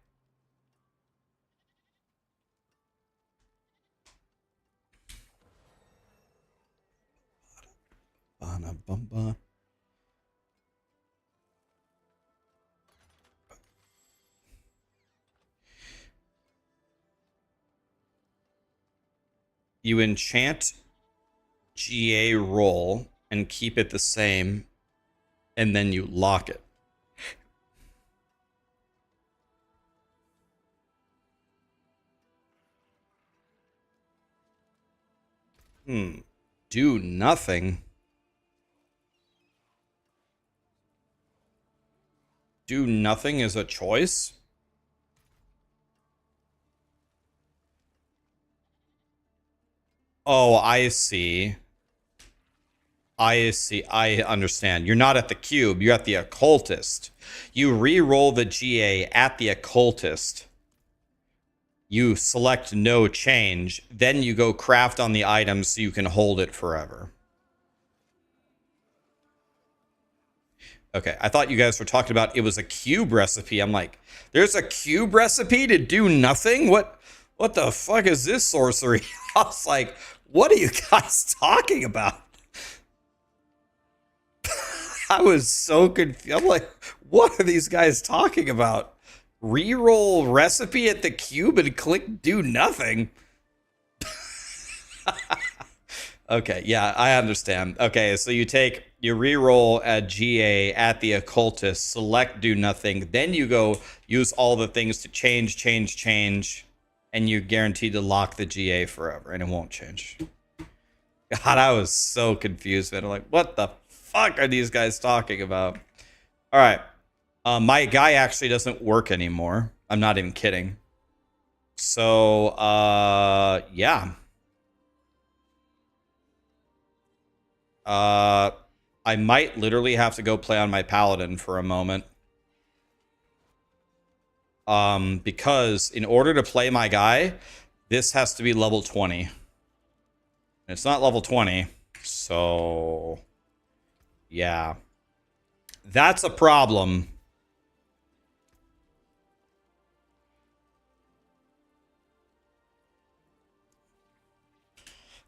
You enchant GA roll and keep it the same, and then you lock it. Do nothing. Do nothing is a choice? Oh, I see. I see. I understand. You're not at the cube. You're at the occultist. You re-roll the GA at the occultist. You select no change. Then you go craft on the item so you can hold it forever. Okay, I thought you guys were talking about it was a cube recipe. I'm like, there's a cube recipe to do nothing? What the fuck is this sorcery? I was like, what are you guys talking about? I was so confused. I'm like, what are these guys talking about? Reroll recipe at the cube and click do nothing. Okay, yeah, I understand. Okay, so you reroll a GA at the occultist, select do nothing, then you go use all the things to change, and you're guaranteed to lock the GA forever, and it won't change. God, I was so confused, man. I'm like, what the fuck are these guys talking about? All right. My guy actually doesn't work anymore. I'm not even kidding. So, yeah. I might literally have to go play on my paladin for a moment. Because in order to play my guy, this has to be level 20. It's not level 20. So, yeah. That's a problem.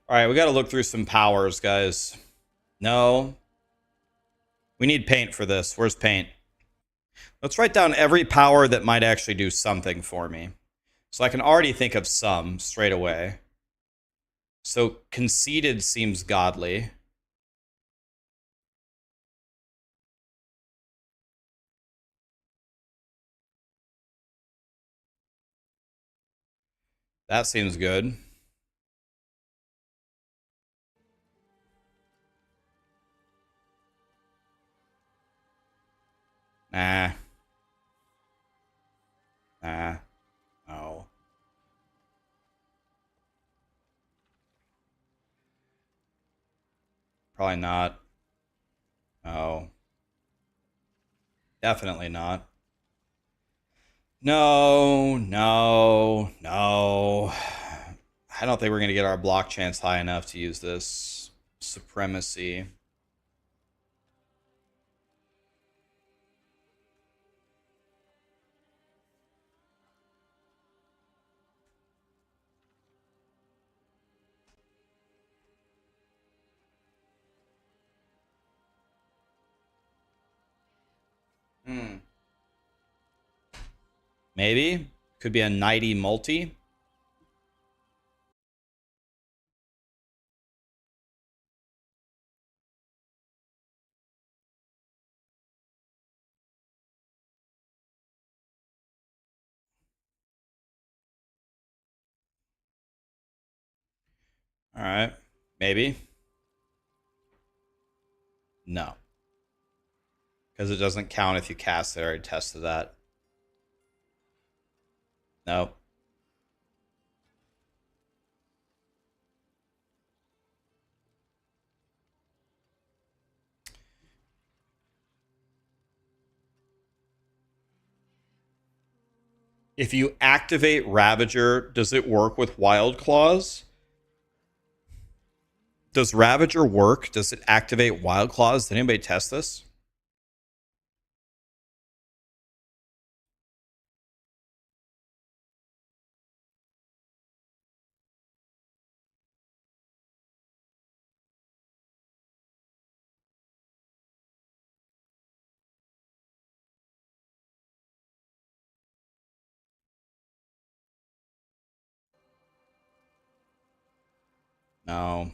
All right, we got to look through some powers, guys. No. We need paint for this. Where's paint? Let's write down every power that might actually do something for me. So I can already think of some straight away. So conceited seems godly. That seems good. Nah. Nah. No. Probably not. No. Definitely not. No. I don't think we're going to get our block chance high enough to use this. Supremacy. Maybe. Could be a nighty multi. All right. Maybe. No. Because it doesn't count if you cast it. I already tested that. No. If you activate Ravager, does it work with Wild Claws? Does Ravager work? Does it activate Wild Claws? Did anybody test this? No.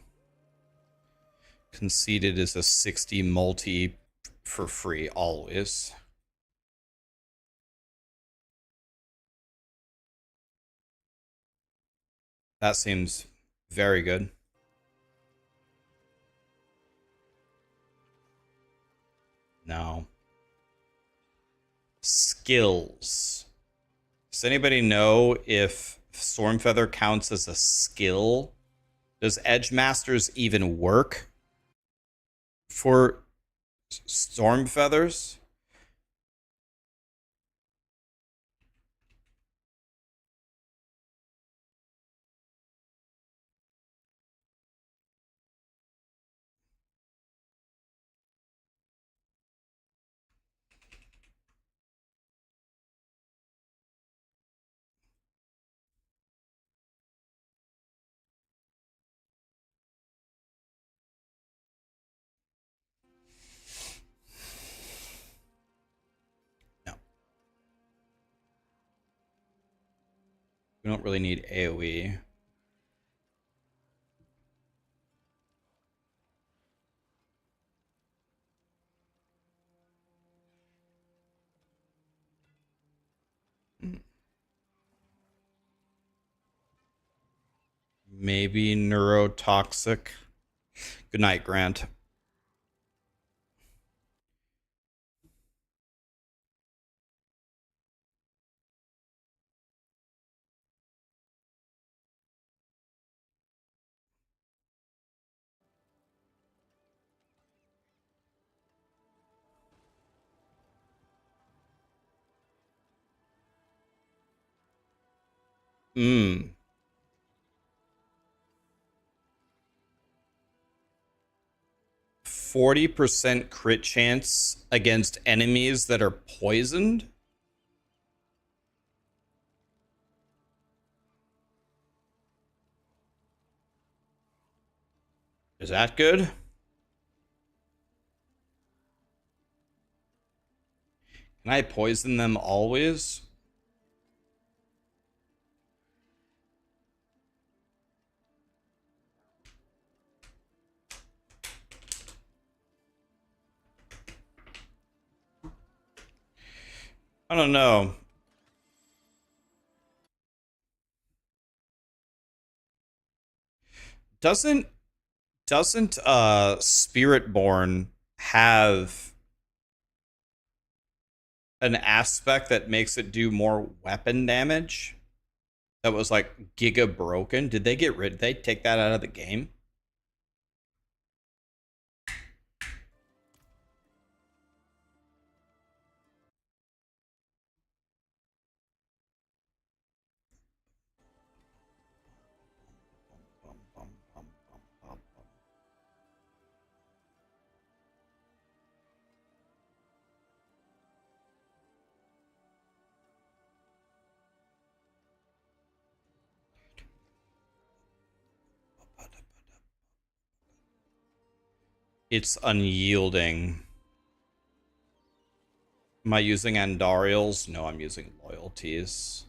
Conceded is a 60 multi for free always. That seems very good. No. Skills. Does anybody know if Stormfeather counts as a skill? Does Edge Masters even work for Stormfeathers? No. We don't really need AoE. Maybe neurotoxic. Good night, Grant. Mmm. 40% crit chance against enemies that are poisoned? Is that good? Can I poison them always? I don't know. Doesn't Spiritborn have an aspect that makes it do more weapon damage? That was like giga broken. Did they get rid? Did they take that out of the game? It's unyielding. Am I using Andariels? No, I'm using loyalties.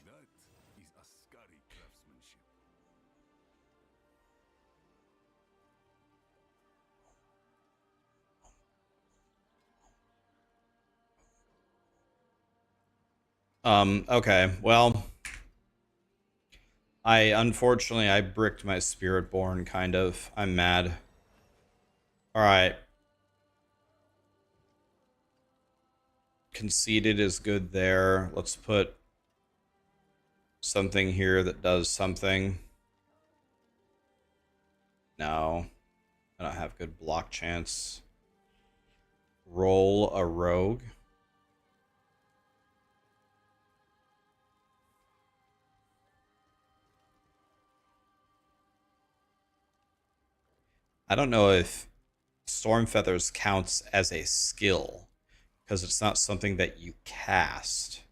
That is a scary craftsmanship. Okay, well, unfortunately I bricked my Spiritborn, kind of. I'm mad. Alright. Conceded is good there. Let's put something here that does something. No. I don't have good block chance. Roll a rogue. I don't know if Stormfeathers counts as a skill, because it's not something that you cast.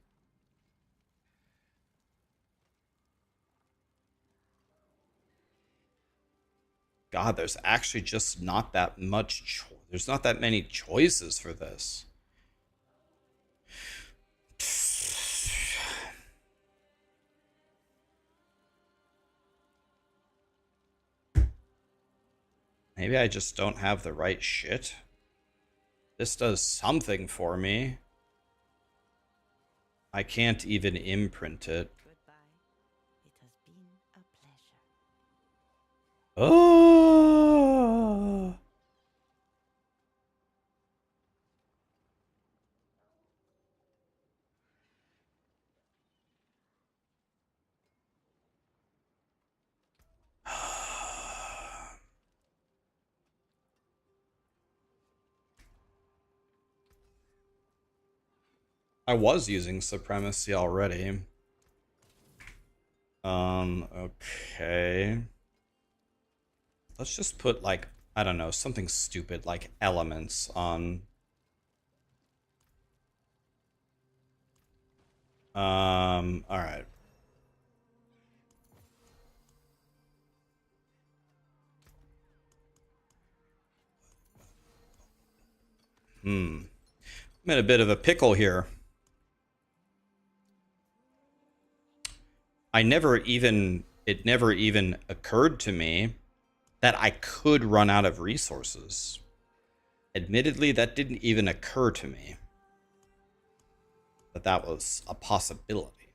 God, there's actually just not that much. There's not that many choices for this. Maybe I just don't have the right shit. This does something for me. I can't even imprint it. Goodbye. It has been a pleasure. Oh. I was using supremacy already. Okay. Let's just put, like, I don't know, something stupid like elements on. Alright. I'm in a bit of a pickle here. It never even occurred to me that I could run out of resources. Admittedly, that didn't even occur to me. That was a possibility.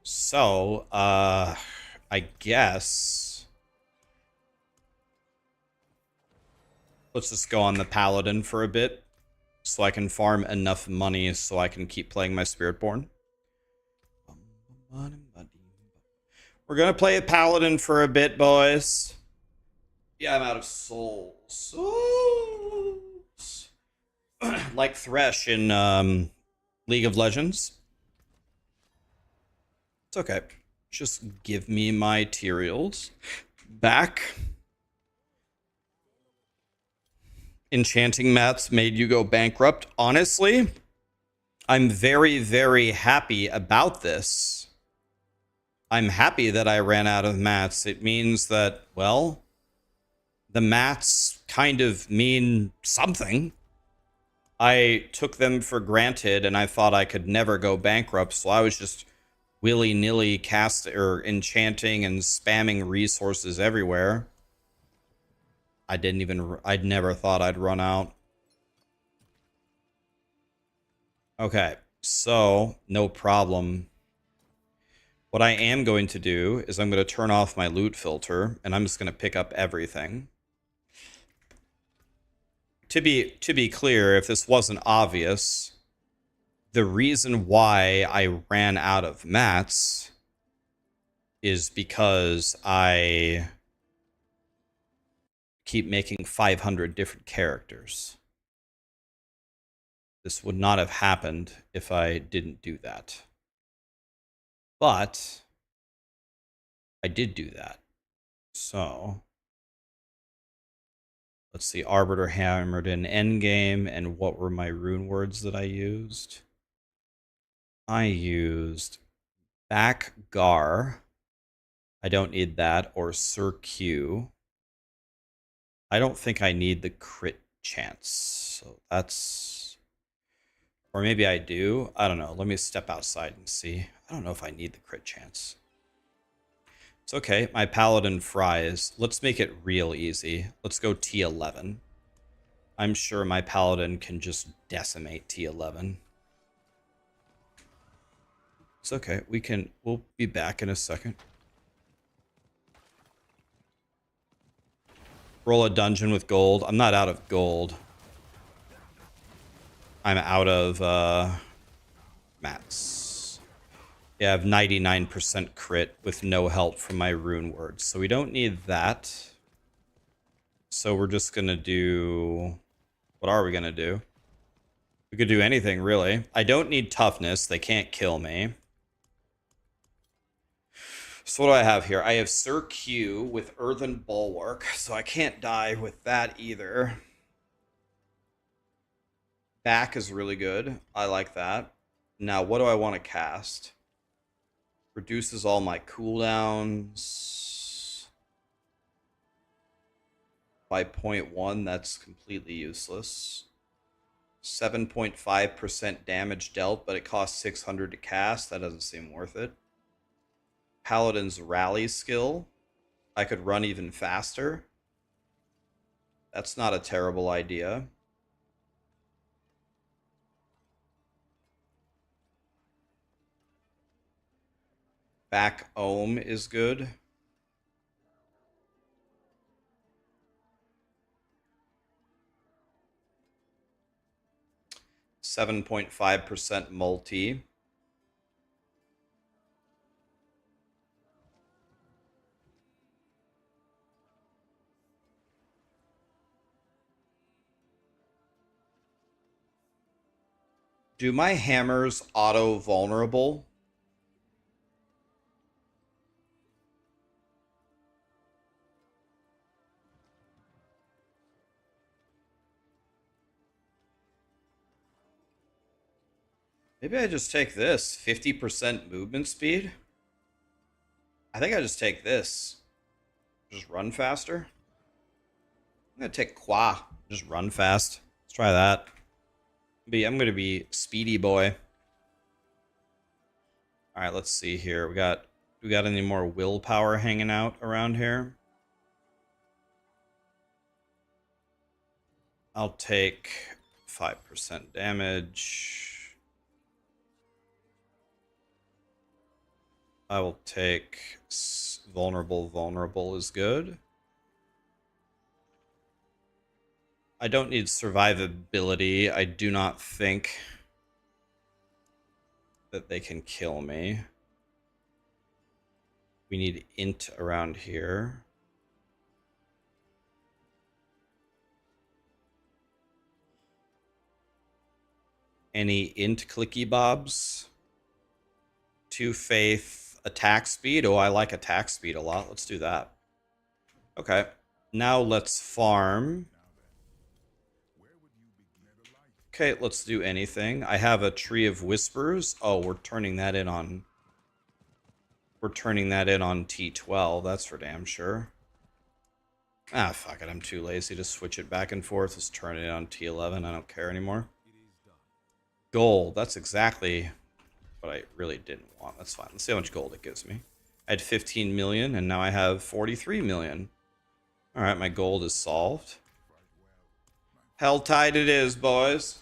So, I guess let's just go on the paladin for a bit so I can farm enough money so I can keep playing my Spiritborn. We're gonna play a paladin for a bit, boys. Yeah, I'm out of souls. Souls. Like Thresh in League of Legends. It's okay. Just give me my materials back. Enchanting mats made you go bankrupt. Honestly, I'm very, very happy about this. I'm happy that I ran out of mats. It means that, well, the mats kind of mean something. I took them for granted and I thought I could never go bankrupt, so I was just willy-nilly enchanting and spamming resources everywhere. I'd never thought I'd run out. Okay, so no problem. What I am going to do is I'm going to turn off my loot filter and I'm just going to pick up everything. To be clear, if this wasn't obvious, the reason why I ran out of mats is because I keep making 500 different characters. This would not have happened if I didn't do that. But I did do that. So let's see, Arbiter hammered in Endgame, and what were my rune words that I used? I used Backgar. I don't need that, or Sir Q. I don't think I need the crit chance. So that's... Or maybe I do. I don't know. Let me step outside and see. I don't know if I need the crit chance. It's okay. My paladin fries. Let's make it real easy. Let's go T11. I'm sure my paladin can just decimate T11. It's okay. We'll be back in a second. Roll a dungeon with gold. I'm not out of gold. I'm out of mats. Yeah, I have 99% crit with no help from my rune words. So we don't need that. So we're just going to do... What are we going to do? We could do anything, really. I don't need toughness. They can't kill me. So what do I have here? I have Sir Q with Earthen Bulwark, so I can't die with that either. Back is really good. I like that. Now, what do I want to cast? Reduces all my cooldowns. by 0.1. That's completely useless. 7.5% damage dealt, but it costs 600 to cast. That doesn't seem worth it. Paladin's rally skill. I could run even faster. That's not a terrible idea. Back Ohm is good. .5% multi. Do my hammers auto vulnerable? Maybe I just take this. 50% movement speed? I think I just take this. Just run faster. I'm going to take Qua. Just run fast. Let's try that. I'm going to be speedy boy. All right, let's see here. We got any more willpower hanging out around here? I'll take 5% damage. I will take vulnerable. Vulnerable is good. I don't need survivability. I do not think that they can kill me. We need int around here. Any int clicky bobs? 2 faith, attack speed. Oh, I like attack speed a lot. Let's do that. Okay. Now let's farm. Okay, let's do anything. I have a Tree of Whispers. Oh, we're turning that in on... We're turning that in on T12. That's for damn sure. Ah, fuck it. I'm too lazy to switch it back and forth. Let's turn it in on T11. I don't care anymore. Gold. That's exactly what I really didn't want. That's fine. Let's see how much gold it gives me. I had 15 million, and now I have 43 million. Alright, my gold is solved. Helltide it is, boys.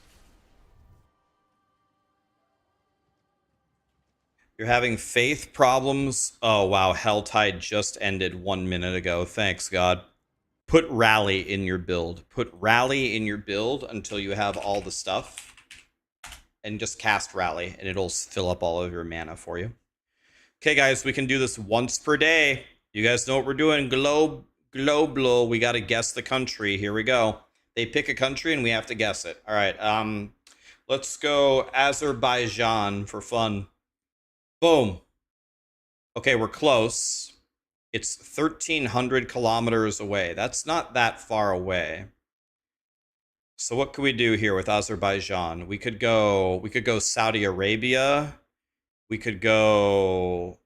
You're having faith problems? Oh, wow. Helltide just ended 1 minute ago. Thanks, God. Put Rally in your build. Put Rally in your build until you have all the stuff. And just cast Rally, and it'll fill up all of your mana for you. Okay, guys, we can do this once per day. You guys know what we're doing. Global. We got to guess the country. Here we go. They pick a country, and we have to guess it. All right. Let's go Azerbaijan for fun. Boom. Okay, we're close. It's 1,300 kilometers away. That's not that far away. So what could we do here with Azerbaijan? We could go Saudi Arabia. We could go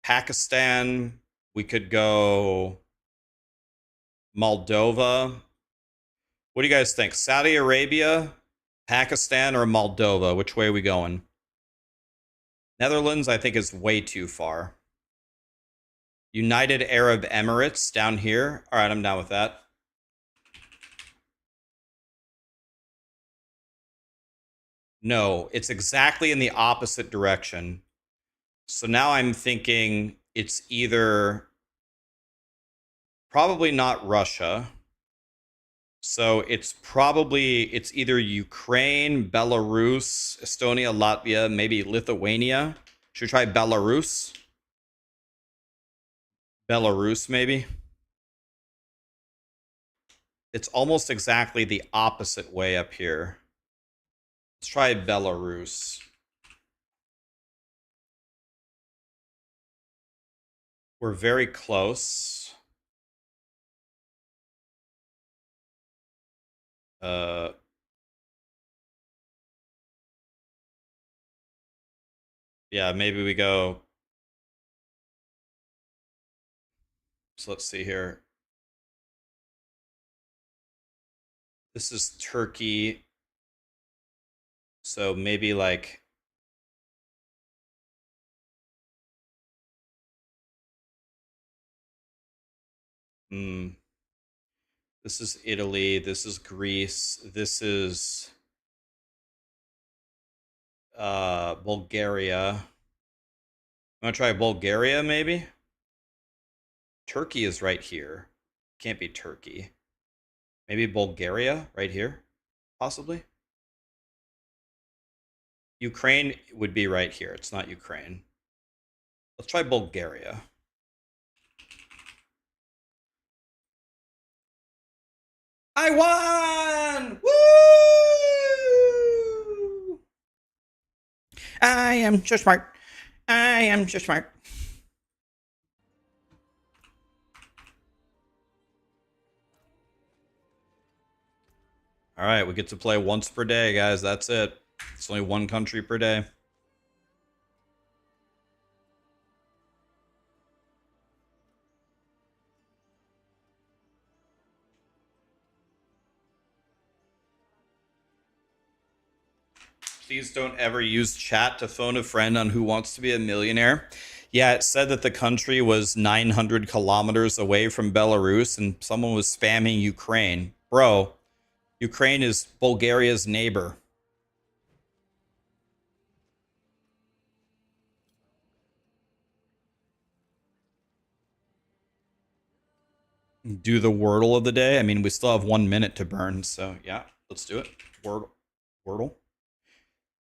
Pakistan. We could go Moldova. What do you guys think? Saudi Arabia, Pakistan, or Moldova? Which way are we going? Netherlands, I think, is way too far. United Arab Emirates down here. All right, I'm down with that. No, it's exactly in the opposite direction. So now I'm thinking it's either probably not Russia. So it's either Ukraine, Belarus, Estonia, Latvia, maybe Lithuania. Should we try Belarus? Belarus, maybe? It's almost exactly the opposite way up here. Let's try Belarus. We're very close. Yeah, maybe we go. So let's see here. This is Turkey. So maybe like... This is Italy. This is Greece. This is Bulgaria. I'm gonna try Bulgaria, maybe? Turkey is right here. Can't be Turkey. Maybe Bulgaria, right here? Possibly? Ukraine would be right here. It's not Ukraine. Let's try Bulgaria. I won! Woo! I am so smart. I am so smart. All right, we get to play once per day, guys. That's it. It's only one country per day. Please don't ever use chat to phone a friend on Who Wants to Be a Millionaire. Yeah, it said that the country was 900 kilometers away from Belarus and someone was spamming Ukraine. Bro, Ukraine is Bulgaria's neighbor. Do the Wordle of the day. I mean, we still have 1 minute to burn, so yeah, let's do it. Wordle.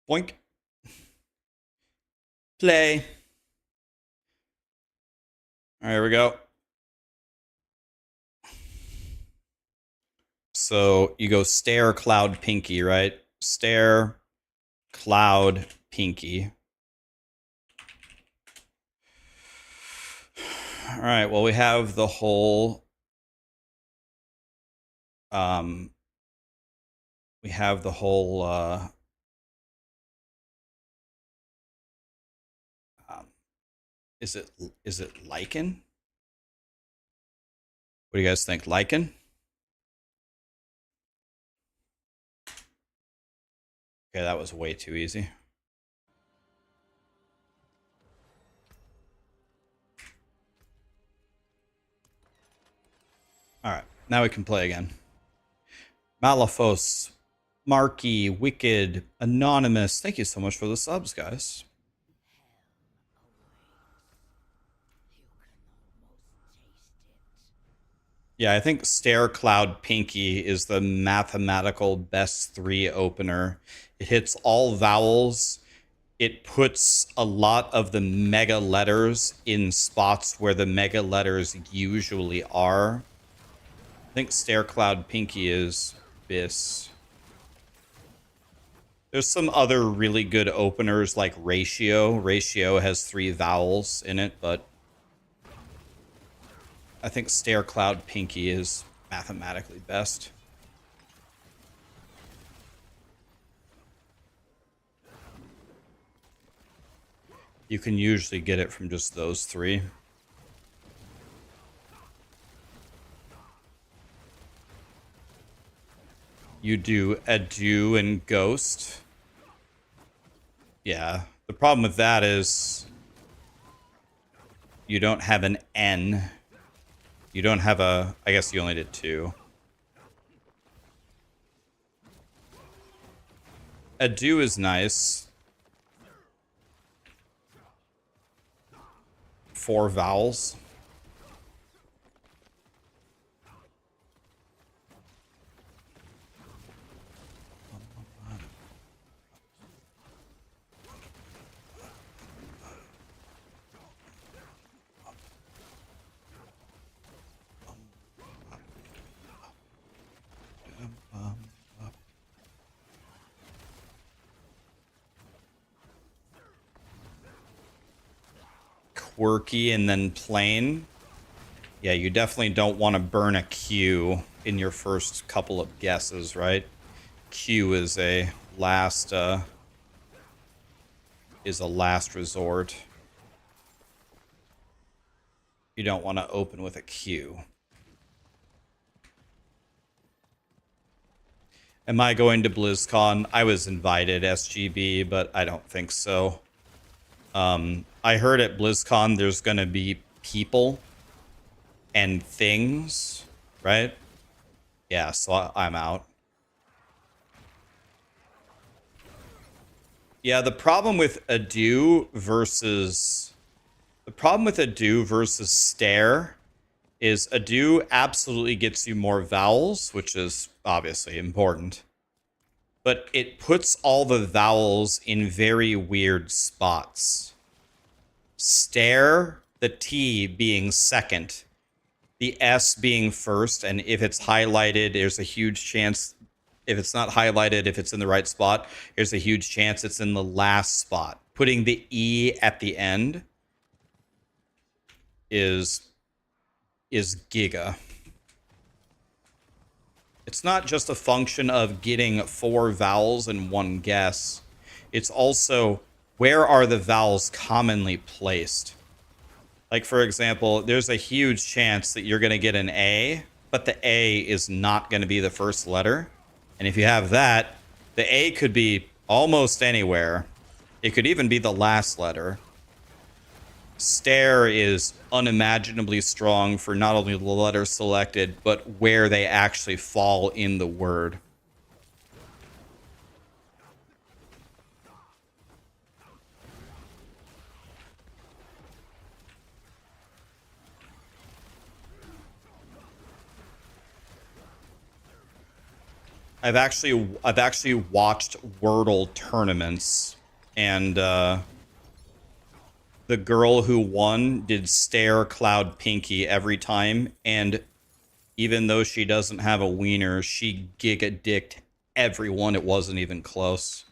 Boink. Play. All right, here we go. So you go stare, cloud, pinky, right? Stare, cloud, pinky. All right, well, we have the whole... we have the whole... is it lichen? What do you guys think? Lichen? Okay, that was way too easy. All right, now we can play again. Malafos, Marky, Wicked, Anonymous. Thank you so much for the subs, guys. Yeah, I think Stare, Cloud, Pinky is the mathematical best 3 opener. It hits all vowels. It puts a lot of the mega letters in spots where the mega letters usually are. I think Stare, Cloud, Pinky is bis. There's some other really good openers like Ratio. Ratio has 3 vowels in it, but I think Stare, Cloud, Pinky is mathematically best. You can usually get it from just those 3. You do Adieu and Ghost. Yeah, the problem with that is you don't have an N. You don't have a... I guess you only did 2. Adieu is nice. 4 vowels. Quirky and then plain. Yeah, you definitely don't want to burn a Q in your first couple of guesses, right? Q is a last resort. You don't want to open with a Q. Am I going to BlizzCon? I was invited, SGB, but I don't think so. I heard at BlizzCon there's going to be people and things, right? Yeah, so I'm out. Yeah, the problem with Ado versus Stare is Ado absolutely gets you more vowels, which is obviously important. But it puts all the vowels in very weird spots. Stare, the T being second, the S being first, and if it's highlighted, there's a huge chance. If it's not highlighted, if it's in the right spot, there's a huge chance it's in the last spot. Putting the E at the end is giga. It's not just a function of getting 4 vowels in one guess. It's also where are the vowels commonly placed. Like, for example, there's a huge chance that you're going to get an A, but the A is not going to be the first letter. And if you have that, the A could be almost anywhere. It could even be the last letter. Stare is unimaginably strong for not only the letter selected, but where they actually fall in the word. I've actually watched Wordle tournaments, and the girl who won did stare Cloud Pinky every time, and even though she doesn't have a wiener, she giga-dicked everyone. It wasn't even close.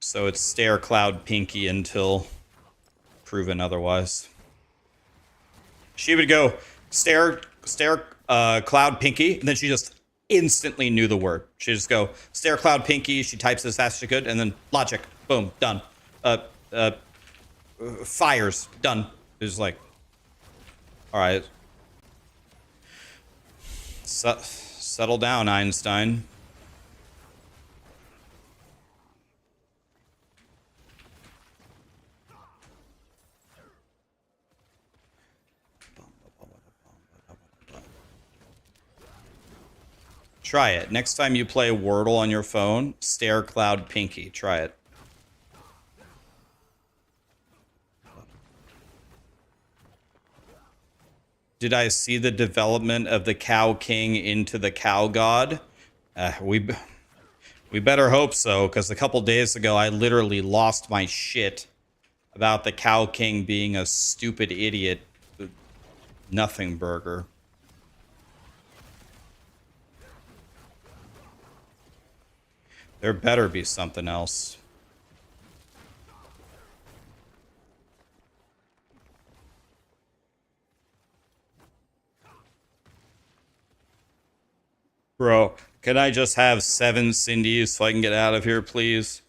So it's stare Cloud Pinky until proven otherwise. She would go stare Cloud Pinky, and then she just instantly knew the word. She'd just go stare Cloud Pinky. She types as fast as she could, and then logic, boom, done. Fires, done. It was like, all right, settle down, Einstein. Try it. Next time you play Wordle on your phone, stare Cloud Pinky. Try it. Did I see the development of the Cow King into the Cow God? We better hope so, because a couple days ago I literally lost my shit about the Cow King being a stupid idiot. Nothing burger. There better be something else. Bro, can I just have 7 Cindy's so I can get out of here, please?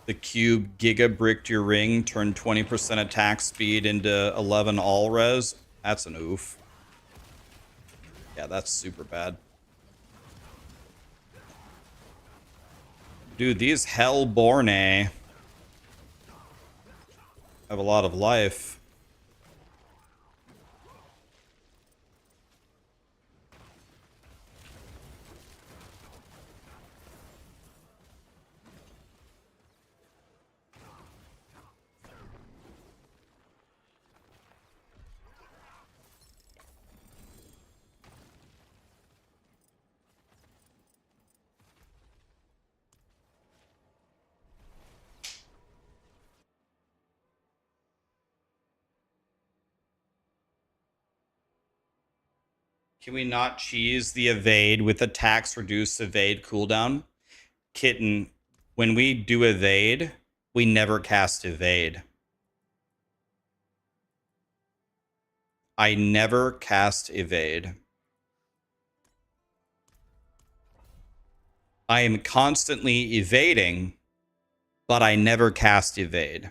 The cube giga bricked your ring, turned 20% attack speed into 11 all res. That's an oof. Yeah, that's super bad. Dude, these Hellborn have a lot of life. Can we not cheese the evade with the tax reduced evade cooldown? Kitten, when we do evade, we never cast evade. I never cast evade. I am constantly evading, but I never cast evade.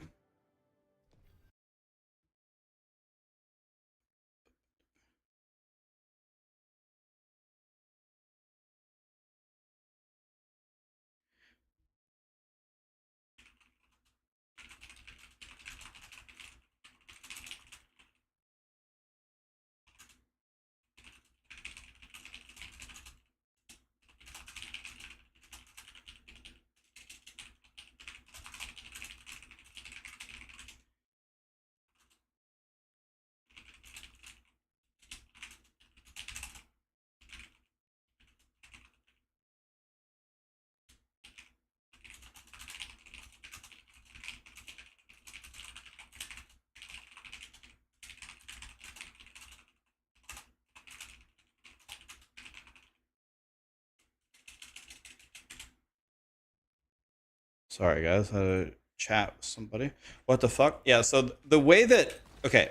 Sorry, guys. I had a chat with somebody. What the fuck? Yeah, so the way that... Okay.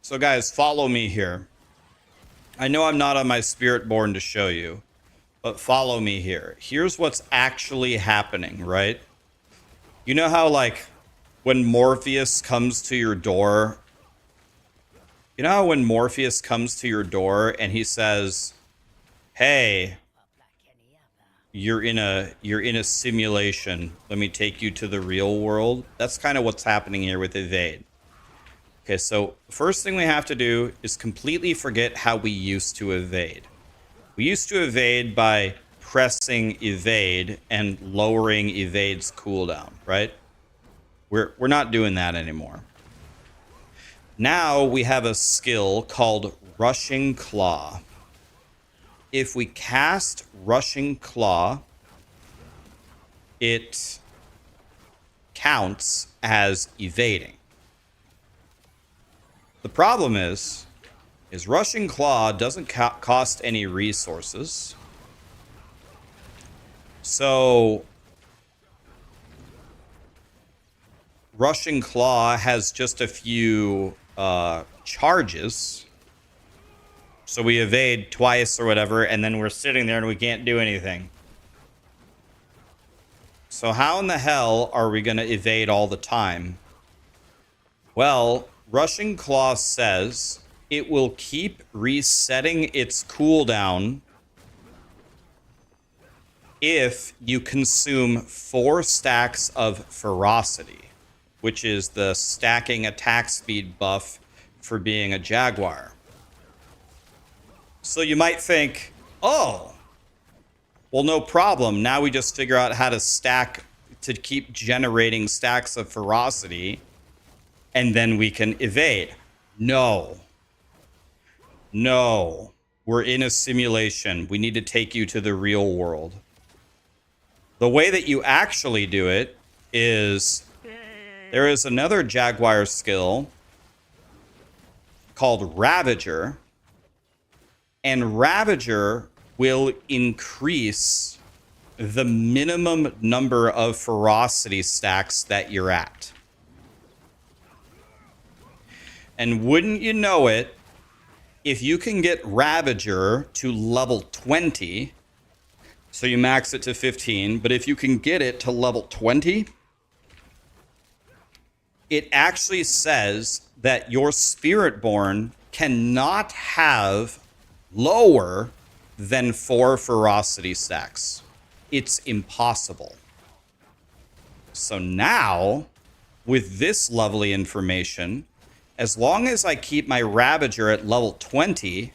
So, guys, follow me here. I know I'm not on my Spiritborn to show you, but follow me here. Here's what's actually happening, right? You know how, like, when Morpheus comes to your door... You know how when Morpheus comes to your door and he says, hey... You're in a simulation. Let me take you to the real world. That's kind of what's happening here with evade. Okay, so first thing we have to do is completely forget how we used to evade. We used to evade by pressing evade and lowering evade's cooldown, right? We're not doing that anymore. Now we have a skill called Rushing Claw. If we cast Rushing Claw, it counts as evading. The problem is Rushing Claw doesn't cost any resources. So Rushing Claw has just a few charges. So we evade twice or whatever, and then we're sitting there and we can't do anything. So how in the hell are we going to evade all the time? Well, Rushing Claw says it will keep resetting its cooldown if you consume 4 stacks of Ferocity, which is the stacking attack speed buff for being a Jaguar. So you might think, oh, well, no problem. Now we just figure out how to stack to keep generating stacks of Ferocity, and then we can evade. No. No. We're in a simulation. We need to take you to the real world. The way that you actually do it is there is another Jaguar skill called Ravager. And Ravager will increase the minimum number of Ferocity stacks that you're at. And wouldn't you know it, if you can get Ravager to level 20, so you max it to 15, but if you can get it to level 20, it actually says that your Spiritborn cannot have lower than 4 Ferocity stacks. It's impossible. So now, with this lovely information, as long as I keep my Ravager at level 20,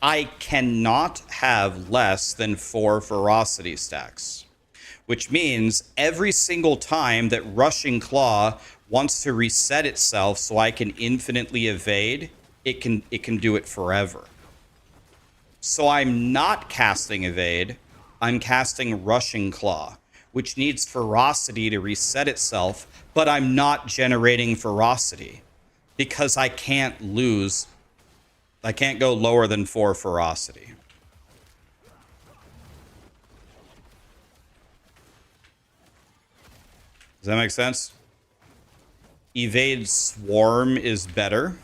I cannot have less than 4 Ferocity stacks. Which means every single time that Rushing Claw wants to reset itself so I can infinitely evade, it can do it forever. So I'm not casting Evade, I'm casting Rushing Claw, which needs Ferocity to reset itself, but I'm not generating Ferocity because I can't go lower than 4 Ferocity. Does that make sense? Evade Swarm is better.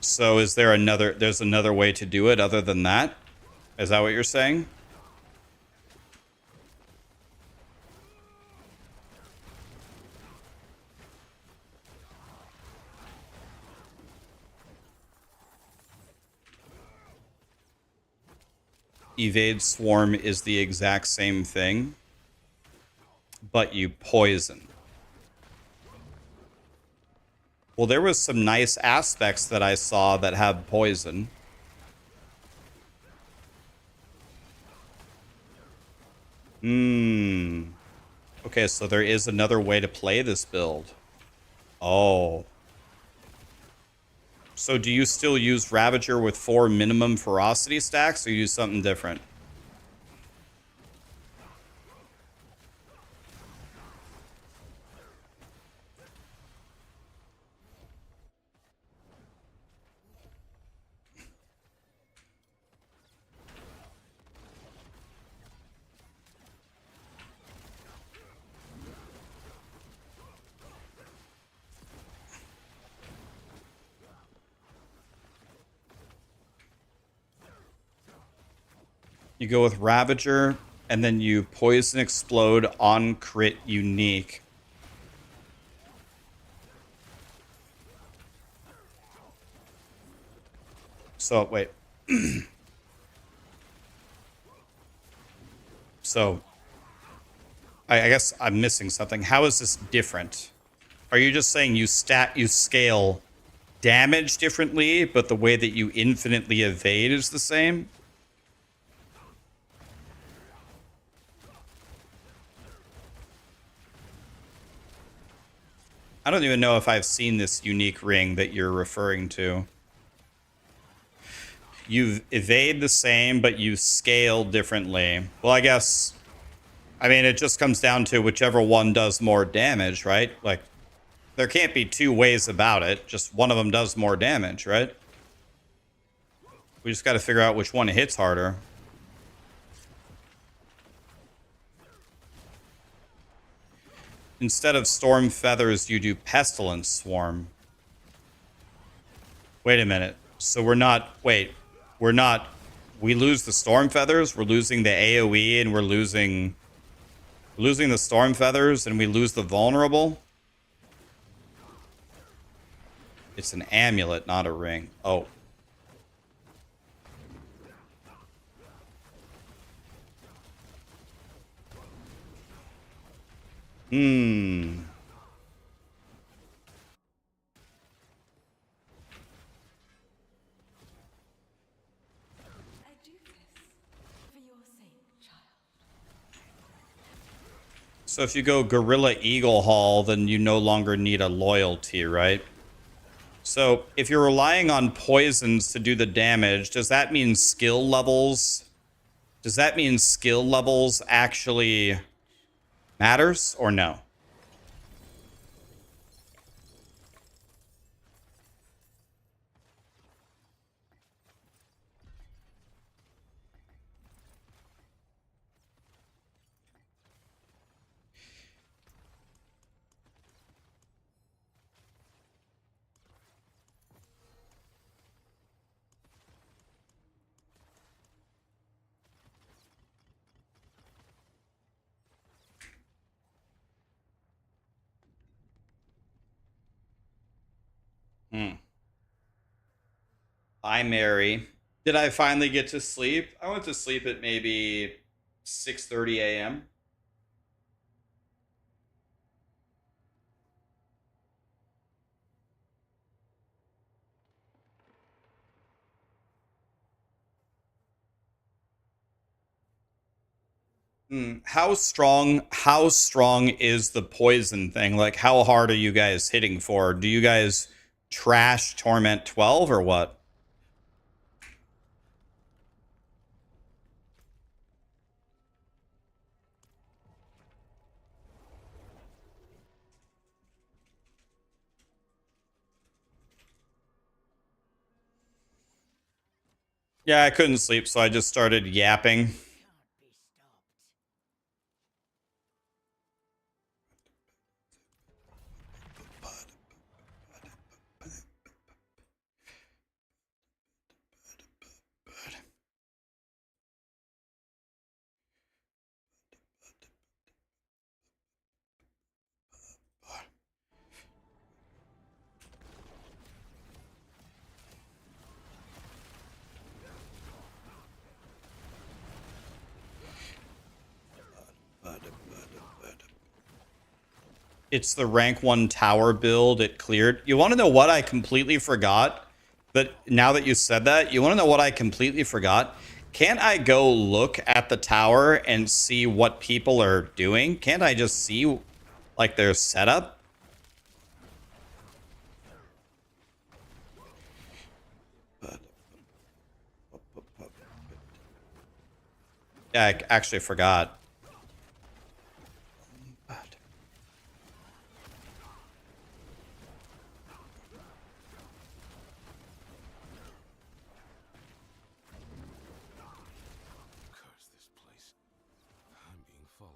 So is there there's another way to do it other than that? Is that what you're saying? Evade Swarm is the exact same thing, but you poison. Well, there was some nice aspects that I saw that have poison. Okay, so there is another way to play this build. Oh. So do you still use Ravager with 4 minimum Ferocity stacks, or use something different? You go with Ravager, and then you Poison Explode on crit unique. So, wait. So, I guess I'm missing something. How is this different? Are you just saying you scale damage differently, but the way that you infinitely evade is the same? I don't even know if I've seen this unique ring that you're referring to. You evade the same, but you scale differently. Well, I guess, I mean, it just comes down to whichever one does more damage, right? Like, there can't be two ways about it. Just one of them does more damage, right? We just got to figure out which one hits harder. Instead of Storm Feathers, you do Pestilence Swarm. Wait a minute. So we're not... Wait. We're not... We lose the Storm Feathers, we're losing the AoE, and we're losing the Storm Feathers, and we lose the Vulnerable? It's an amulet, not a ring. Oh. Hmm. I do this for your sake, child. So if you go Gorilla Eagle Hall, then you no longer need a loyalty, right? So if you're relying on poisons to do the damage, does that mean skill levels? Does that mean skill levels actually matters or no? Hi, Mary. Did I finally get to sleep? I went to sleep at maybe 6:30 a.m. How strong is the poison thing? Like, how hard are you guys hitting for? Do you guys trash Torment 12 or what? Yeah, I couldn't sleep, so I just started yapping. Can't be stopped. It's the rank 1 tower build. It cleared. You want to know what I completely forgot? But now that you said that, you want to know what I completely forgot? Can't I go look at the tower and see what people are doing? Can't I just see, like, their setup? Yeah, I actually forgot. Curse this place. I'm being followed.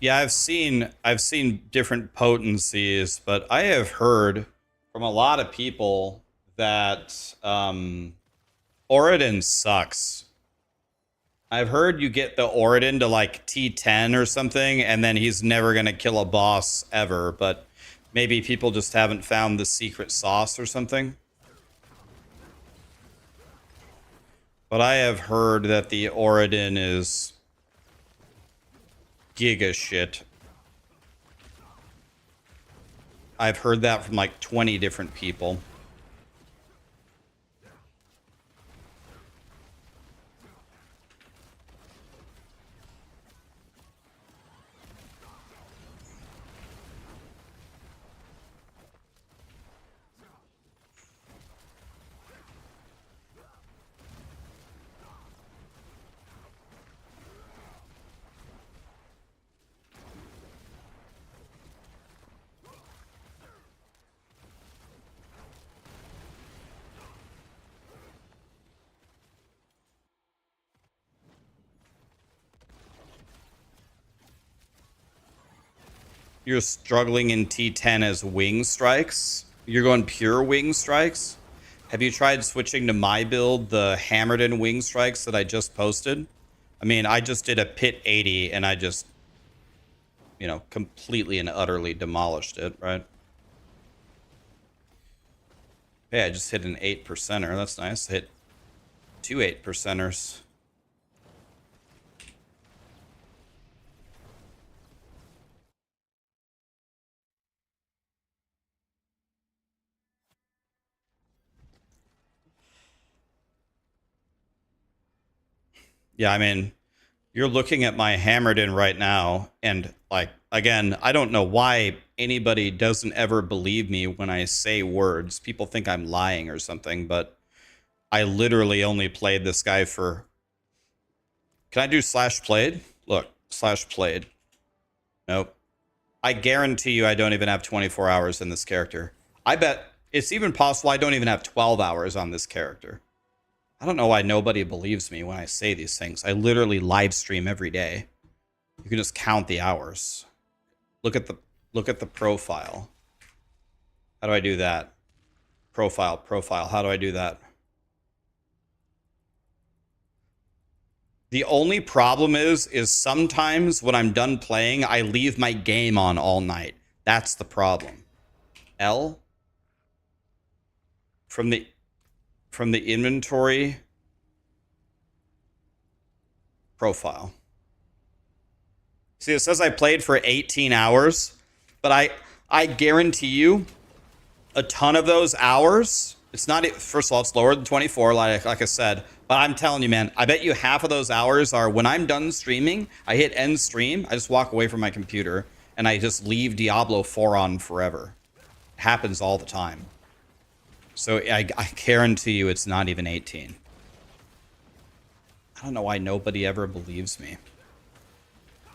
Yeah, I've seen different potencies, but I have heard from a lot of people that Oridon sucks. I've heard you get the Oridon to like T10 or something, and then he's never gonna kill a boss ever, but maybe people just haven't found the secret sauce or something. But I have heard that the Oridon is giga shit. I've heard that from like 20 different people. You're struggling in T10 as wing strikes. You're going pure wing strikes. Have you tried switching to my build, the hammered in wing strikes that I just posted? I mean, I just did a pit 80 and I just, you know, completely and utterly demolished it, right? Hey, I just hit an 8%er. That's nice. Hit 2 8%ers. Yeah, I mean, you're looking at my hammered in right now, and like, again, I don't know why anybody doesn't ever believe me when I say words. People think I'm lying or something, but I literally only played this guy for... Can I do slash played? Look, slash played. Nope. I guarantee you I don't even have 24 hours in this character. I bet it's even possible I don't even have 12 hours on this character. I don't know why nobody believes me when I say these things. I literally live stream every day. You can just count the hours. Look at the profile. How do I do that? Profile. How do I do that? The only problem is sometimes when I'm done playing, I leave my game on all night. That's the problem. L from the inventory profile. See, it says I played for 18 hours, but I guarantee you a ton of those hours, it's not, first of all, it's lower than 24, like I said, but I'm telling you, man, I bet you half of those hours are when I'm done streaming, I hit end stream, I just walk away from my computer, and I just leave Diablo 4 on forever. It happens all the time. So I guarantee you it's not even 18. I don't know why nobody ever believes me.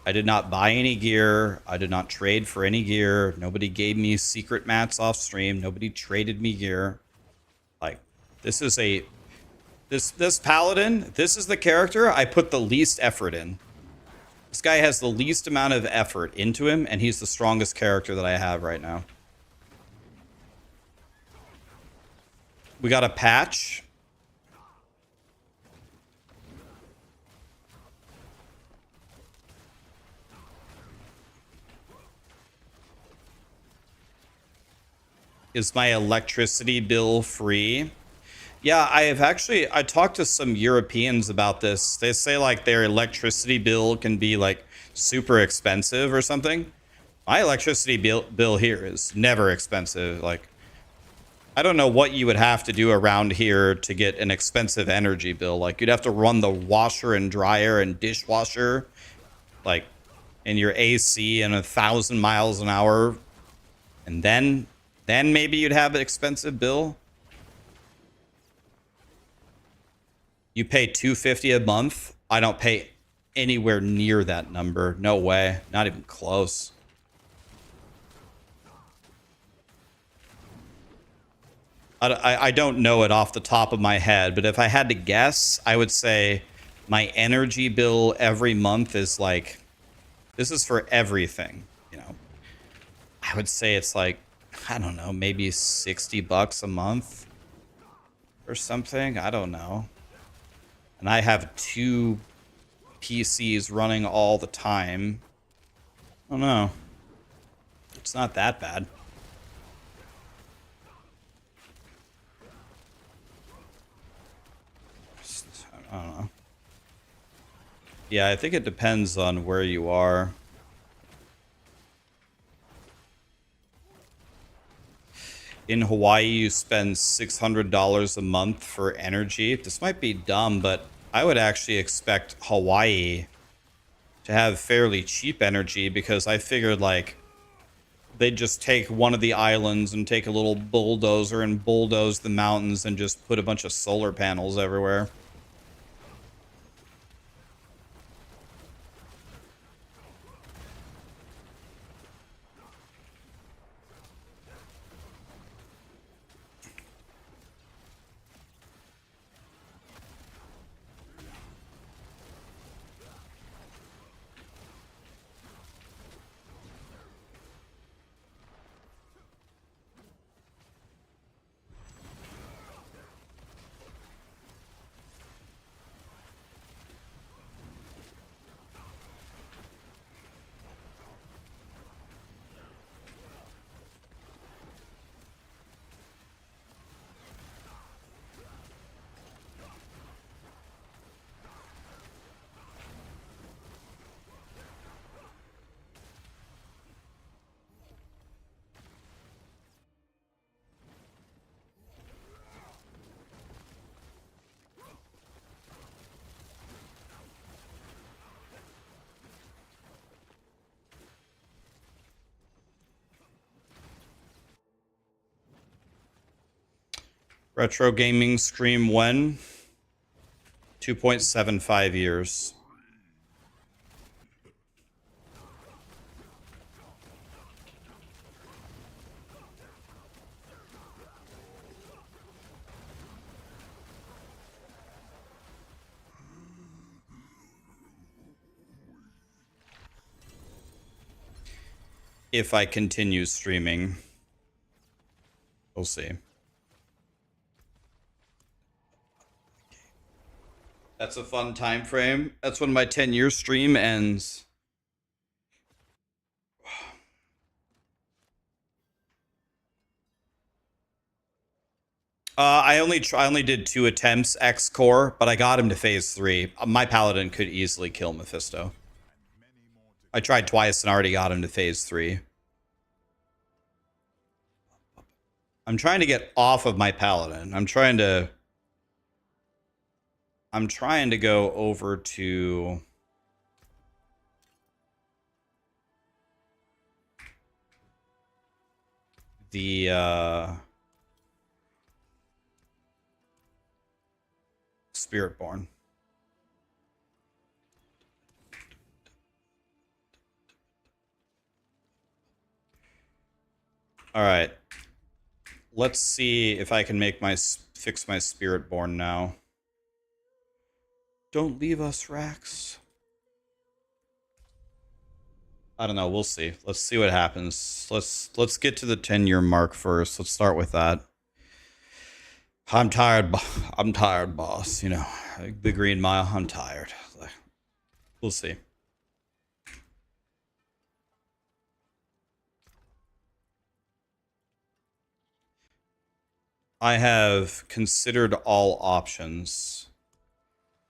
I did not buy any gear. I did not trade for any gear. Nobody gave me secret mats off stream. Nobody traded me gear. Like, this is a... This paladin, this is the character I put the least effort in. This guy has the least amount of effort into him, and he's the strongest character that I have right now. We got a patch. Is my electricity bill free? Yeah, I talked to some Europeans about this. They say like their electricity bill can be like super expensive or something. My electricity bill here is never expensive. Like, I don't know what you would have to do around here to get an expensive energy bill. Like, you'd have to run the washer and dryer and dishwasher, like, in your AC and 1,000 miles an hour. And then maybe you'd have an expensive bill. You pay $250 a month. I don't pay anywhere near that number. No way. Not even close. I don't know it off the top of my head, but if I had to guess, I would say my energy bill every month is like This is for everything, you know. I would say it's like, I don't know, maybe $60 a month or something. I don't know. And I have 2 PCs running all the time. I don't know. It's not that bad. I don't know. Yeah, I think it depends on where you are. In Hawaii, you spend $600 a month for energy. This might be dumb, but I would actually expect Hawaii to have fairly cheap energy, because I figured like they'd just take one of the islands and take a little bulldozer and bulldoze the mountains and just put a bunch of solar panels everywhere. Retro gaming stream when? 2.75 years. If I continue streaming. We'll see. That's a fun time frame. That's when my 10-year stream ends. I only did 2 attempts X core, but I got him to phase 3. My paladin could easily kill Mephisto. I tried twice and already got him to phase 3. I'm trying to get off of my paladin. I'm trying to go over to the Spiritborn. All right. Let's see if I can make fix my Spiritborn now. Don't leave us, Rax. I don't know. We'll see. Let's see what happens. Let's get to the 10-year mark first. Let's start with that. I'm tired. I'm tired, boss. You know, the Green Mile. I'm tired. We'll see. I have considered all options.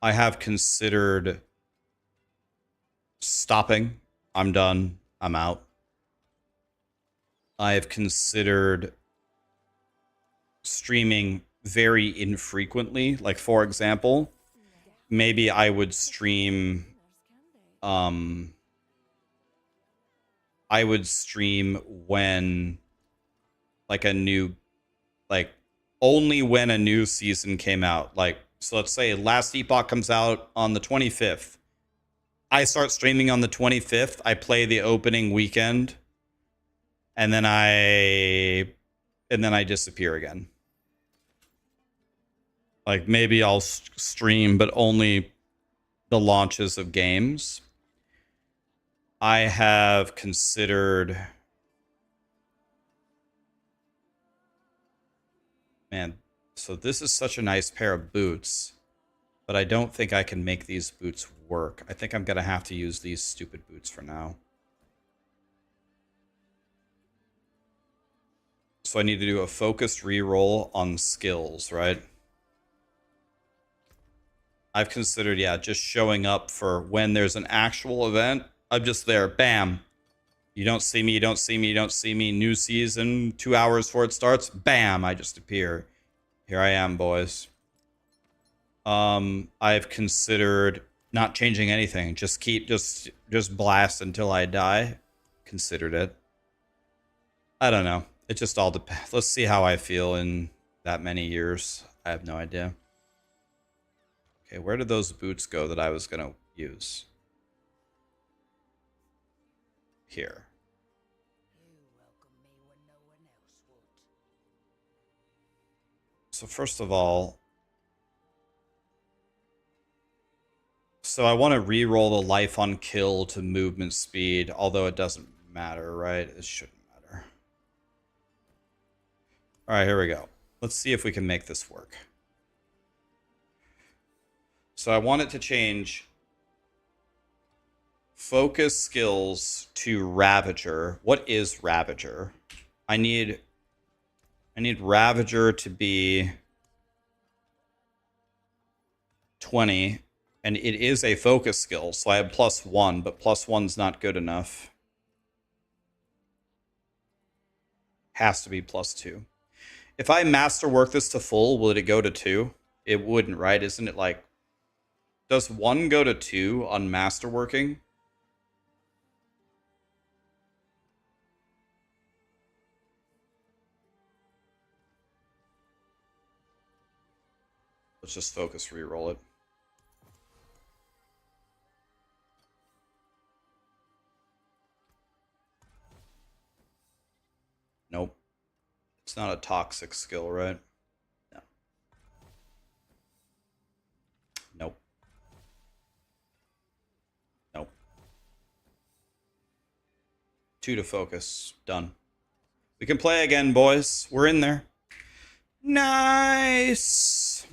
I have considered stopping. I'm done. I'm out. I have considered streaming very infrequently. Like, for example, maybe I would stream when like only when a new season came out. Like, so let's say last Epoch comes out on the 25th. I start streaming on the 25th. I play the opening weekend, and then I disappear again. Like, maybe I'll stream, but only the launches of games. I have considered... Man, so this is such a nice pair of boots, but I don't think I can make these boots work. I think I'm going to have to use these stupid boots for now. So I need to do a focused reroll on skills, right? I've considered, yeah, just showing up for when there's an actual event. I'm just there, bam. You don't see me, you don't see me, you don't see me. New season, 2 hours before it starts, bam, I just appear. Here I am, boys. I've considered not changing anything. Just keep, just blast until I die. Considered it. I don't know. It just all depends. Let's see how I feel in that many years. I have no idea. Okay, where did those boots go that I was going to use? Here. So first of all, so I want to re-roll the life on kill to movement speed, although it doesn't matter, right? It shouldn't matter. All right, here we go. Let's see if we can make this work. So I want it to change focus skills to Ravager. What is Ravager? I need Ravager to be 20, and it is a focus skill, so I have +1, but +1's not good enough. Has to be +2. If I masterwork this to full, will it go to 2? It wouldn't, right? Isn't it like... Does 1 go to 2 on masterworking? Let's just focus reroll it. Nope. It's not a toxic skill, right? No. Nope. Nope. 2 to focus. Done. We can play again, boys. We're in there. Nice!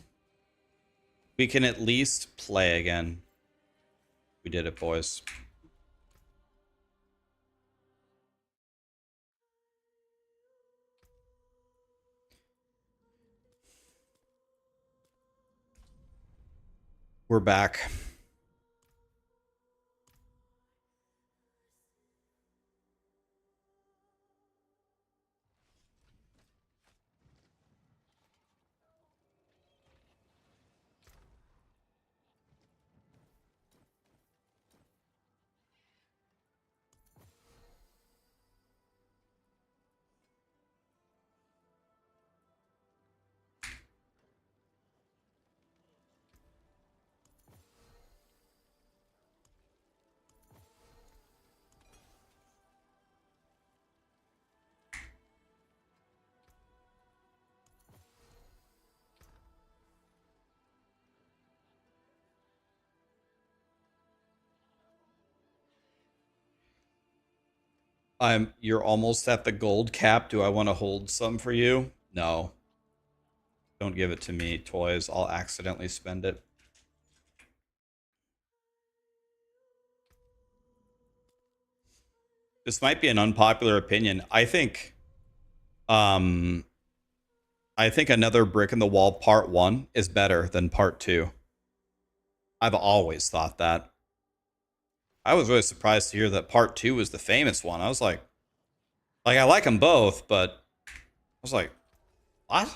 We can at least play again. We did it, boys. We're back. You're almost at the gold cap. Do I want to hold some for you? No. Don't give it to me, toys. I'll accidentally spend it. This might be an unpopular opinion. I think Another Brick in the Wall Part 1 is better than Part 2. I've always thought that. I was really surprised to hear that Part 2 was the famous one. I was like I like them both, but I was like, what?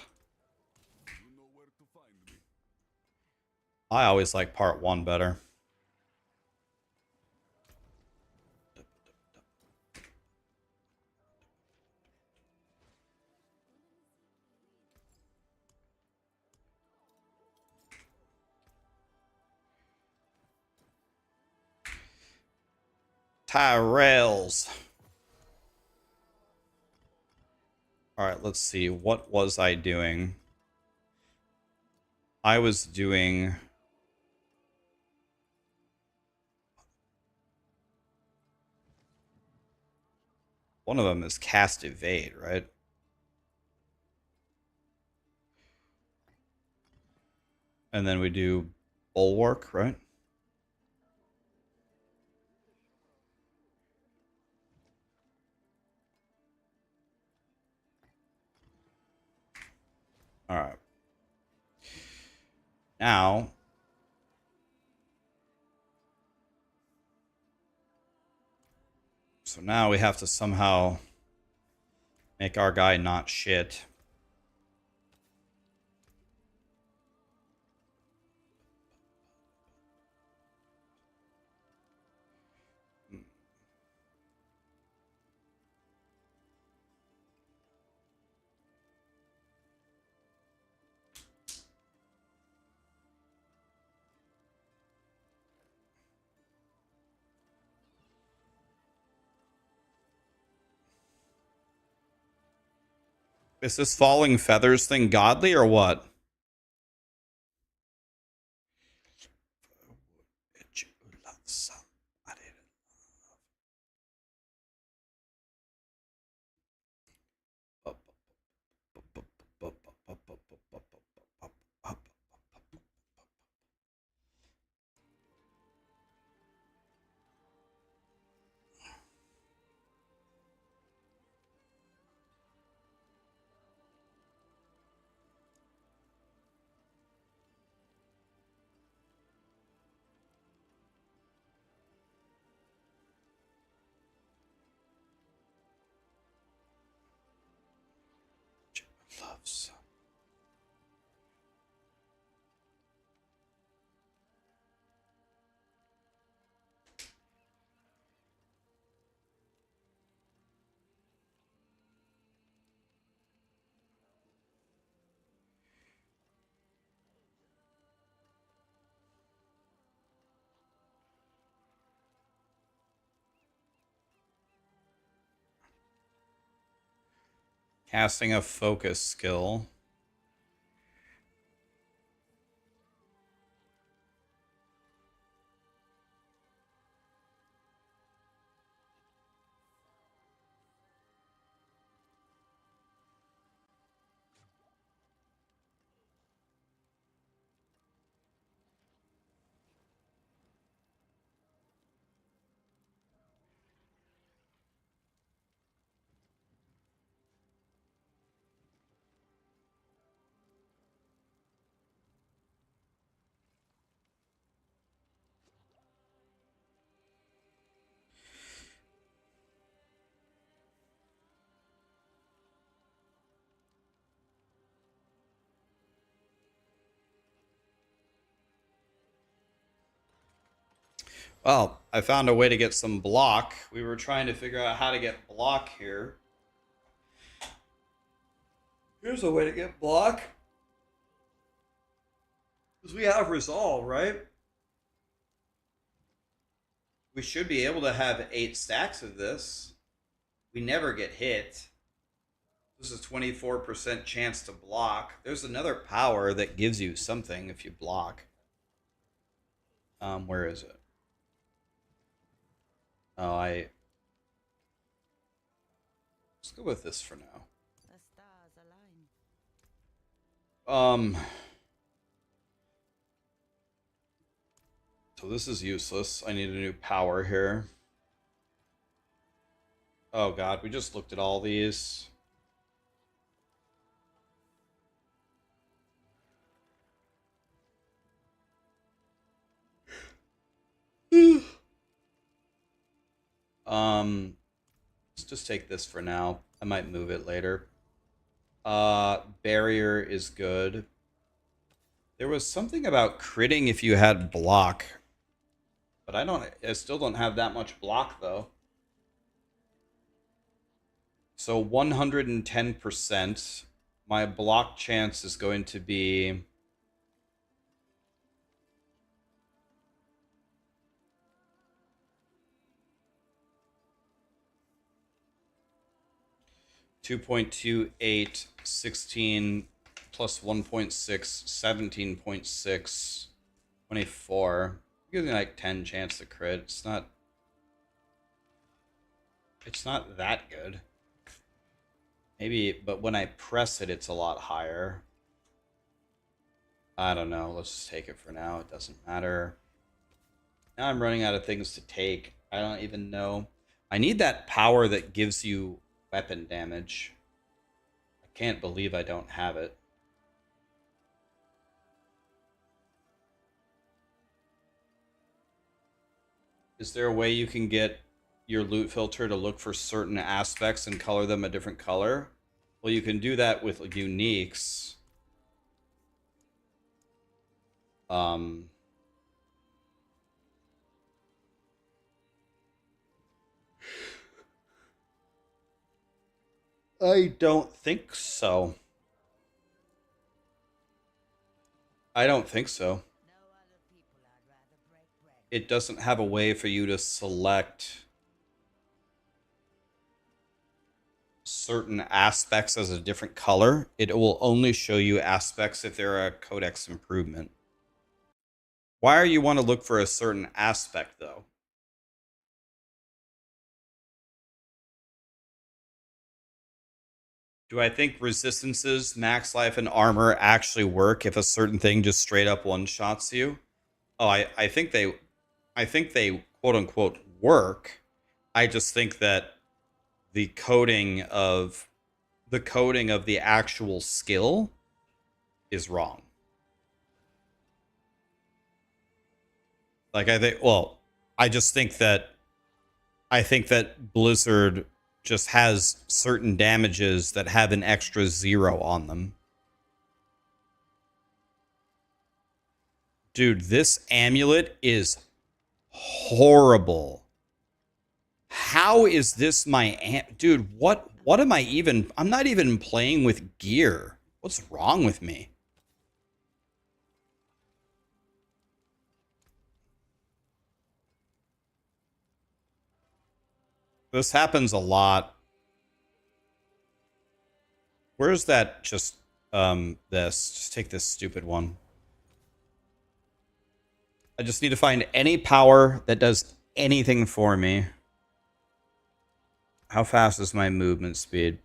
You know where to find me. I always like Part 1 better. Tyrells. All right, let's see. What was I doing? I was doing... One of them is cast evade, right? And then we do bulwark, right? All right. Now, so now we have to somehow make our guy not shit. Is this falling feathers thing godly or what? Loves. Casting a focus skill. Well, I found a way to get some block. We were trying to figure out how to get block here. Here's a way to get block. Because we have resolve, right? We should be able to have 8 stacks of this. We never get hit. This is a 24% chance to block. There's another power that gives you something if you block. Where is it? Oh, let's go with this for now. The stars align. So this is useless. I need a new power here. Oh god, we just looked at all these. Let's just take this for now. I might move it later. Barrier is good. There was something about critting if you had block. But I still don't have that much block though. So 110%. My block chance is going to be 2.28, 16 plus 1.6, 17.6, 24. Giving like 10 chance to crit. It's not. It's not that good. Maybe, but when I press it, it's a lot higher. I don't know. Let's just take it for now. It doesn't matter. Now I'm running out of things to take. I don't even know. I need that power that gives you weapon damage. I can't believe I don't have it. Is there a way you can get your loot filter to look for certain aspects and color them a different color? Well, you can do that with uniques. I don't think so. I don't think so. It doesn't have a way for you to select certain aspects as a different color. It will only show you aspects if they're a codex improvement. Why are you want to look for a certain aspect, though? Do I think resistances, max life, and armor actually work if a certain thing just straight up one-shots you? Oh, I think they quote unquote work. I just think that the coding of the actual skill is wrong. Like I just think that Blizzard just has certain damages that have an extra 0 on them. Dude, this amulet is horrible. How is this my dude, what am I even? I'm not even playing with gear. What's wrong with me? This happens a lot. Where's that just just take this stupid one. I just need to find any power that does anything for me. How fast is my movement speed?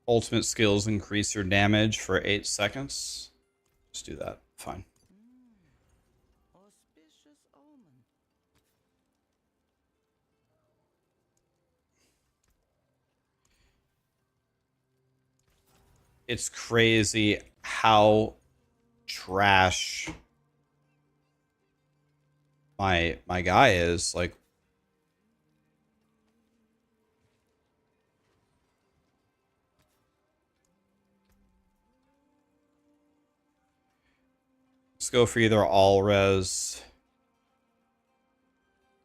Ultimate skills increase your damage for 8 seconds. Just do that. Fine. Auspicious omen. It's crazy how trash my guy is. Like, let's go for either all res.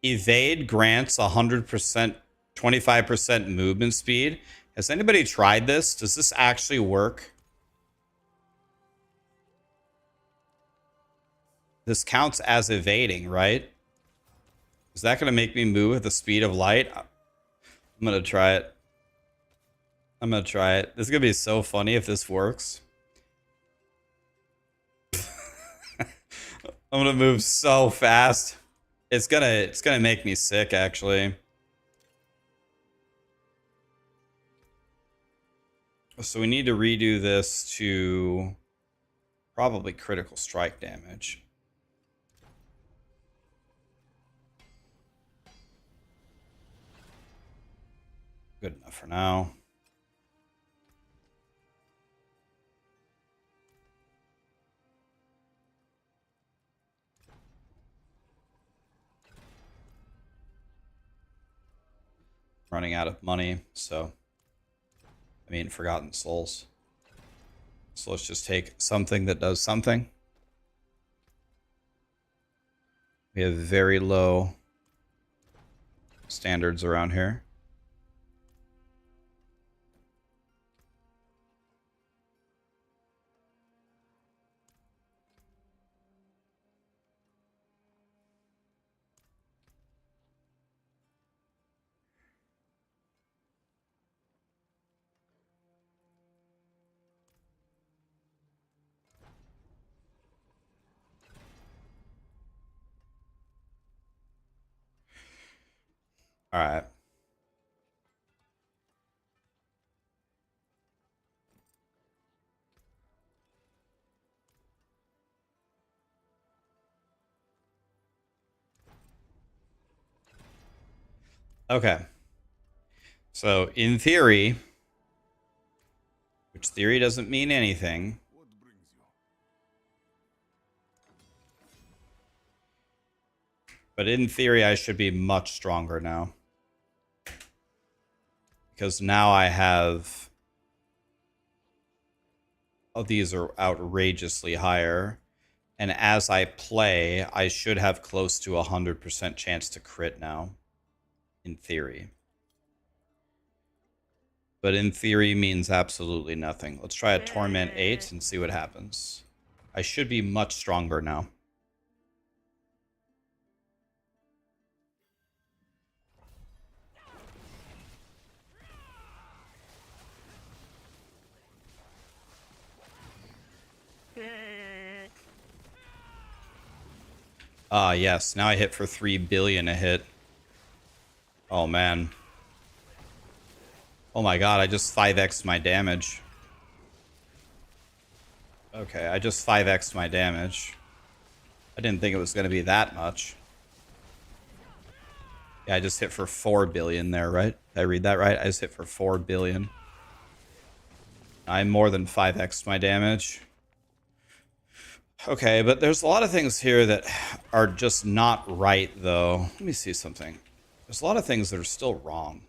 Evade grants 100%, 25% movement speed. Has anybody tried this? Does this actually work? This counts as evading, right? Is that going to make me move at the speed of light? I'm going to try it. I'm going to try it. This is going to be so funny if this works. I'm going to move so fast. It's going to make me sick, actually. So we need to redo this to probably critical strike damage. Good enough for now. Running out of money, so I mean Forgotten Souls. So let's just take something that does something. We have very low standards around here. All right. Okay. So in theory, which theory doesn't mean anything, What brings you? but in theory I should be much stronger now. Because now I have... Oh, these are outrageously higher. And as I play, I should have close to 100% chance to crit now. In theory. But in theory means absolutely nothing. Let's try a Torment 8 and see what happens. I should be much stronger now. Ah, yes. Now I hit for 3 billion a hit. Oh, man. Oh my god, I just 5x'd my damage. Okay, I just 5x'd my damage. I didn't think it was going to be that much. Yeah, I just hit for 4 billion there, right? Did I read that right? I just hit for 4 billion. I more than 5x'd my damage. Okay, but there's a lot of things here that are just not right, though. Let me see something. There's a lot of things that are still wrong.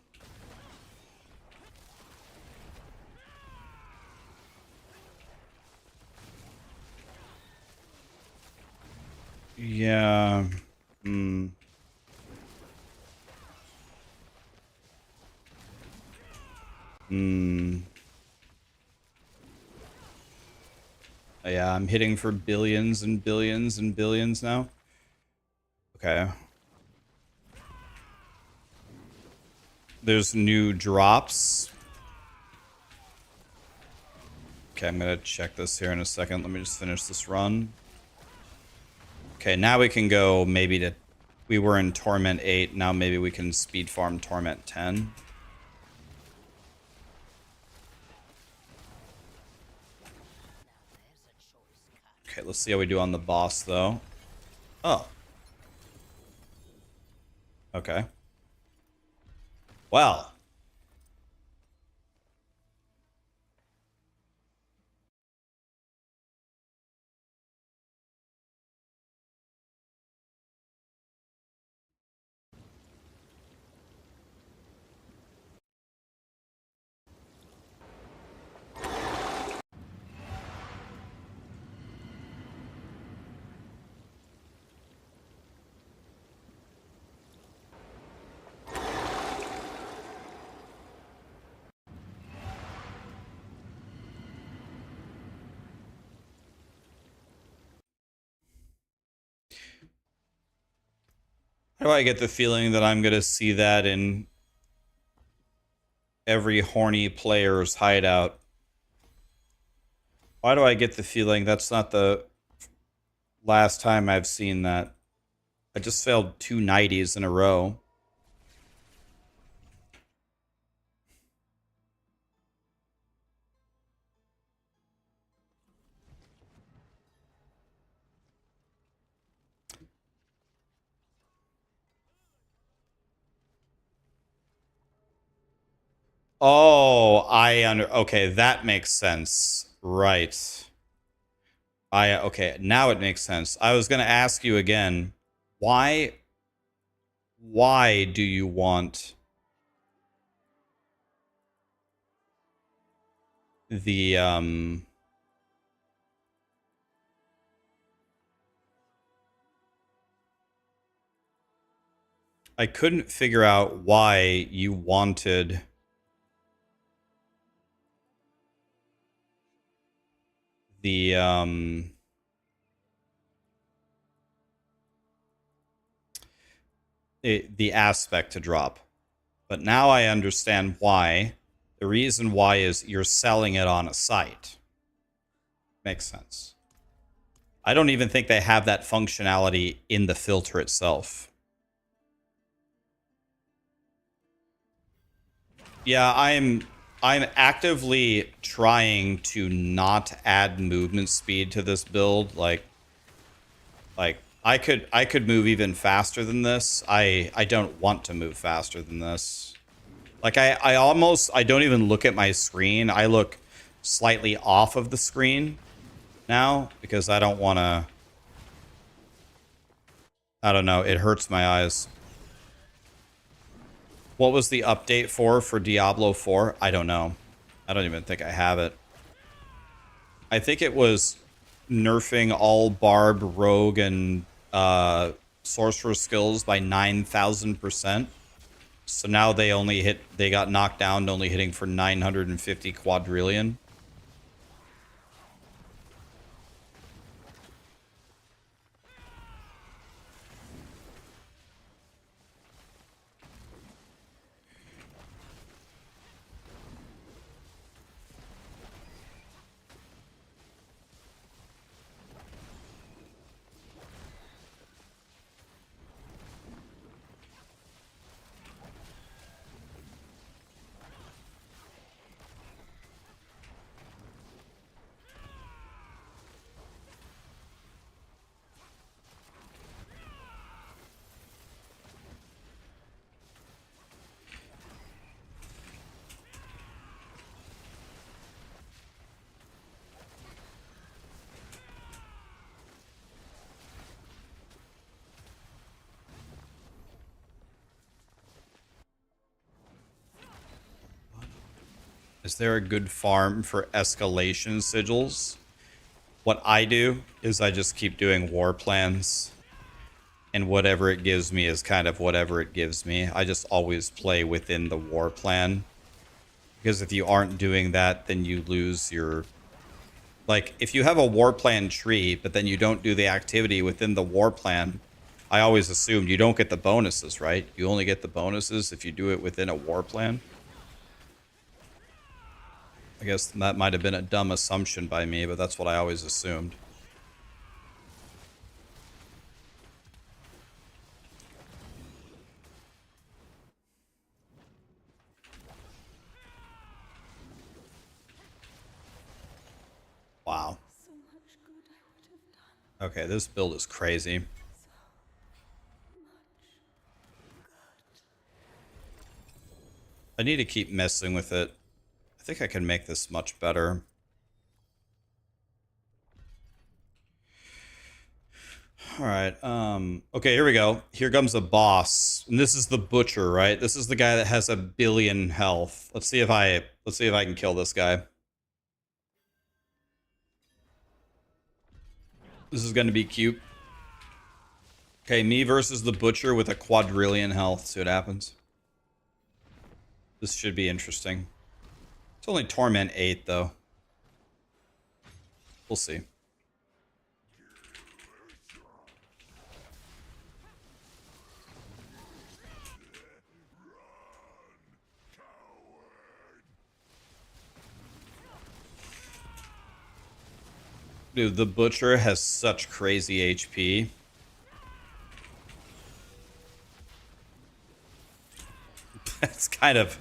Yeah. Hmm. Hmm. Yeah, I'm hitting for billions and billions and billions now. Okay. There's new drops. Okay, I'm gonna check this here in a second. Let me just finish this run. Okay, now we can go maybe to... We were in Torment 8. Now maybe we can speed farm Torment 10. Okay, let's see how we do on the boss, though. Oh. Okay. Well. How do I get the feeling that I'm going to see that in every horny player's hideout? Why do I get the feeling that's not the last time I've seen that? I just failed 2 90s in a row. Oh, okay, that makes sense. Right. Okay, now it makes sense. I was going to ask you again, why do you want the I couldn't figure out why you wanted the the aspect to drop. But now I understand why. The reason why is you're selling it on a site. Makes sense. I don't even think they have that functionality in the filter itself. Yeah, I'm actively trying to not add movement speed to this build. Like I could move even faster than this. I don't want to move faster than this. Like I don't even look at my screen. I look slightly off of the screen now because I don't want to. I don't know. It hurts my eyes. What was the update for Diablo 4? I don't know. I don't even think I have it. I think it was nerfing all bard, rogue, and sorcerer skills by 9,000%. So now they got knocked down, only hitting for 950 quadrillion. Is there a good farm for escalation sigils? What I do is I just keep doing war plans. And whatever it gives me is kind of whatever it gives me. I just always play within the war plan. Because if you aren't doing that, then you lose your... Like, if you have a war plan tree, but then you don't do the activity within the war plan, I always assumed you don't get the bonuses, right? You only get the bonuses if you do it within a war plan. I guess that might have been a dumb assumption by me, but that's what I always assumed. Wow. So much good I would have done. Okay, this build is crazy. I need to keep messing with it. I think I can make this much better. Alright, okay, here we go. Here comes a boss. And this is the butcher, right? This is the guy that has 1 billion health. Let's see if I can kill this guy. This is gonna be cute. Okay, me versus the butcher with 1 quadrillion health. See what happens. This should be interesting. It's only torment 8 though. We'll see. Dude, the butcher has such crazy HP. That's kind of...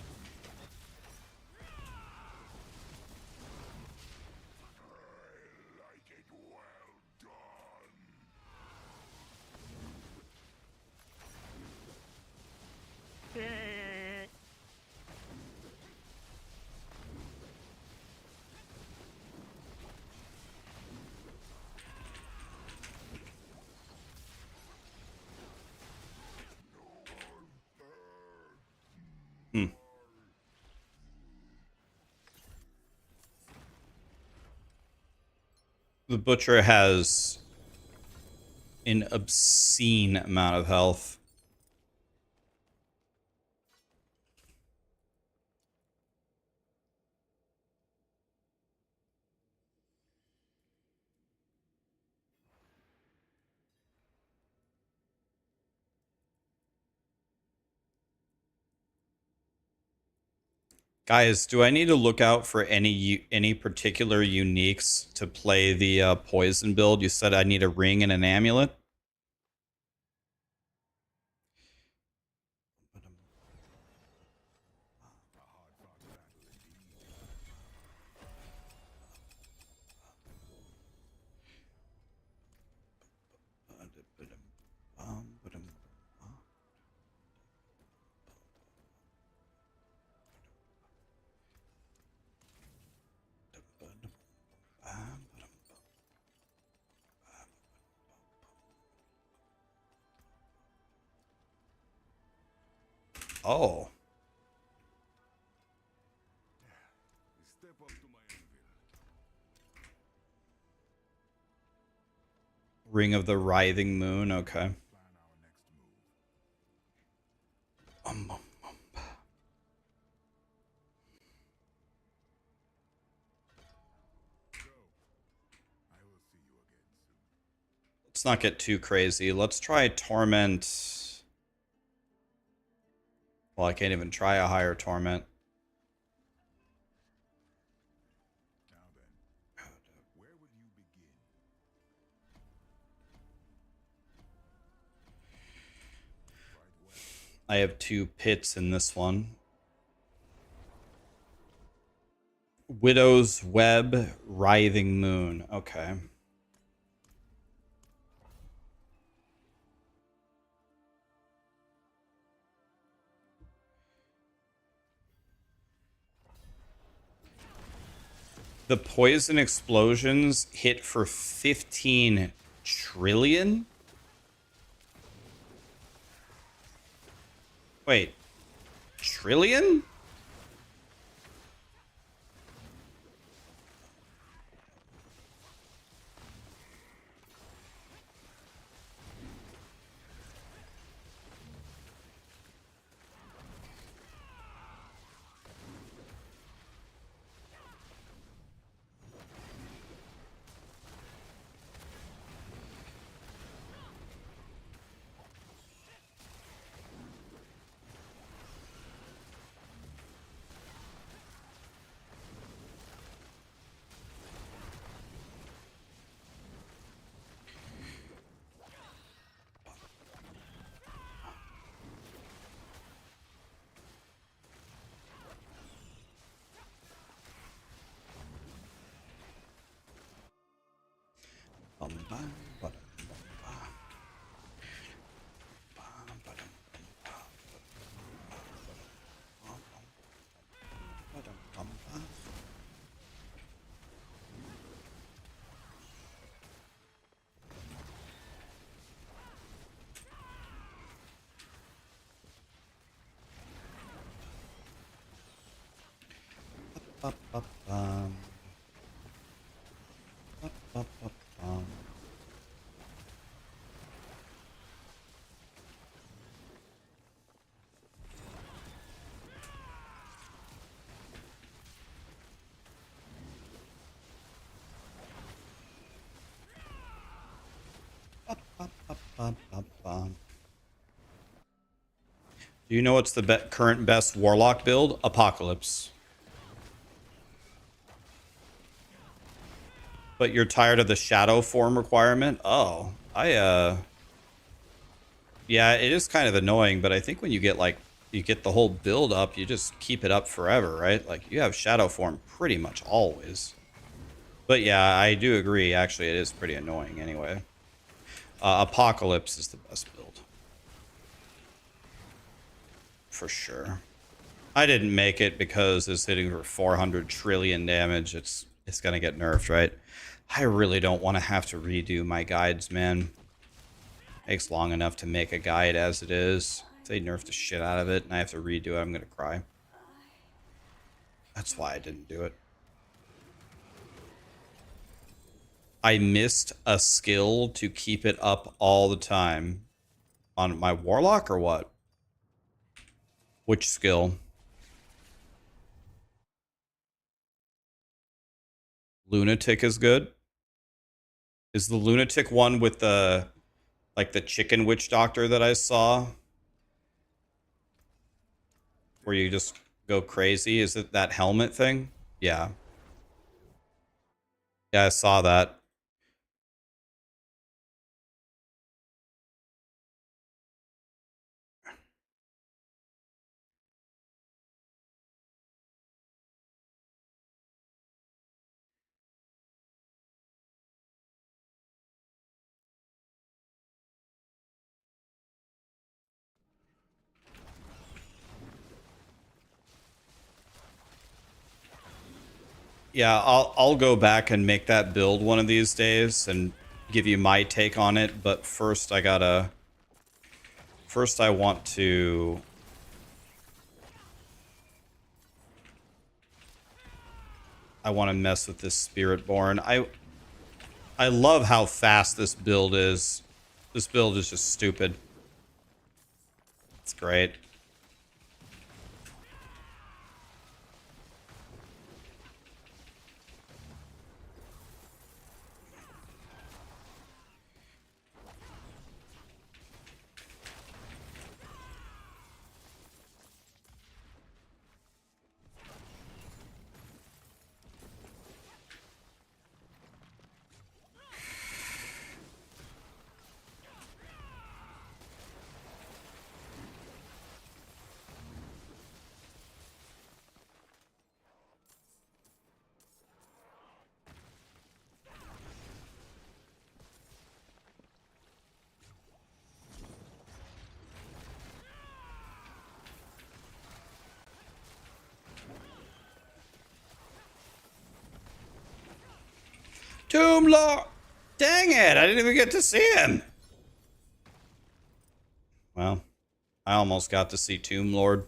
The butcher has an obscene amount of health. Guys, do I need to look out for any particular uniques to play the poison build? You said I need a ring and an amulet. Oh. Step up to my anvil. Ring of the Writhing Moon. Okay. Plan our next move. Go. I will see you again soon. Let's not get too crazy. Let's try Torment. Well, I can't even try a higher Torment. Now then, where will you begin? Quite well. I have 2 pits in this one. Widow's Web, Writhing Moon. Okay. The poison explosions hit for 15 trillion? Wait. Trillion? Do you know what's the current best Warlock build? Apocalypse. But you're tired of the shadow form requirement? Oh, yeah, it is kind of annoying, but I think when you get you get the whole build up, you just keep it up forever, right? Like you have shadow form pretty much always. But yeah, I do agree. Actually, it is pretty annoying anyway. Apocalypse is the best build. For sure. I didn't make it because it's hitting for 400 trillion damage. It's gonna get nerfed, right? I really don't want to have to redo my guides, man. Takes long enough to make a guide as it is. If they nerf the shit out of it and I have to redo it, I'm gonna cry. That's why I didn't do it. I missed a skill to keep it up all the time. On my Warlock or what? Which skill? Lunatic is good. Is the Lunatic one with the like the chicken witch doctor that I saw? Where you just go crazy? Is it that helmet thing? Yeah. Yeah, I saw that. Yeah, I'll go back and make that build one of these days and give you my take on it, but first I want to I want to mess with this Spiritborn. I love how fast this build is. This build is just stupid. It's great. Tomb Lord! Dang it! I didn't even get to see him! Well, I almost got to see Tomb Lord.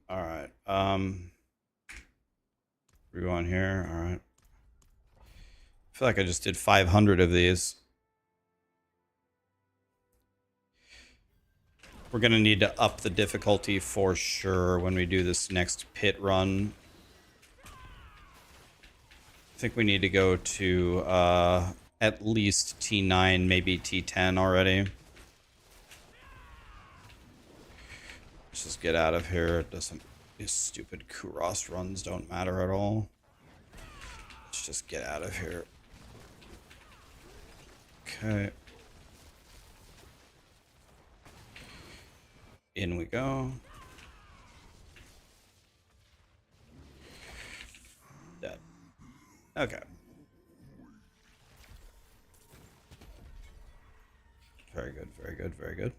Alright, we're going here, alright. I feel like I just did 500 of these. We're gonna need to up the difficulty for sure when we do this next pit run. I think we need to go to at least T9, maybe T10 already. Let's just get out of here. It doesn't. These stupid Kuros runs don't matter at all. Let's just get out of here. Okay. In we go. Dead. Okay. Very good, very good, very good.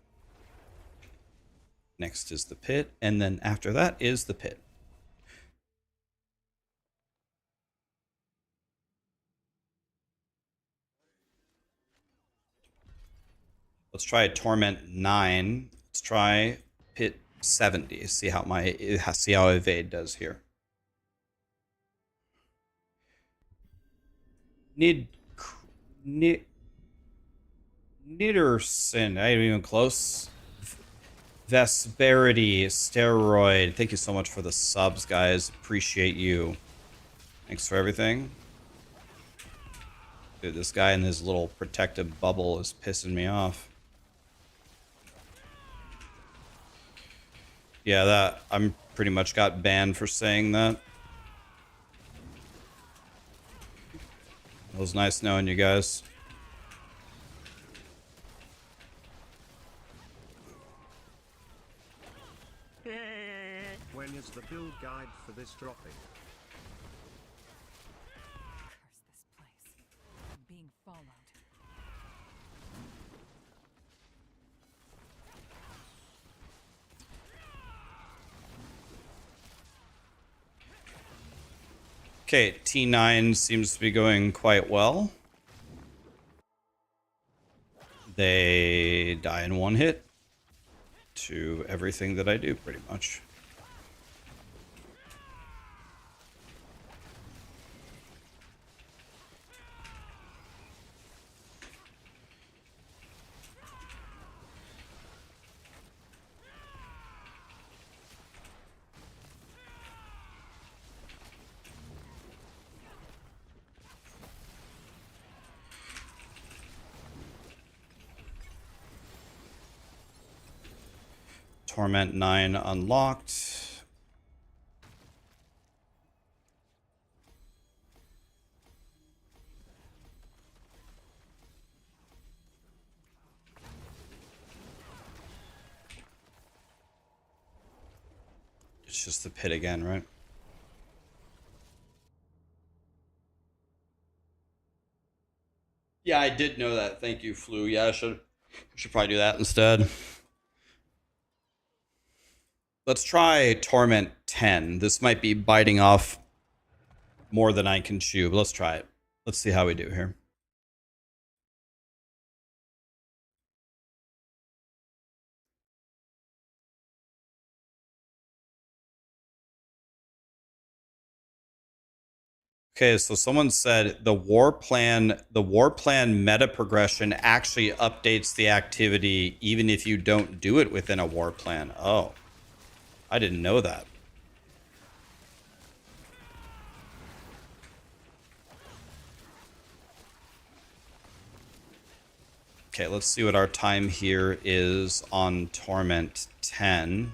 Next is the pit, and then after that is the pit. Let's try torment 9. Let's try pit 70. See how evade does here. Nidderson. I ain't even close. Vesperity, Steroid. Thank you so much for the subs, guys. Appreciate you. Thanks for everything. Dude, this guy in his little protective bubble is pissing me off. Yeah, that I'm pretty much got banned for saying that. It was nice knowing you guys. When is the build guide for this dropping? Curse this place. I'm being followed. Okay, T9 seems to be going quite well. They die in one hit to everything that I do, pretty much. Torment 9 unlocked. It's just the pit again, right? Yeah, I did know that. Thank you, Flu. Yeah, I should probably do that instead. Let's try Torment 10. This might be biting off more than I can chew, but let's try it. Let's see how we do here. Okay, so someone said the war plan meta progression actually updates the activity even if you don't do it within a war plan. Oh, I didn't know that. Okay, let's see what our time here is on Torment 10.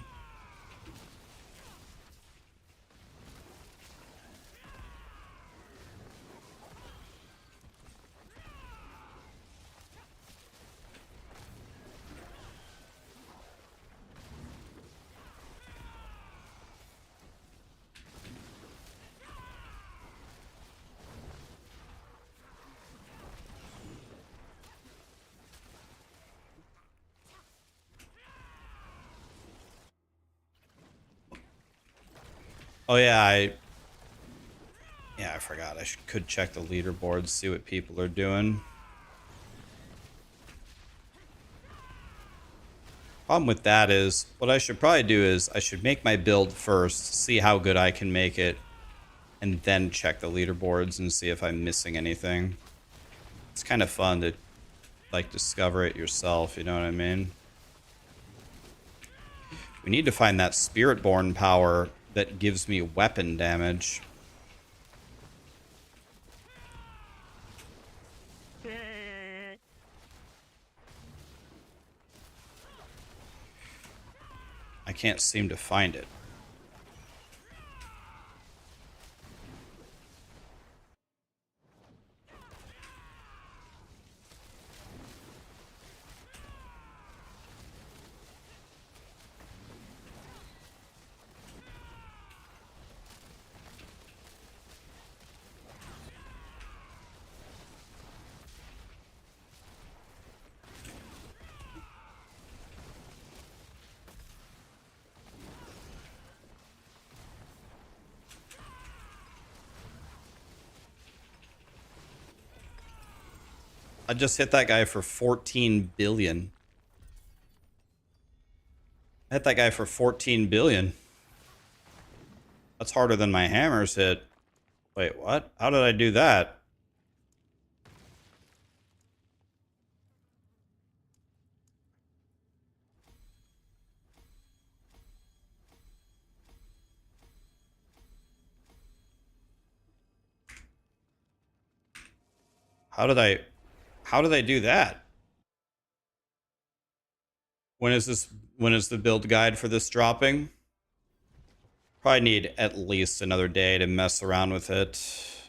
Oh yeah, I forgot. Could check the leaderboards, see what people are doing. Problem with that is, what I should probably do is I should make my build first, see how good I can make it, and then check the leaderboards and see if I'm missing anything. It's kind of fun to like discover it yourself, you know what I mean? We need to find that Spiritborn power that gives me weapon damage. I can't seem to find it. I just hit that guy for 14 billion. I hit that guy for 14 billion. That's harder than my hammers hit. Wait, what? How did I do that? How did I do that? When is the build guide for this dropping? Probably need at least another day to mess around with it.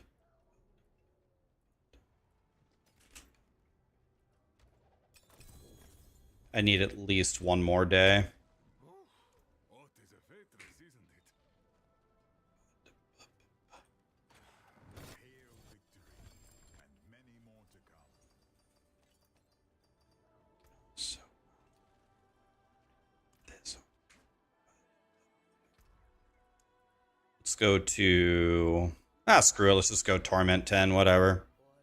I need at least one more day. What is a fate, isn't it? Hail victory, and many more to come. So, this. Let's go to... screw it. Let's just go Torment 10, whatever. Now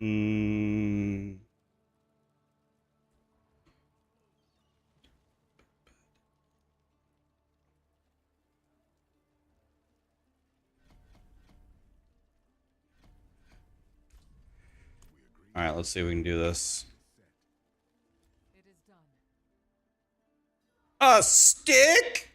then, All right, let's see if we can do this. It is done. A stick?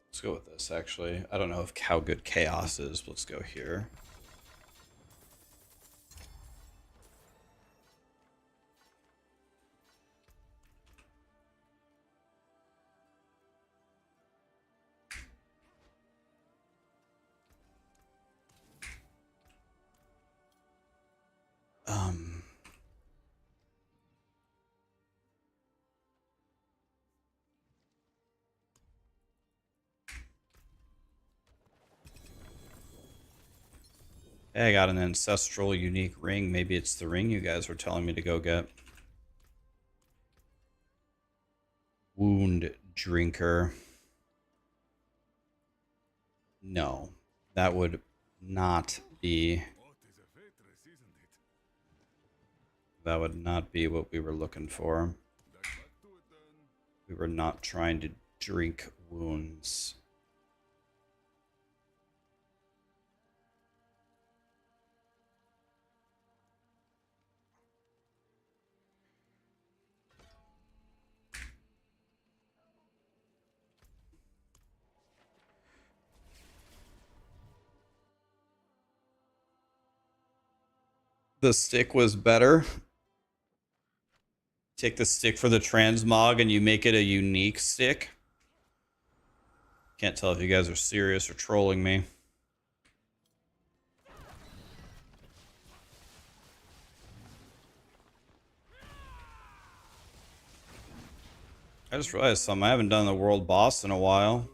Let's go with this, actually. I don't know how good Chaos is, but let's go here. Hey, I got an ancestral unique ring. Maybe it's the ring you guys were telling me to go get. Wound drinker. No, that would not be. That would not be what we were looking for. We were not trying to drink wounds. The stick was better. Take the stick for the transmog and you make it a unique stick. Can't tell if you guys are serious or trolling me. I just realized something. I haven't done the world boss in a while.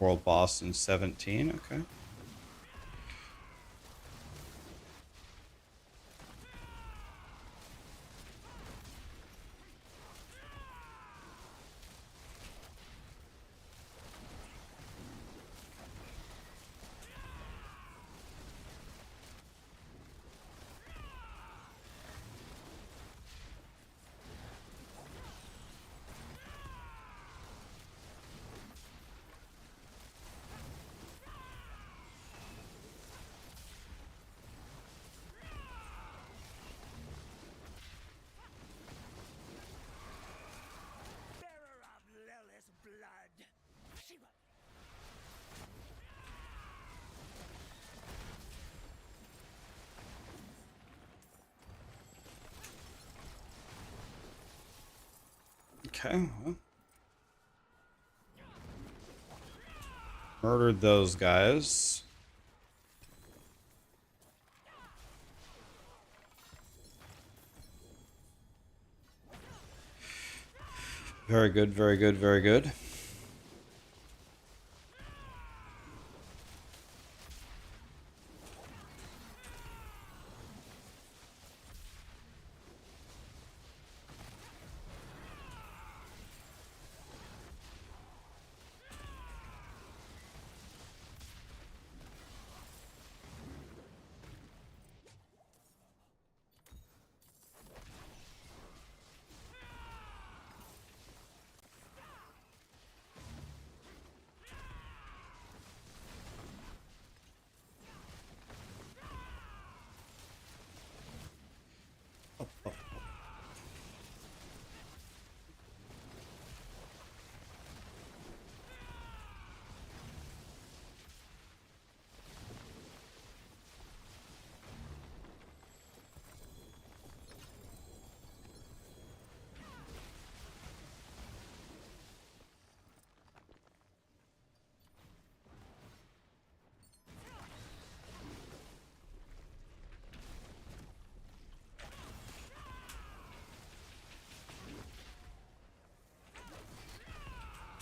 World boss in 17, okay. Okay, well. Murdered those guys. Very good, very good, very good.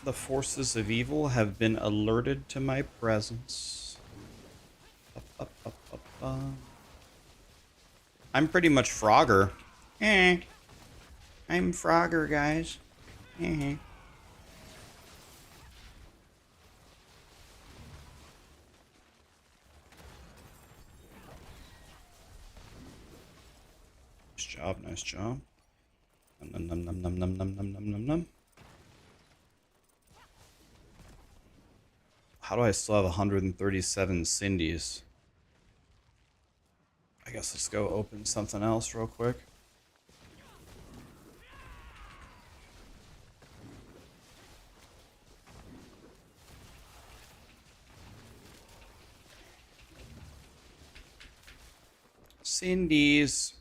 The forces of evil have been alerted to my presence. I'm pretty much Frogger. I'm Frogger, guys. Nice job, nice job. Num num num num num num num num num num. How do I still have 137 Cindy's? I guess let's go open something else real quick. Cindy's.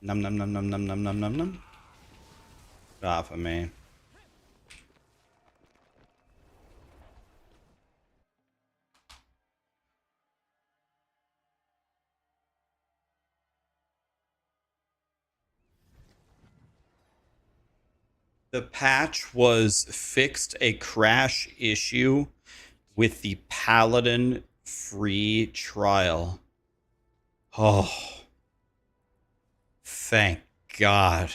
Num num num num num num num num num. Get off of me. The patch was fixed a crash issue with the paladin free trial. Oh, thank God.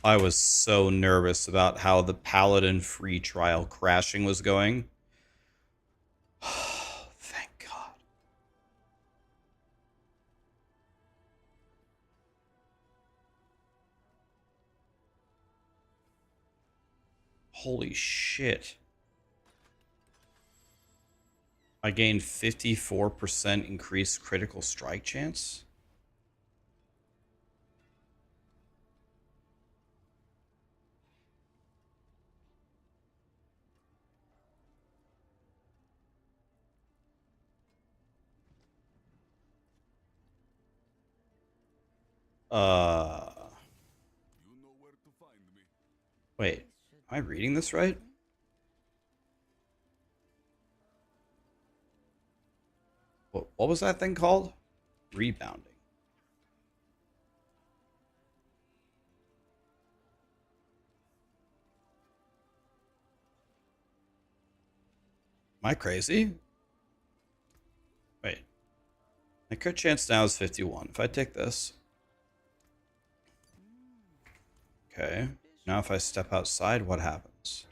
I was so nervous about how the paladin free trial crashing was going. Thank God. Holy shit. I gained 54% increased critical strike chance. Wait, am I reading this right? What was that thing called? Rebounding. Am I crazy? Wait. My crit chance now is 51. If I take this. Okay. Now if I step outside, what happens?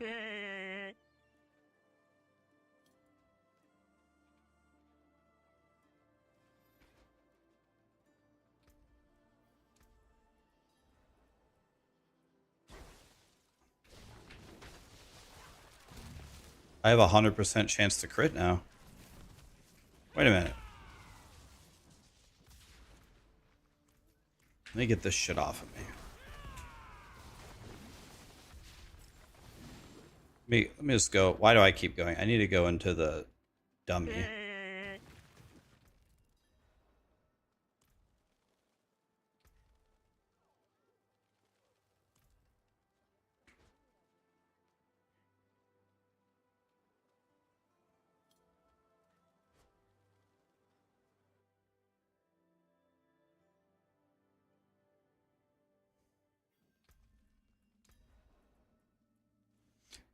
I have a 100% chance to crit now. Wait a minute. Let me get this shit off of me. Let me just go. Why do I keep going? I need to go into the dummy.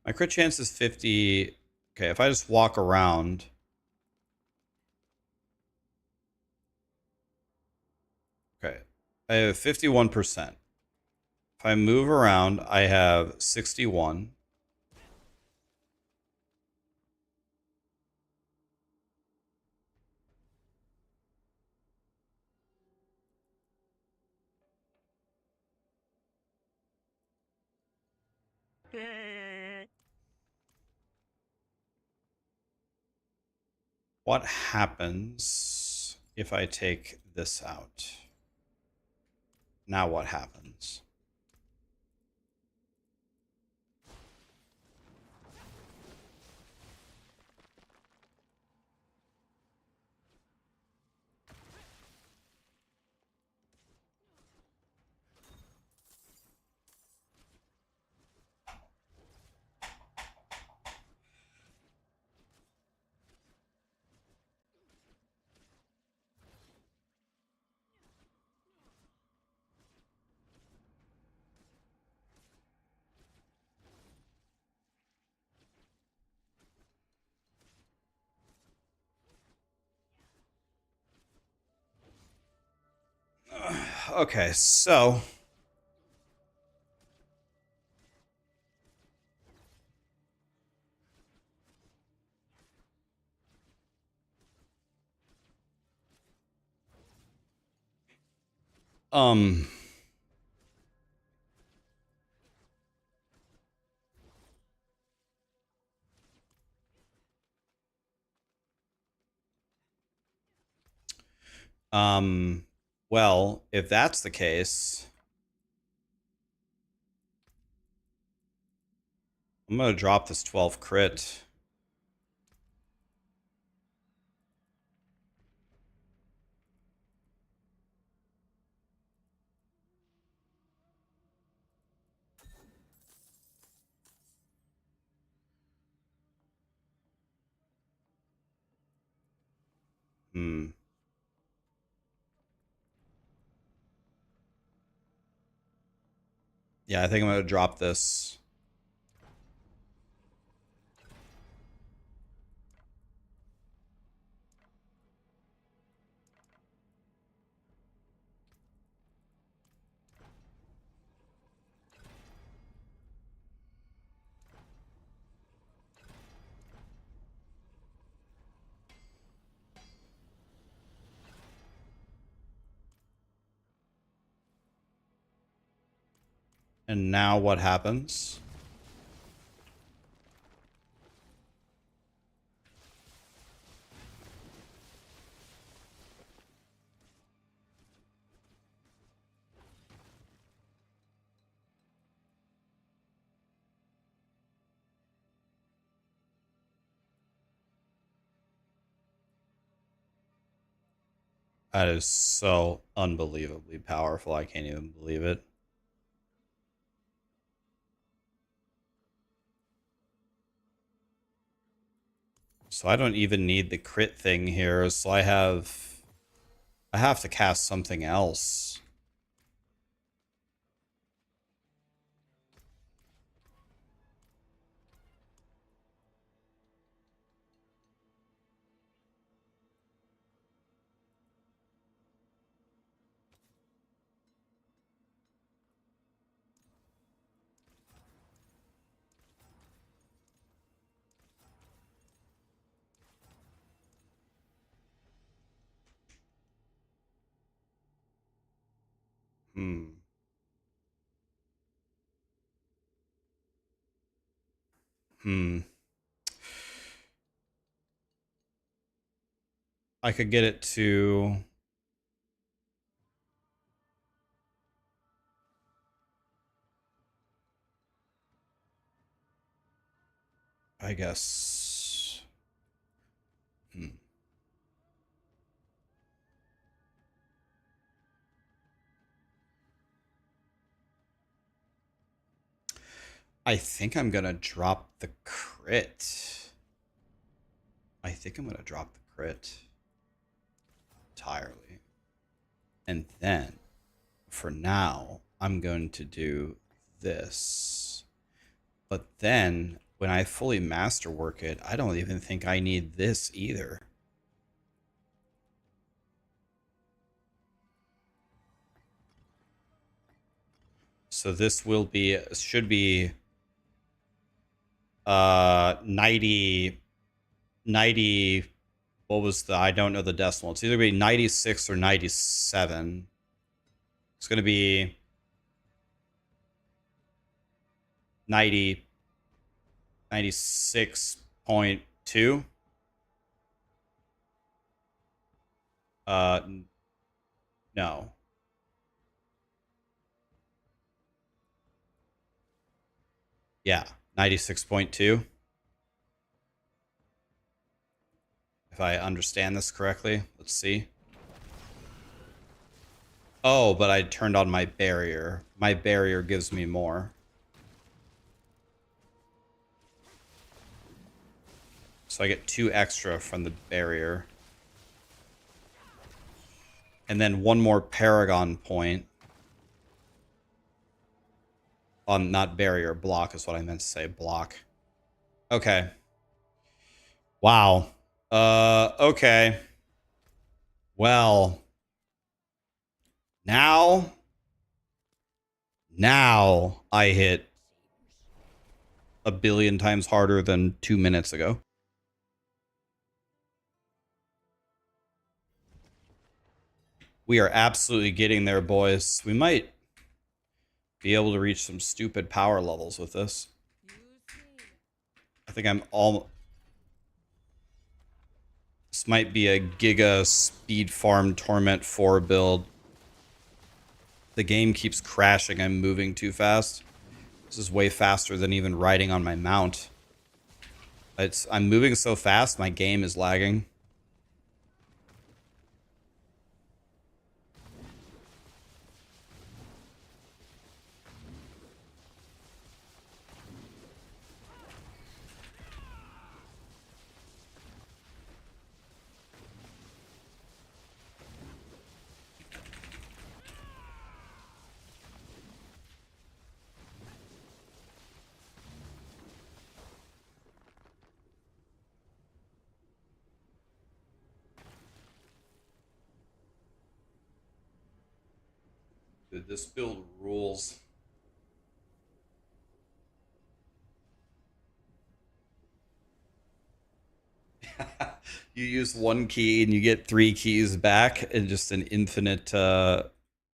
My crit chance is 50. Okay, if I just walk around. Okay, I have 51%. If I move around, I have 61. What happens if I take this out? Now what happens? Okay, so um Well, if that's the case, I'm gonna drop this 12 crit. Yeah, I think I'm gonna drop this. And now what happens? That is so unbelievably powerful. I can't even believe it. So I don't even need the crit thing here. So I have to cast something else. Hmm. I could get it to... I guess... I think I'm gonna drop the crit. I think I'm gonna drop the crit entirely. And then, for now, I'm going to do this. But then, when I fully masterwork it, I don't even think I need this either. So this should be 90, what was I don't know the decimal. It's either be 96 or 97. It's going to be 96.2. No. Yeah, 96.2. If I understand this correctly, let's see. Oh, but I turned on my barrier. My barrier gives me more. So I get 2 extra from the barrier. And then 1 more Paragon point. Not barrier, block is what I meant to say. Block. Okay. Wow. Okay. Well. Now I hit a billion times harder than 2 minutes ago. We are absolutely getting there, boys. We might be able to reach some stupid power levels with this. I think I'm all... This might be a Giga Speed Farm Torment 4 build. The game keeps crashing. I'm moving too fast. This is way faster than even riding on my mount. I'm moving so fast, my game is lagging. Dude, this build rules. You use one key and you get 3 keys back in just an infinite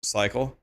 cycle.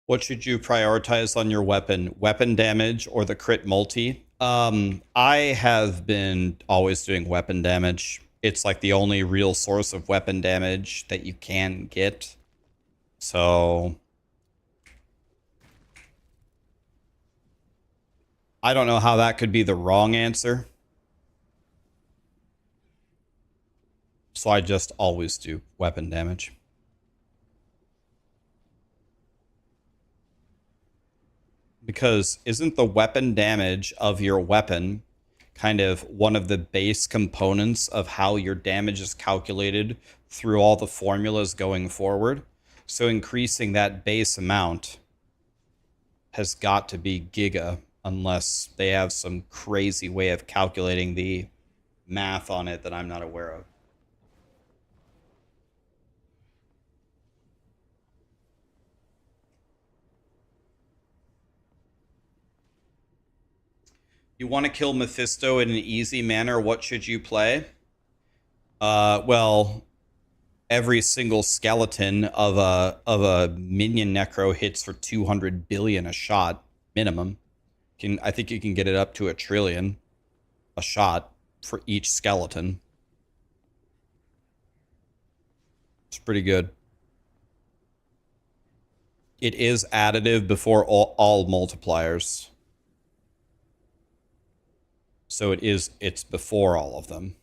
What should you prioritize on your weapon? Weapon damage or the crit multi? I have been always doing weapon damage. It's like the only real source of weapon damage that you can get. So I don't know how that could be the wrong answer. So I just always do weapon damage. Because isn't the weapon damage of your weapon kind of one of the base components of how your damage is calculated through all the formulas going forward? So increasing that base amount has got to be giga, unless they have some crazy way of calculating the math on it that I'm not aware of. You want to kill Mephisto in an easy manner, what should you play? Well, every single skeleton of a minion necro hits for 200 billion a shot minimum. I think you can get it up to 1 trillion a shot for each skeleton. It's pretty good. It is additive before all multipliers. So it's before all of them.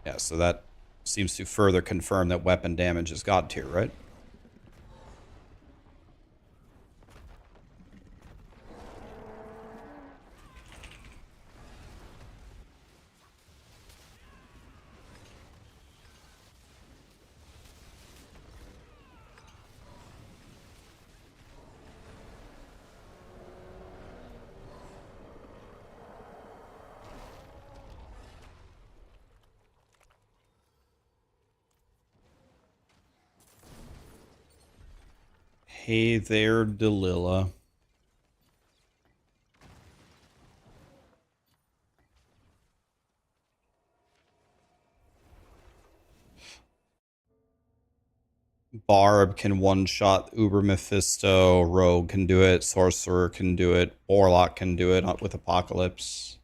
Yeah, so that seems to further confirm that weapon damage is god tier, right? Hey there, Delilah. Barb can one-shot Uber Mephisto. Rogue can do it. Sorcerer can do it. Warlock can do it with Apocalypse.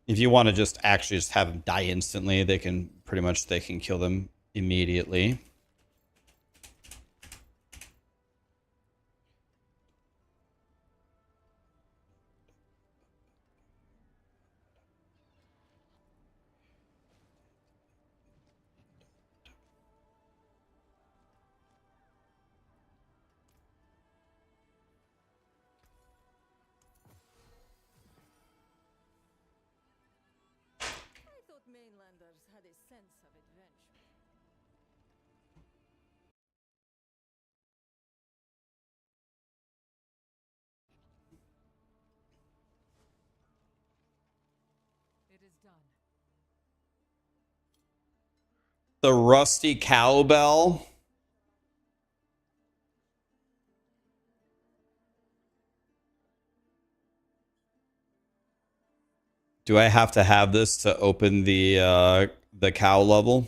If you want to just actually just have them die instantly, they can kill them immediately. I thought mainlanders had a sense of adventure. It is done. The rusty cowbell. Do I have to have this to open the cow level?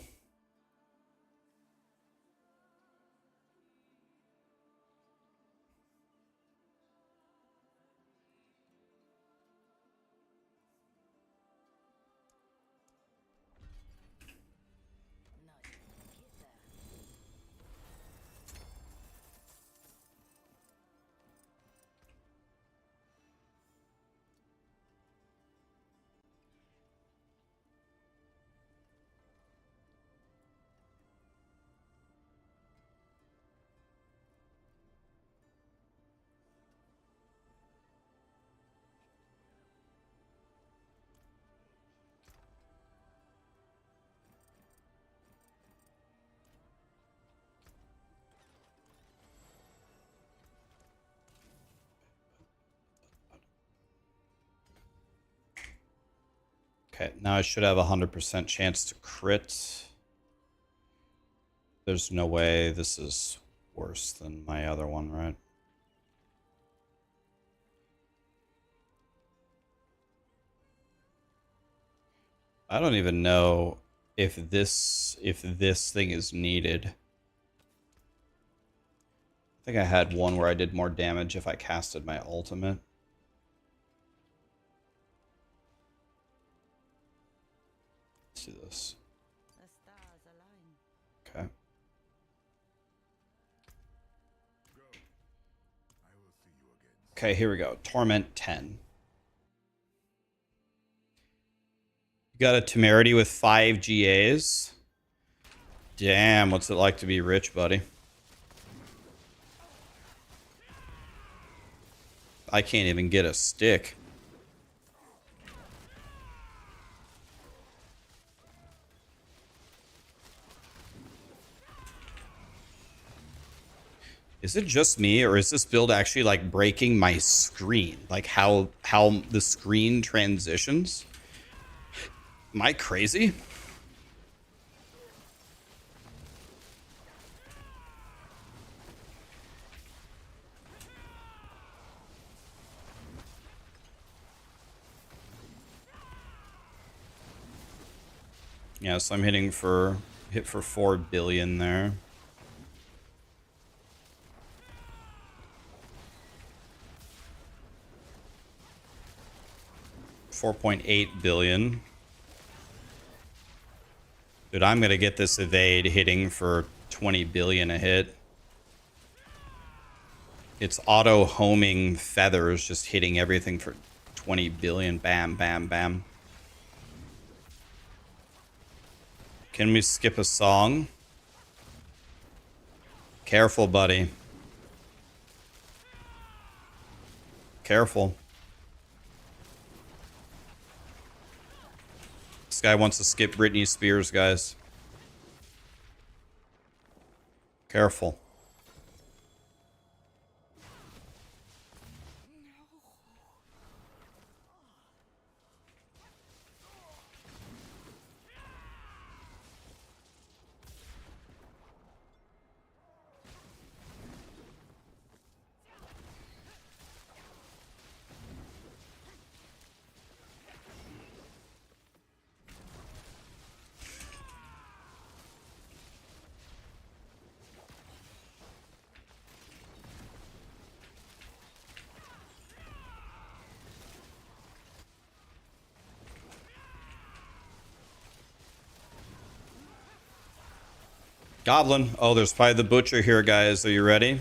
Okay, now I should have a 100% chance to crit. There's no way this is worse than my other one, right? I don't even know if this thing is needed. I think I had one where I did more damage if I casted my ultimate. Let's do this. The stars align. Okay. Okay, here we go. Torment 10. You got a temerity with 5 GAs. Damn, what's it like to be rich, buddy? I can't even get a stick. Is it just me, or is this build actually like breaking my screen? Like how the screen transitions? Am I crazy? Yeah, so I'm hit for 4 billion there. $4.8 billion. Dude, I'm gonna get this evade hitting for 20 billion a hit. It's auto homing feathers, just hitting everything for 20 billion. Bam, bam, bam. Can we skip a song? Careful, buddy. Careful. This guy wants to skip Britney Spears, guys. Careful. Goblin. Oh, there's probably the butcher here, guys. Are you ready?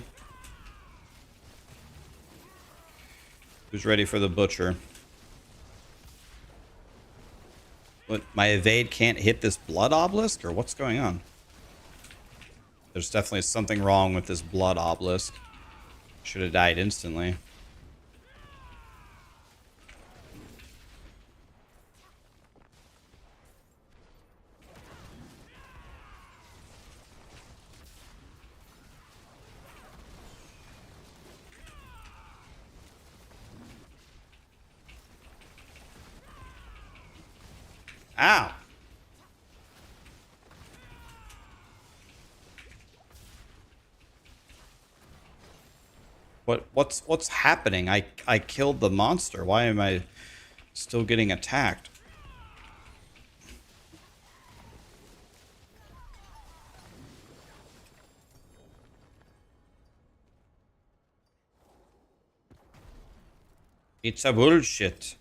Who's ready for the butcher? What? My evade can't hit this blood obelisk? Or what's going on? There's definitely something wrong with this blood obelisk. Should have died instantly. Ow! What's happening? I killed the monster. Why am I still getting attacked? It's a bullshit.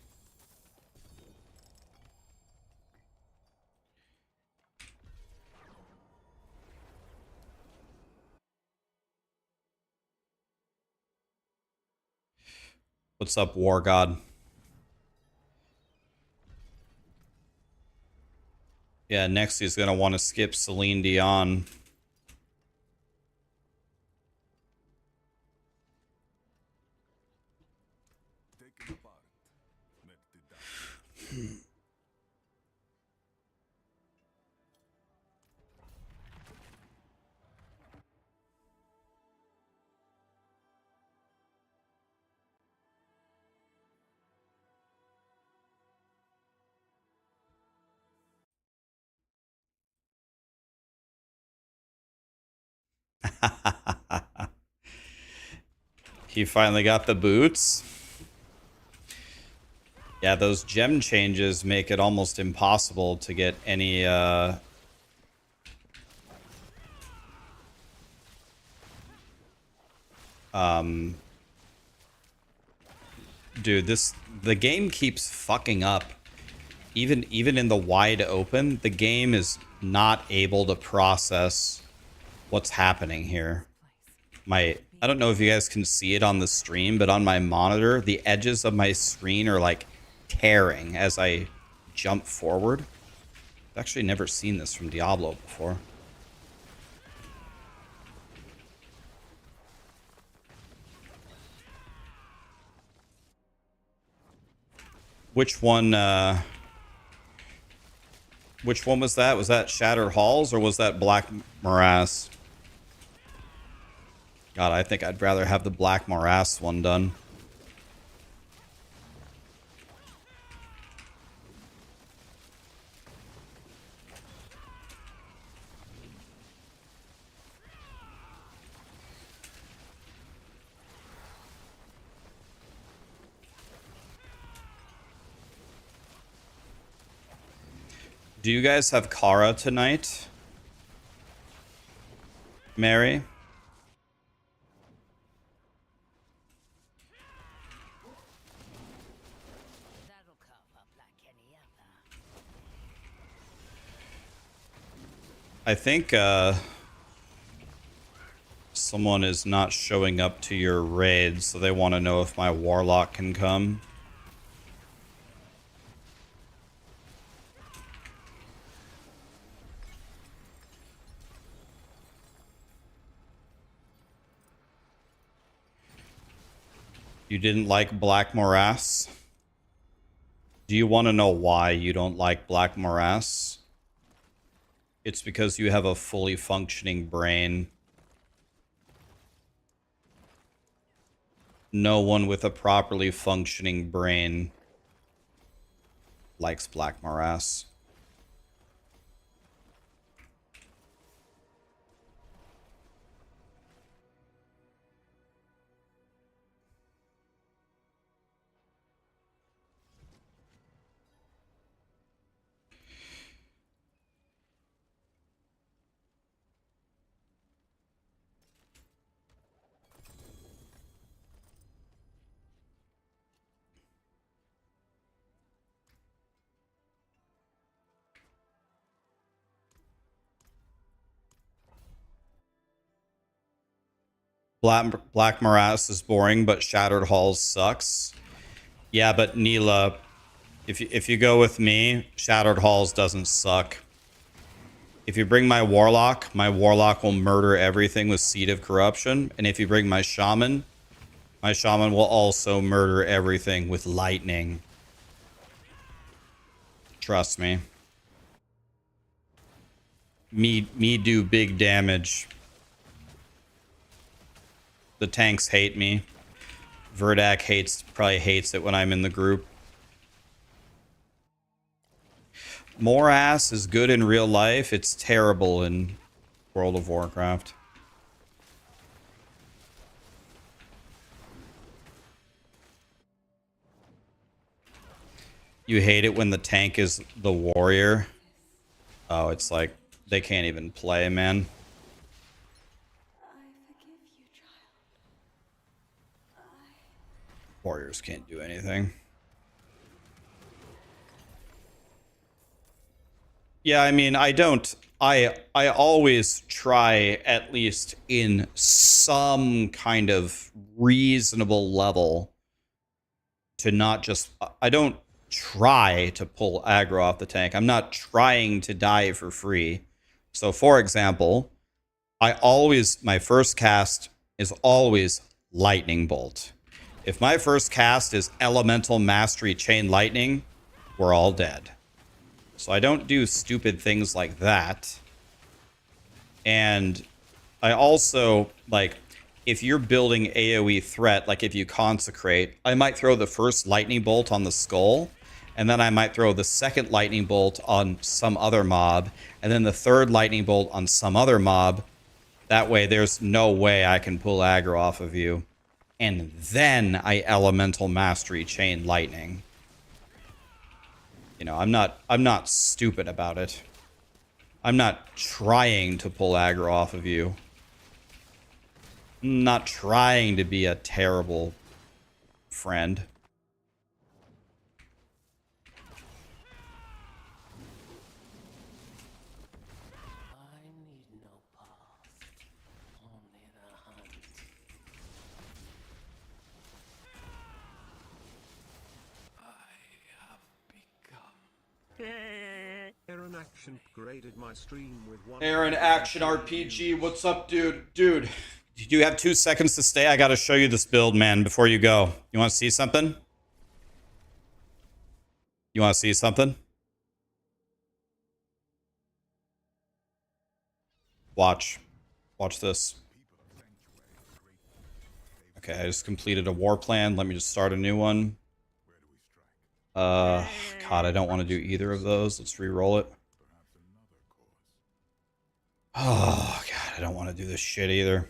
What's up, War God? Yeah, next he's gonna want to skip Celine Dion. Taken apart. Let the dark He finally got the boots. Yeah, those gem changes make it almost impossible to get any dude, the game keeps fucking up. Even in the wide open, the game is not able to process what's happening here. I don't know if you guys can see it on the stream, but on my monitor, the edges of my screen are like tearing as I jump forward. I've actually never seen this from Diablo before. Which one was that? Was that Shattered Halls or was that Black Morass? God, I think I'd rather have the Black Morass one done. Do you guys have Kara tonight? Mary? That'll cough up like any other. I think someone is not showing up to your raid, so they want to know if my warlock can come. You didn't like Black Morass? Do you want to know why you don't like Black Morass? It's because you have a fully functioning brain. No one with a properly functioning brain likes Black Morass. Black Morass is boring, but Shattered Halls sucks. Yeah, but Neela, if you go with me, Shattered Halls doesn't suck. If you bring my Warlock will murder everything with Seed of Corruption. And if you bring my Shaman will also murder everything with Lightning. Trust me. Me do big damage. The tanks hate me. Verdak probably hates it when I'm in the group. Morass is good in real life. It's terrible in World of Warcraft. You hate it when the tank is the warrior. Oh, it's like they can't even play, man. Warriors can't do anything. Yeah, I mean, I always try, at least in some kind of reasonable level, to not just... I don't try to pull aggro off the tank. I'm not trying to die for free. So, for example, my first cast is always Lightning Bolt. If my first cast is Elemental Mastery Chain Lightning, we're all dead. So I don't do stupid things like that. And I also, like, if you're building AoE threat, like if you consecrate, I might throw the first lightning bolt on the skull, and then I might throw the second lightning bolt on some other mob, and then the third lightning bolt on some other mob. That way there's no way I can pull aggro off of you. And then I Elemental Mastery Chain Lightning. You know, I'm not stupid about it. I'm not trying to pull aggro off of you. I'm not trying to be a terrible friend. I need no past, only the hunt. I have become. Aaron Action graded my stream with one. Aaron Action RPG, what's up, dude? Dude, do you have 2 seconds to stay? I gotta show you this build, man, before you go. You want to see something? You want to see something? Watch. Watch this. Okay, I just completed a war plan. Let me just start a new one. God, I don't want to do either of those. Let's re-roll it. Oh, God, I don't want to do this shit either.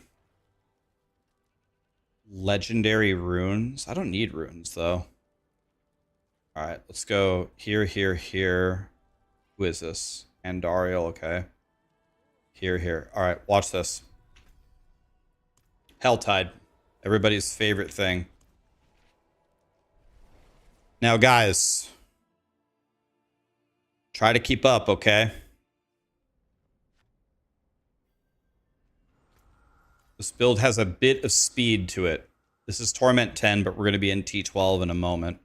Legendary runes? I don't need runes, though. Alright, let's go here, here, here. Who is this? Andariel, okay. Here, here. Alright, watch this. Helltide. Everybody's favorite thing. Now, guys. Try to keep up, okay? This build has a bit of speed to it. This is Torment 10, but we're going to be in T12 in a moment.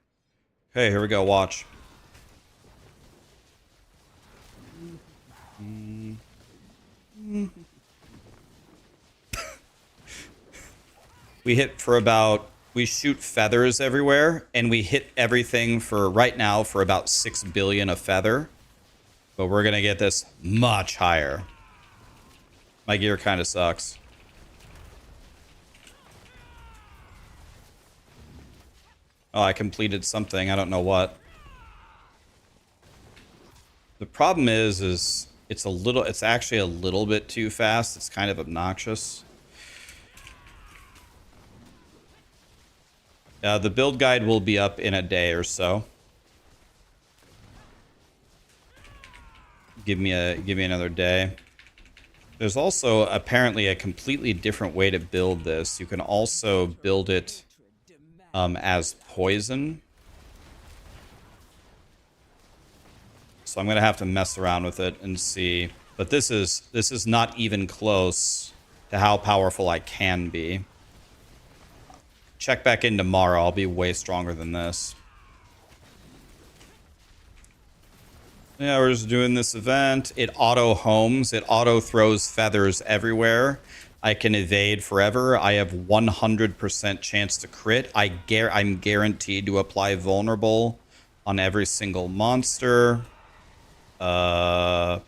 Okay, here we go. Watch. We hit for about... We shoot feathers everywhere, and we hit everything for, right now, for about 6 billion a feather. But we're going to get this much higher. My gear kind of sucks. Oh, I completed something. I don't know what. The problem is it's actually a little bit too fast. It's kind of obnoxious. The build guide will be up in a day or so. Give me another day. There's also apparently a completely different way to build this. You can also build it as poison. So I'm gonna have to mess around with it and see. But this is not even close to how powerful I can be. check back in tomorrow. I'll be way stronger than this. Yeah, we're just doing this event. It auto homes. It auto throws feathers everywhere. I can evade forever. I have 100% chance to crit. I'm guaranteed to apply vulnerable on every single monster. Yeah,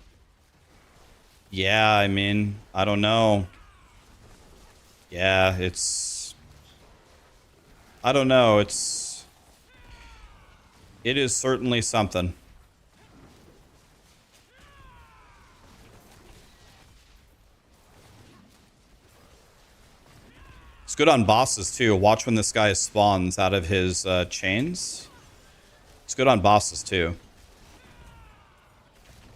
I mean, I don't know. Yeah, I don't know. It is certainly something. It's good on bosses too. Watch when this guy spawns out of his chains. It's good on bosses too.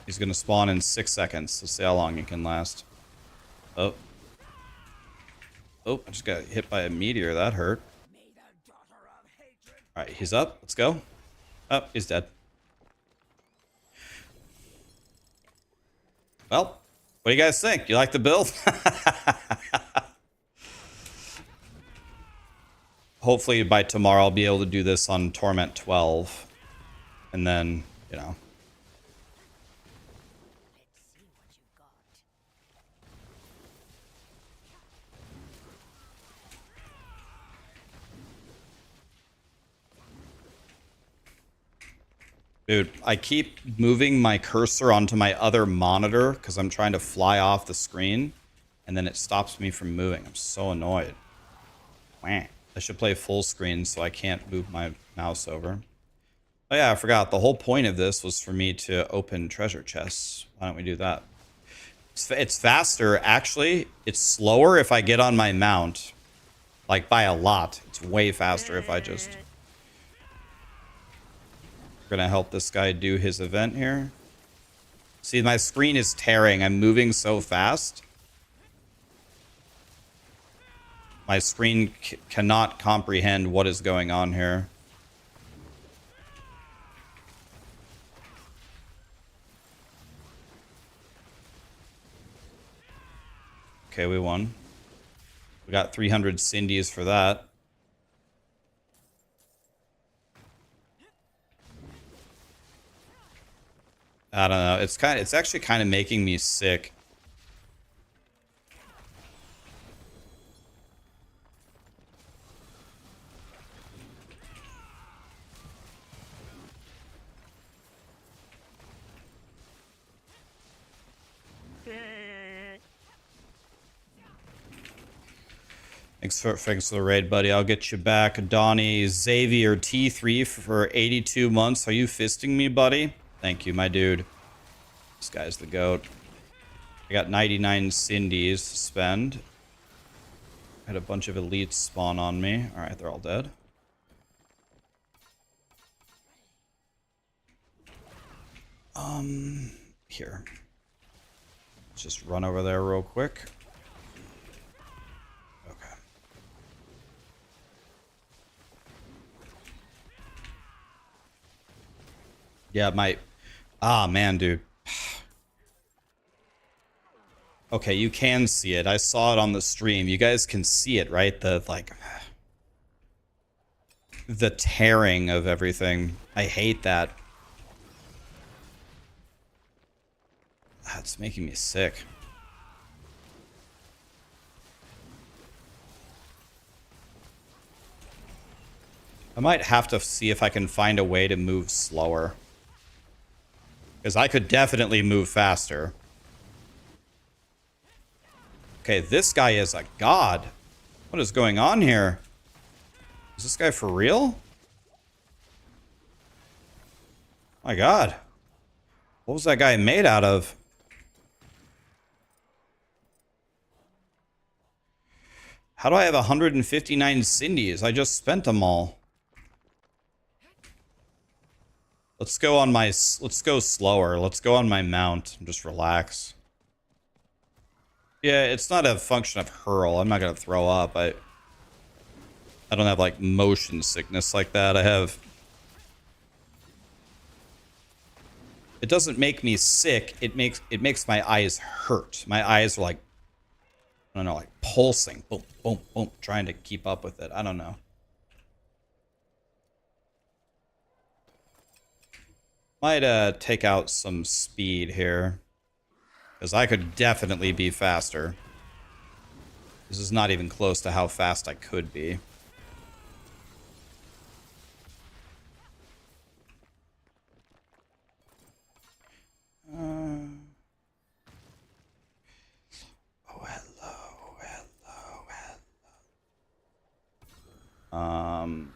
He's gonna spawn in 6 seconds. Let's see how long he can last. Oh. Oh, I just got hit by a meteor. That hurt. Alright, he's up. Let's go. Oh, he's dead. Well, what do you guys think? You like the build? Hopefully by tomorrow I'll be able to do this on Torment 12. And then, you know. Dude, I keep moving my cursor onto my other monitor because I'm trying to fly off the screen, and then it stops me from moving. I'm so annoyed. Wah. I should play full screen so I can't move my mouse over. Oh yeah, I forgot. The whole point of this was for me to open treasure chests. Why don't we do that? It's faster. Actually, it's slower if I get on my mount. Like, by a lot. It's way faster if I just... We're gonna help this guy do his event here. See, my screen is tearing. I'm moving so fast. My screen cannot comprehend what is going on here. Okay, we won. We got 300 Cindy's for that. I don't know. It's actually kind of making me sick. Thanks for the raid, buddy. I'll get you back. Donnie Xavier T3 for 82 months. Are you fisting me, buddy? Thank you, my dude. This guy's the goat. I got 99 Cindy's to spend. Had a bunch of elites spawn on me. Alright, they're all dead. Here. Let's just run over there real quick. Okay. Yeah, my... Ah, man, dude. Okay, you can see it. I saw it on the stream. You guys can see it, right? The, like... The tearing of everything. I hate that. That's making me sick. I might have to see if I can find a way to move slower. Because I could definitely move faster. Okay, this guy is a god. What is going on here? Is this guy for real? My god. What was that guy made out of? How do I have 159 Cindy's? I just spent them all. Let's go on my... Let's go slower. Let's go on my mount and just relax. Yeah, it's not a function of hurl. I'm not going to throw up. I don't have, like, motion sickness like that. I have... It doesn't make me sick. It makes my eyes hurt. My eyes are, like... I don't know, like, pulsing. Boom, boom, boom. Trying to keep up with it. I don't know. Might take out some speed here. Because I could definitely be faster. This is not even close to how fast I could be. Oh, hello, hello, hello.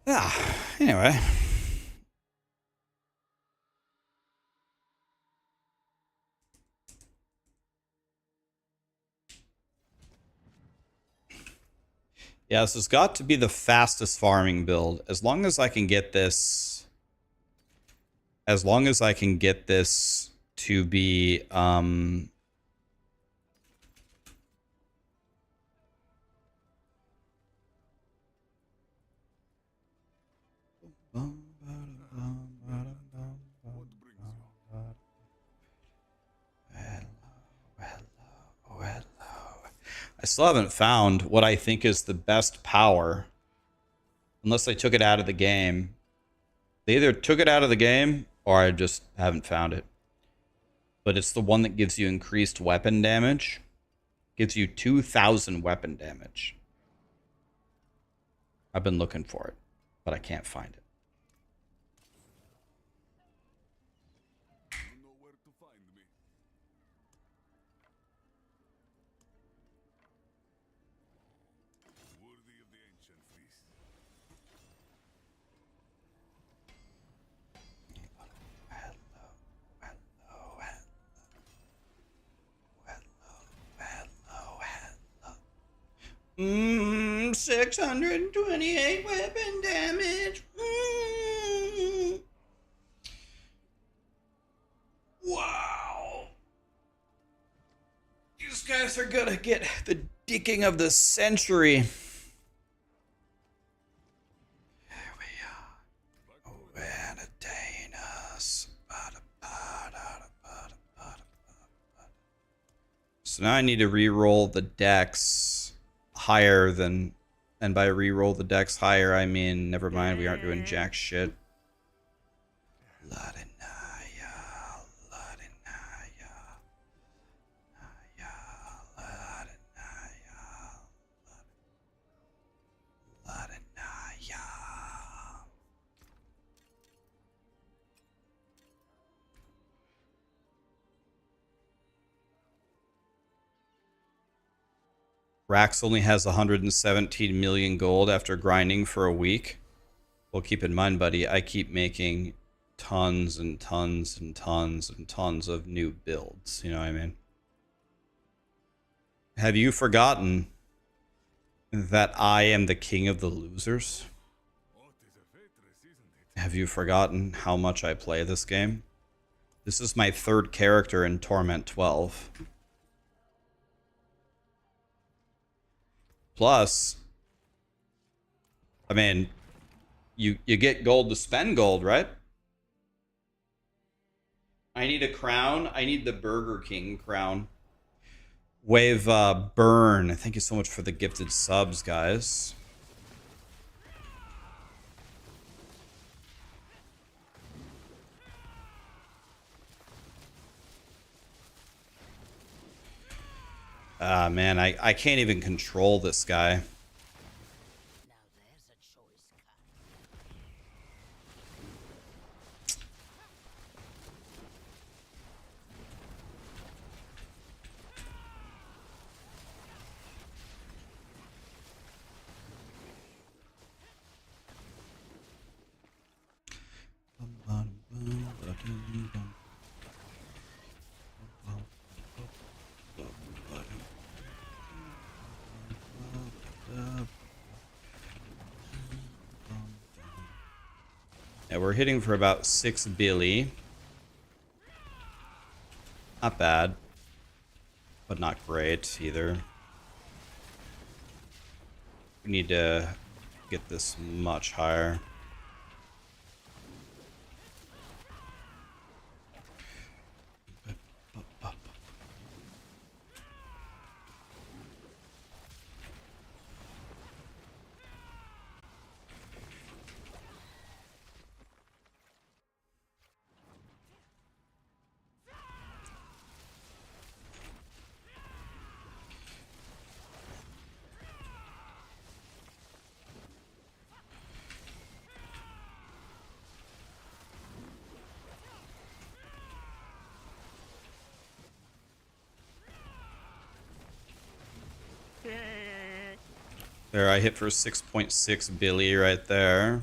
Yeah, anyway. Yeah, this has got to be the fastest farming build. As long as I can get this... As long as I can get this to be... I still haven't found what I think is the best power. Unless they took it out of the game. They either took it out of the game, or I just haven't found it. But it's the one that gives you increased weapon damage. Gives you 2,000 weapon damage. I've been looking for it, but I can't find it. You know where to find me. Worthy of the ancient feast. Mmm, 628 weapon damage. Wow. These guys are gonna get the dicking of the century. There we are. Oh, entertain us. So now I need to re-roll the decks higher than, and by re-roll the decks higher, I mean, never mind, we aren't doing jack shit. Ladinaya, Ladinaya, Ladinaya. Rax only has 117 million gold after grinding for a week. Well, keep in mind, buddy, I keep making tons and tons and tons and tons of new builds. You know what I mean? Have you forgotten that I am the king of the losers? What is a faitress, isn't it? Have you forgotten how much I play this game? This is my third character in Torment 12. Plus, I mean, you get gold to spend gold, right? I need a crown. I need the Burger King crown. Wave Burn. Thank you so much for the gifted subs, guys. Ah, man, I can't even control this guy. Now there's a choice cut. Yeah, we're hitting for about 6 billy. Not bad, but not great either. We need to get this much higher. There, I hit for 6.6 billy right there.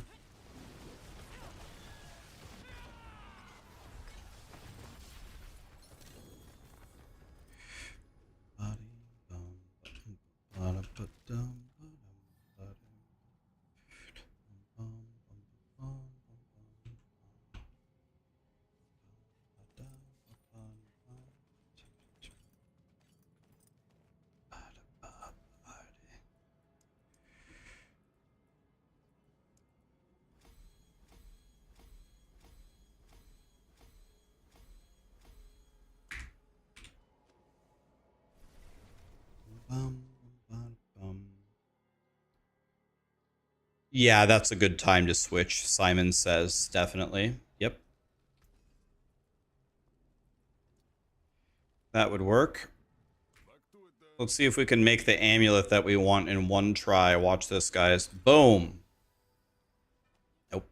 Yeah, that's a good time to switch, Simon says. Definitely. Yep. That would work. Let's see if we can make the amulet that we want in one try. Watch this, guys. Boom. Nope.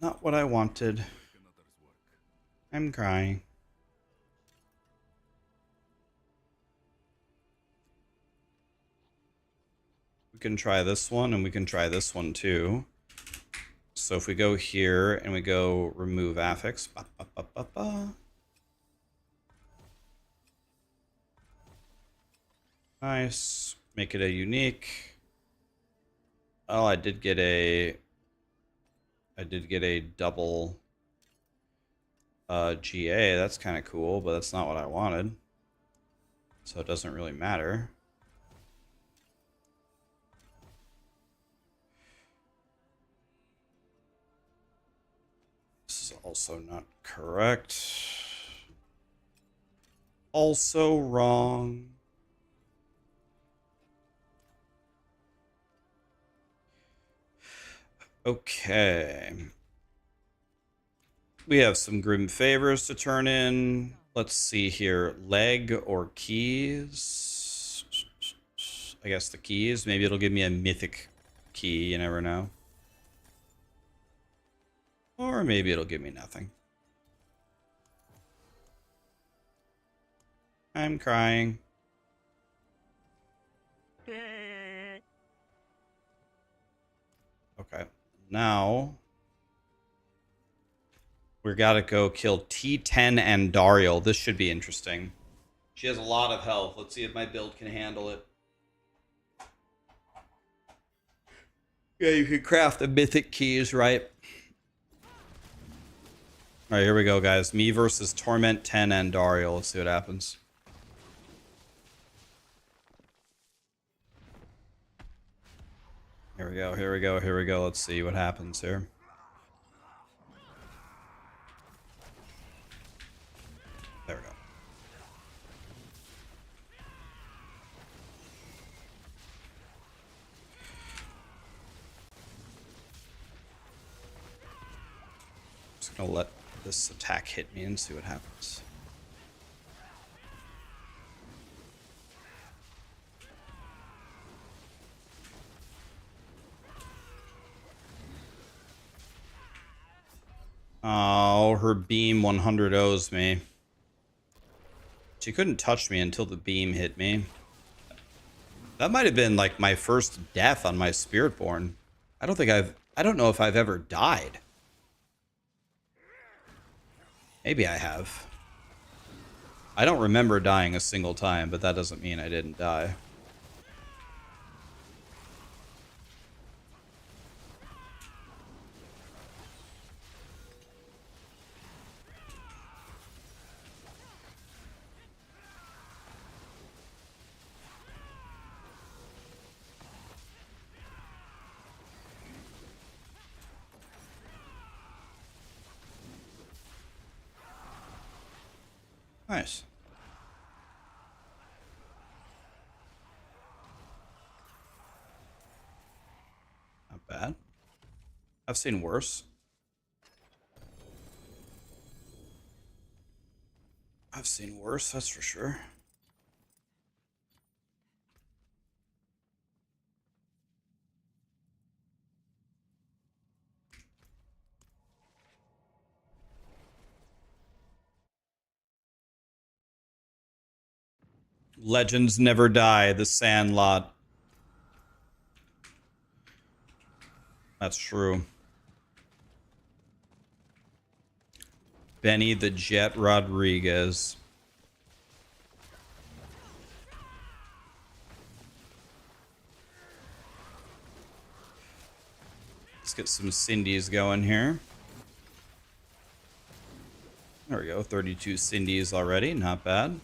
Not what I wanted. I'm crying. We can try this one, and we can try this one too. So if we go here and we go remove affix. Ba, ba, ba, ba, ba. Nice. Make it a unique. Oh, I did get a double GA. That's kind of cool, but that's not what I wanted. So it doesn't really matter. This is also not correct. Also wrong. Okay. We have some grim favors to turn in. Let's see here. Leg or keys? I guess the keys. Maybe it'll give me a mythic key. You never know. Or maybe it'll give me nothing. I'm crying. Okay. Now we gotta go kill T10 and Dariel. This should be interesting. She has a lot of health. Let's see if my build can handle it. Yeah, you can craft the mythic keys, right? Alright, here we go, guys. Me versus Torment, 10, and Dariel. Let's see what happens. Here we go, here we go, here we go. Let's see what happens here. There we go. Just gonna let this attack hit me and see what happens. Oh, her beam 100 O's me. She couldn't touch me until the beam hit me. That might have been like my first death on my Spiritborn. I don't know if I've ever died. Maybe I have. I don't remember dying a single time, but that doesn't mean I didn't die. Nice. Not bad. I've seen worse. I've seen worse, that's for sure. Legends never die, the Sandlot. That's true. Benny the Jet Rodriguez. Let's get some Cindy's going here. There we go, 32 Cindy's already, not bad.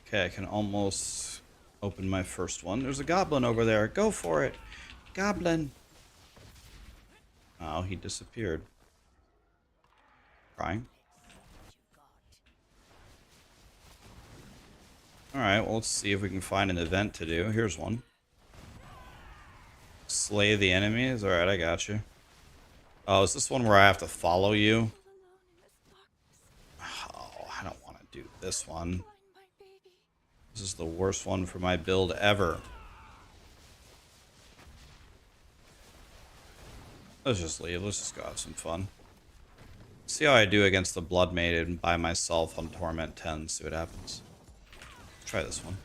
Okay, I can almost open my first one. There's a goblin over there. Go for it. Goblin. Oh, he disappeared. Crying. Alright, well, let's see if we can find an event to do. Here's one. Slay the enemies? Alright, I got you. Oh, is this one where I have to follow you? Oh, I don't want to do this one. This is the worst one for my build ever. Let's just leave. Let's just go have some fun. See how I do against the Blood Maiden by myself on Torment 10. See what happens. Try this one.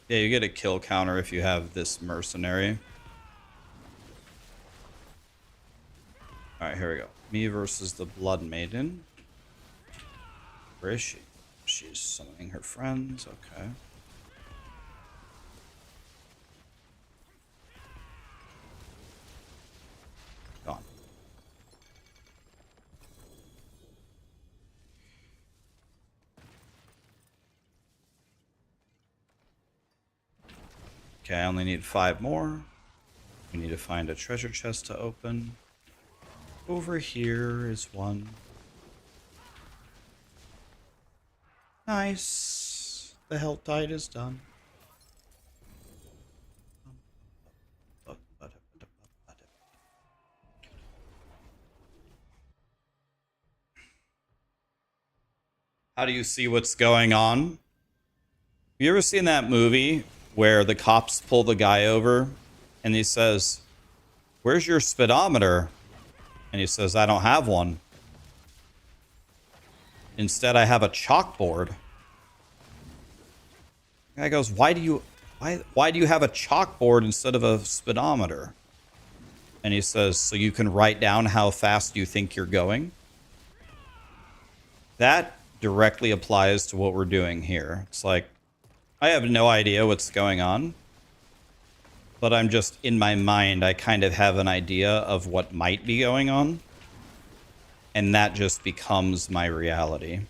Yeah, you get a kill counter if you have this mercenary. Alright, here we go. Me versus the Blood Maiden. Where is she? She's summoning her friends. Okay. Gone. Okay, I only need 5 more. We need to find a treasure chest to open. Over here is one. Nice. The health tide is done. How do you see what's going on? Have you ever seen that movie where the cops pull the guy over and he says, "Where's your speedometer?" And he says, "I don't have one. Instead, I have a chalkboard." The guy goes, why do you have a chalkboard instead of a speedometer? And he says, "So you can write down how fast you think you're going." That directly applies to what we're doing here. It's like, I have no idea what's going on, but I'm just, in my mind, I kind of have an idea of what might be going on, and that just becomes my reality.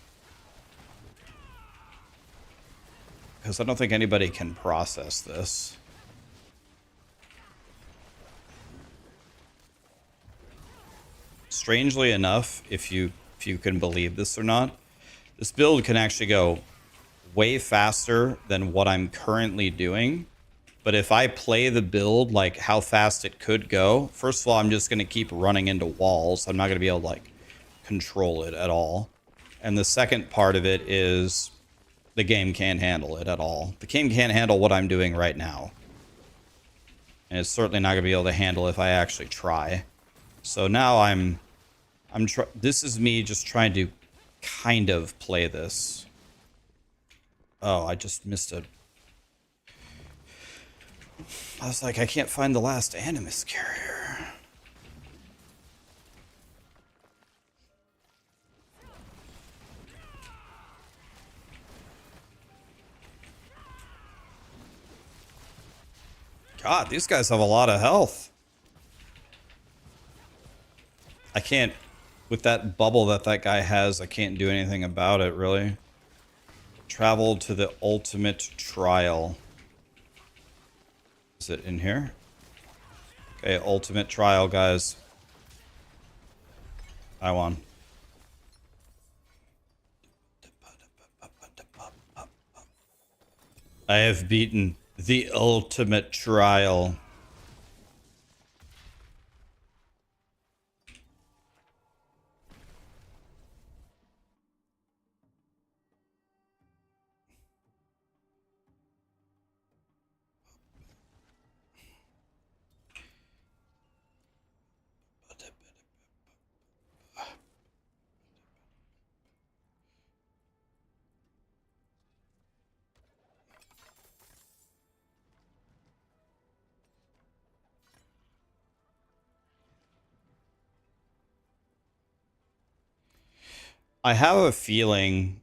Because I don't think anybody can process this. Strangely enough, if you can believe this or not, this build can actually go way faster than what I'm currently doing. But if I play the build like how fast it could go, first of all, I'm just going to keep running into walls. I'm not going to be able to like control it at all. And the second part of it is the game can't handle it at all. The game can't handle what I'm doing right now. And it's certainly not going to be able to handle if I actually try. So now this is me just trying to kind of play this. Oh, I just missed it. I was like, I can't find the last Animus carrier. God, these guys have a lot of health. I can't, with that bubble that that guy has, I can't do anything about it, really. Travel to the ultimate trial. Is it in here? Okay, ultimate trial, guys. I won. I have beaten the ultimate trial. I have a feeling.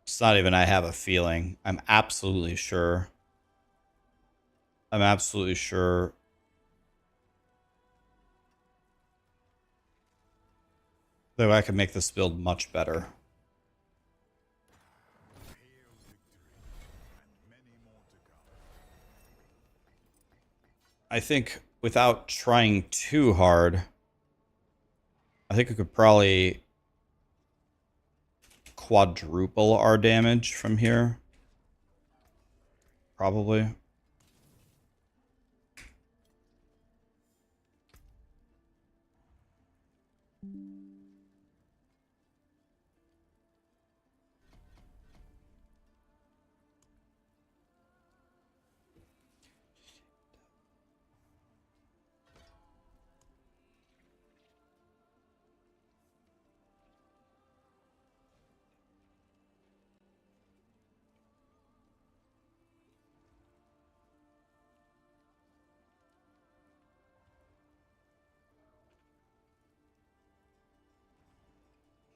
It's not even I have a feeling. I'm absolutely sure. I'm absolutely sure. Though I can make this build much better. Hail victory, and many more to come. I think without trying too hard, I think we could probably quadruple our damage from here. Probably.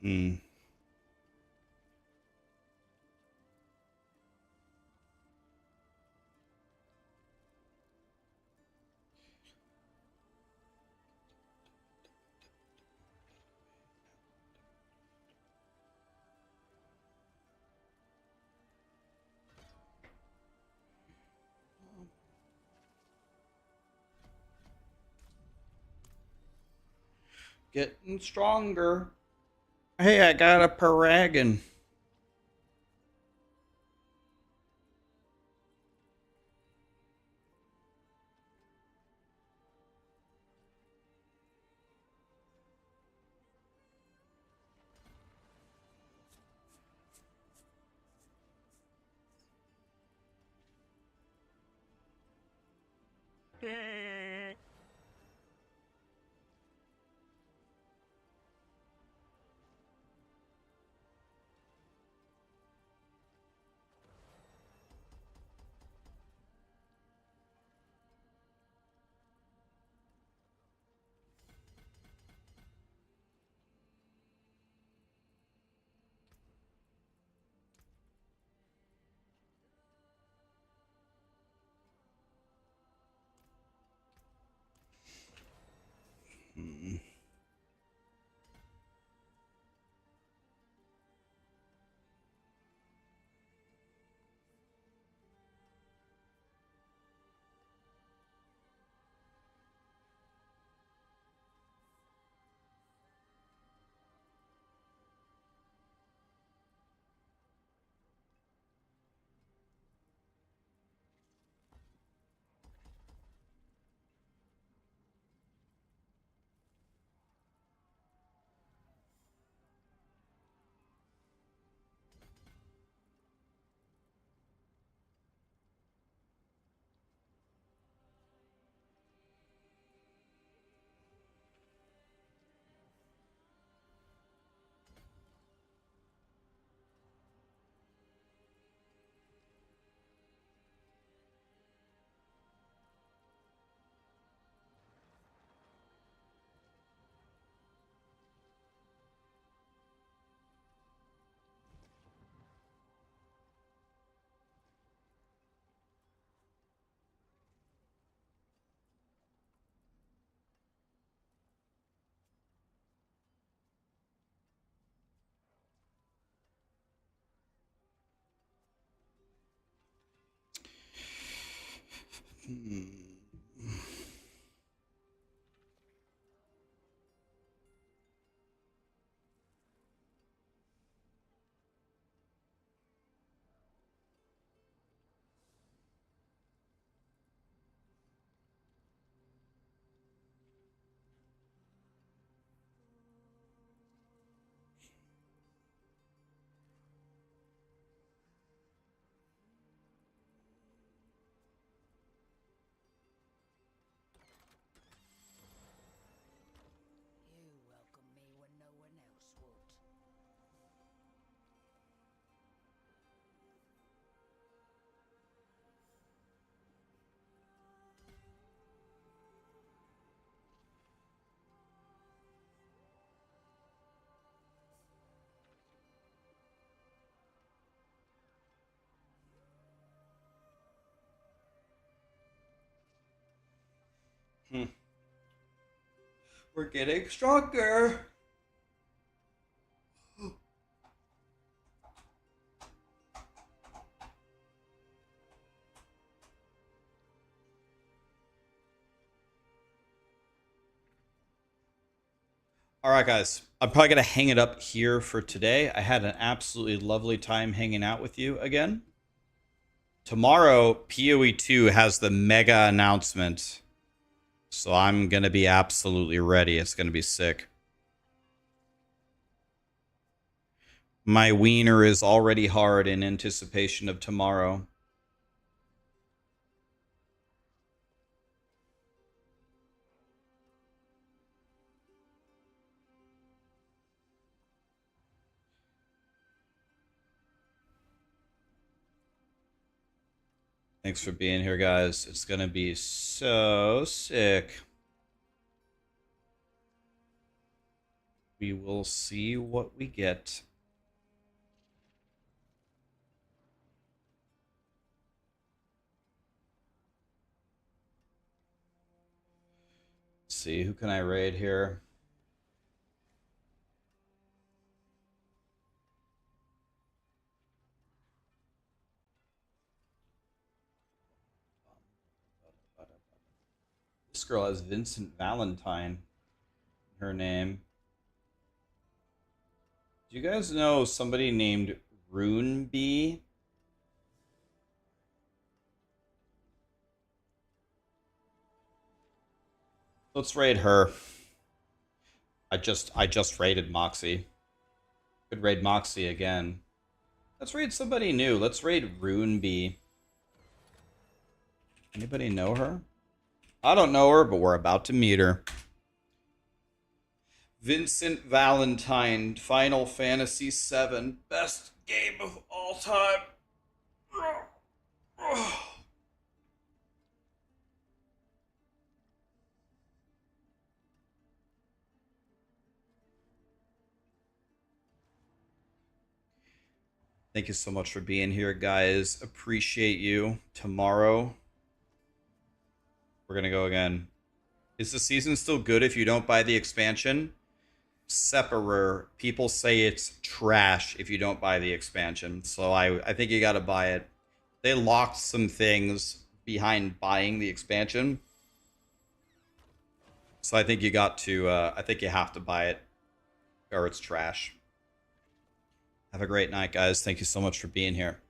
Hmm. Getting stronger. Hey, I got a paragon. You welcome me when no one else would. We're getting stronger. All right, guys. I'm probably going to hang it up here for today. I had an absolutely lovely time hanging out with you again. Tomorrow, PoE 2 has the mega announcement. So I'm going to be absolutely ready. It's going to be sick. My wiener is already hard in anticipation of tomorrow. Thanks for being here, guys. It's going to be so sick. We will see what we get. Let's see, who can I raid here? This girl has Vincent Valentine, her name. Do you guys know somebody named Runebee? Let's raid her. I just raided Moxie. Could raid Moxie again. Let's raid somebody new. Let's raid Runebee. Anybody know her? I don't know her, but we're about to meet her. Vincent Valentine, Final Fantasy VII, best game of all time. Thank you so much for being here, guys. Appreciate you. Tomorrow, we're going to go again. Is the season still good if you don't buy the expansion? Separer, people say it's trash if you don't buy the expansion. So I think you got to buy it. They locked some things behind buying the expansion. So I think you got to, I think you have to buy it or it's trash. Have a great night, guys. Thank you so much for being here.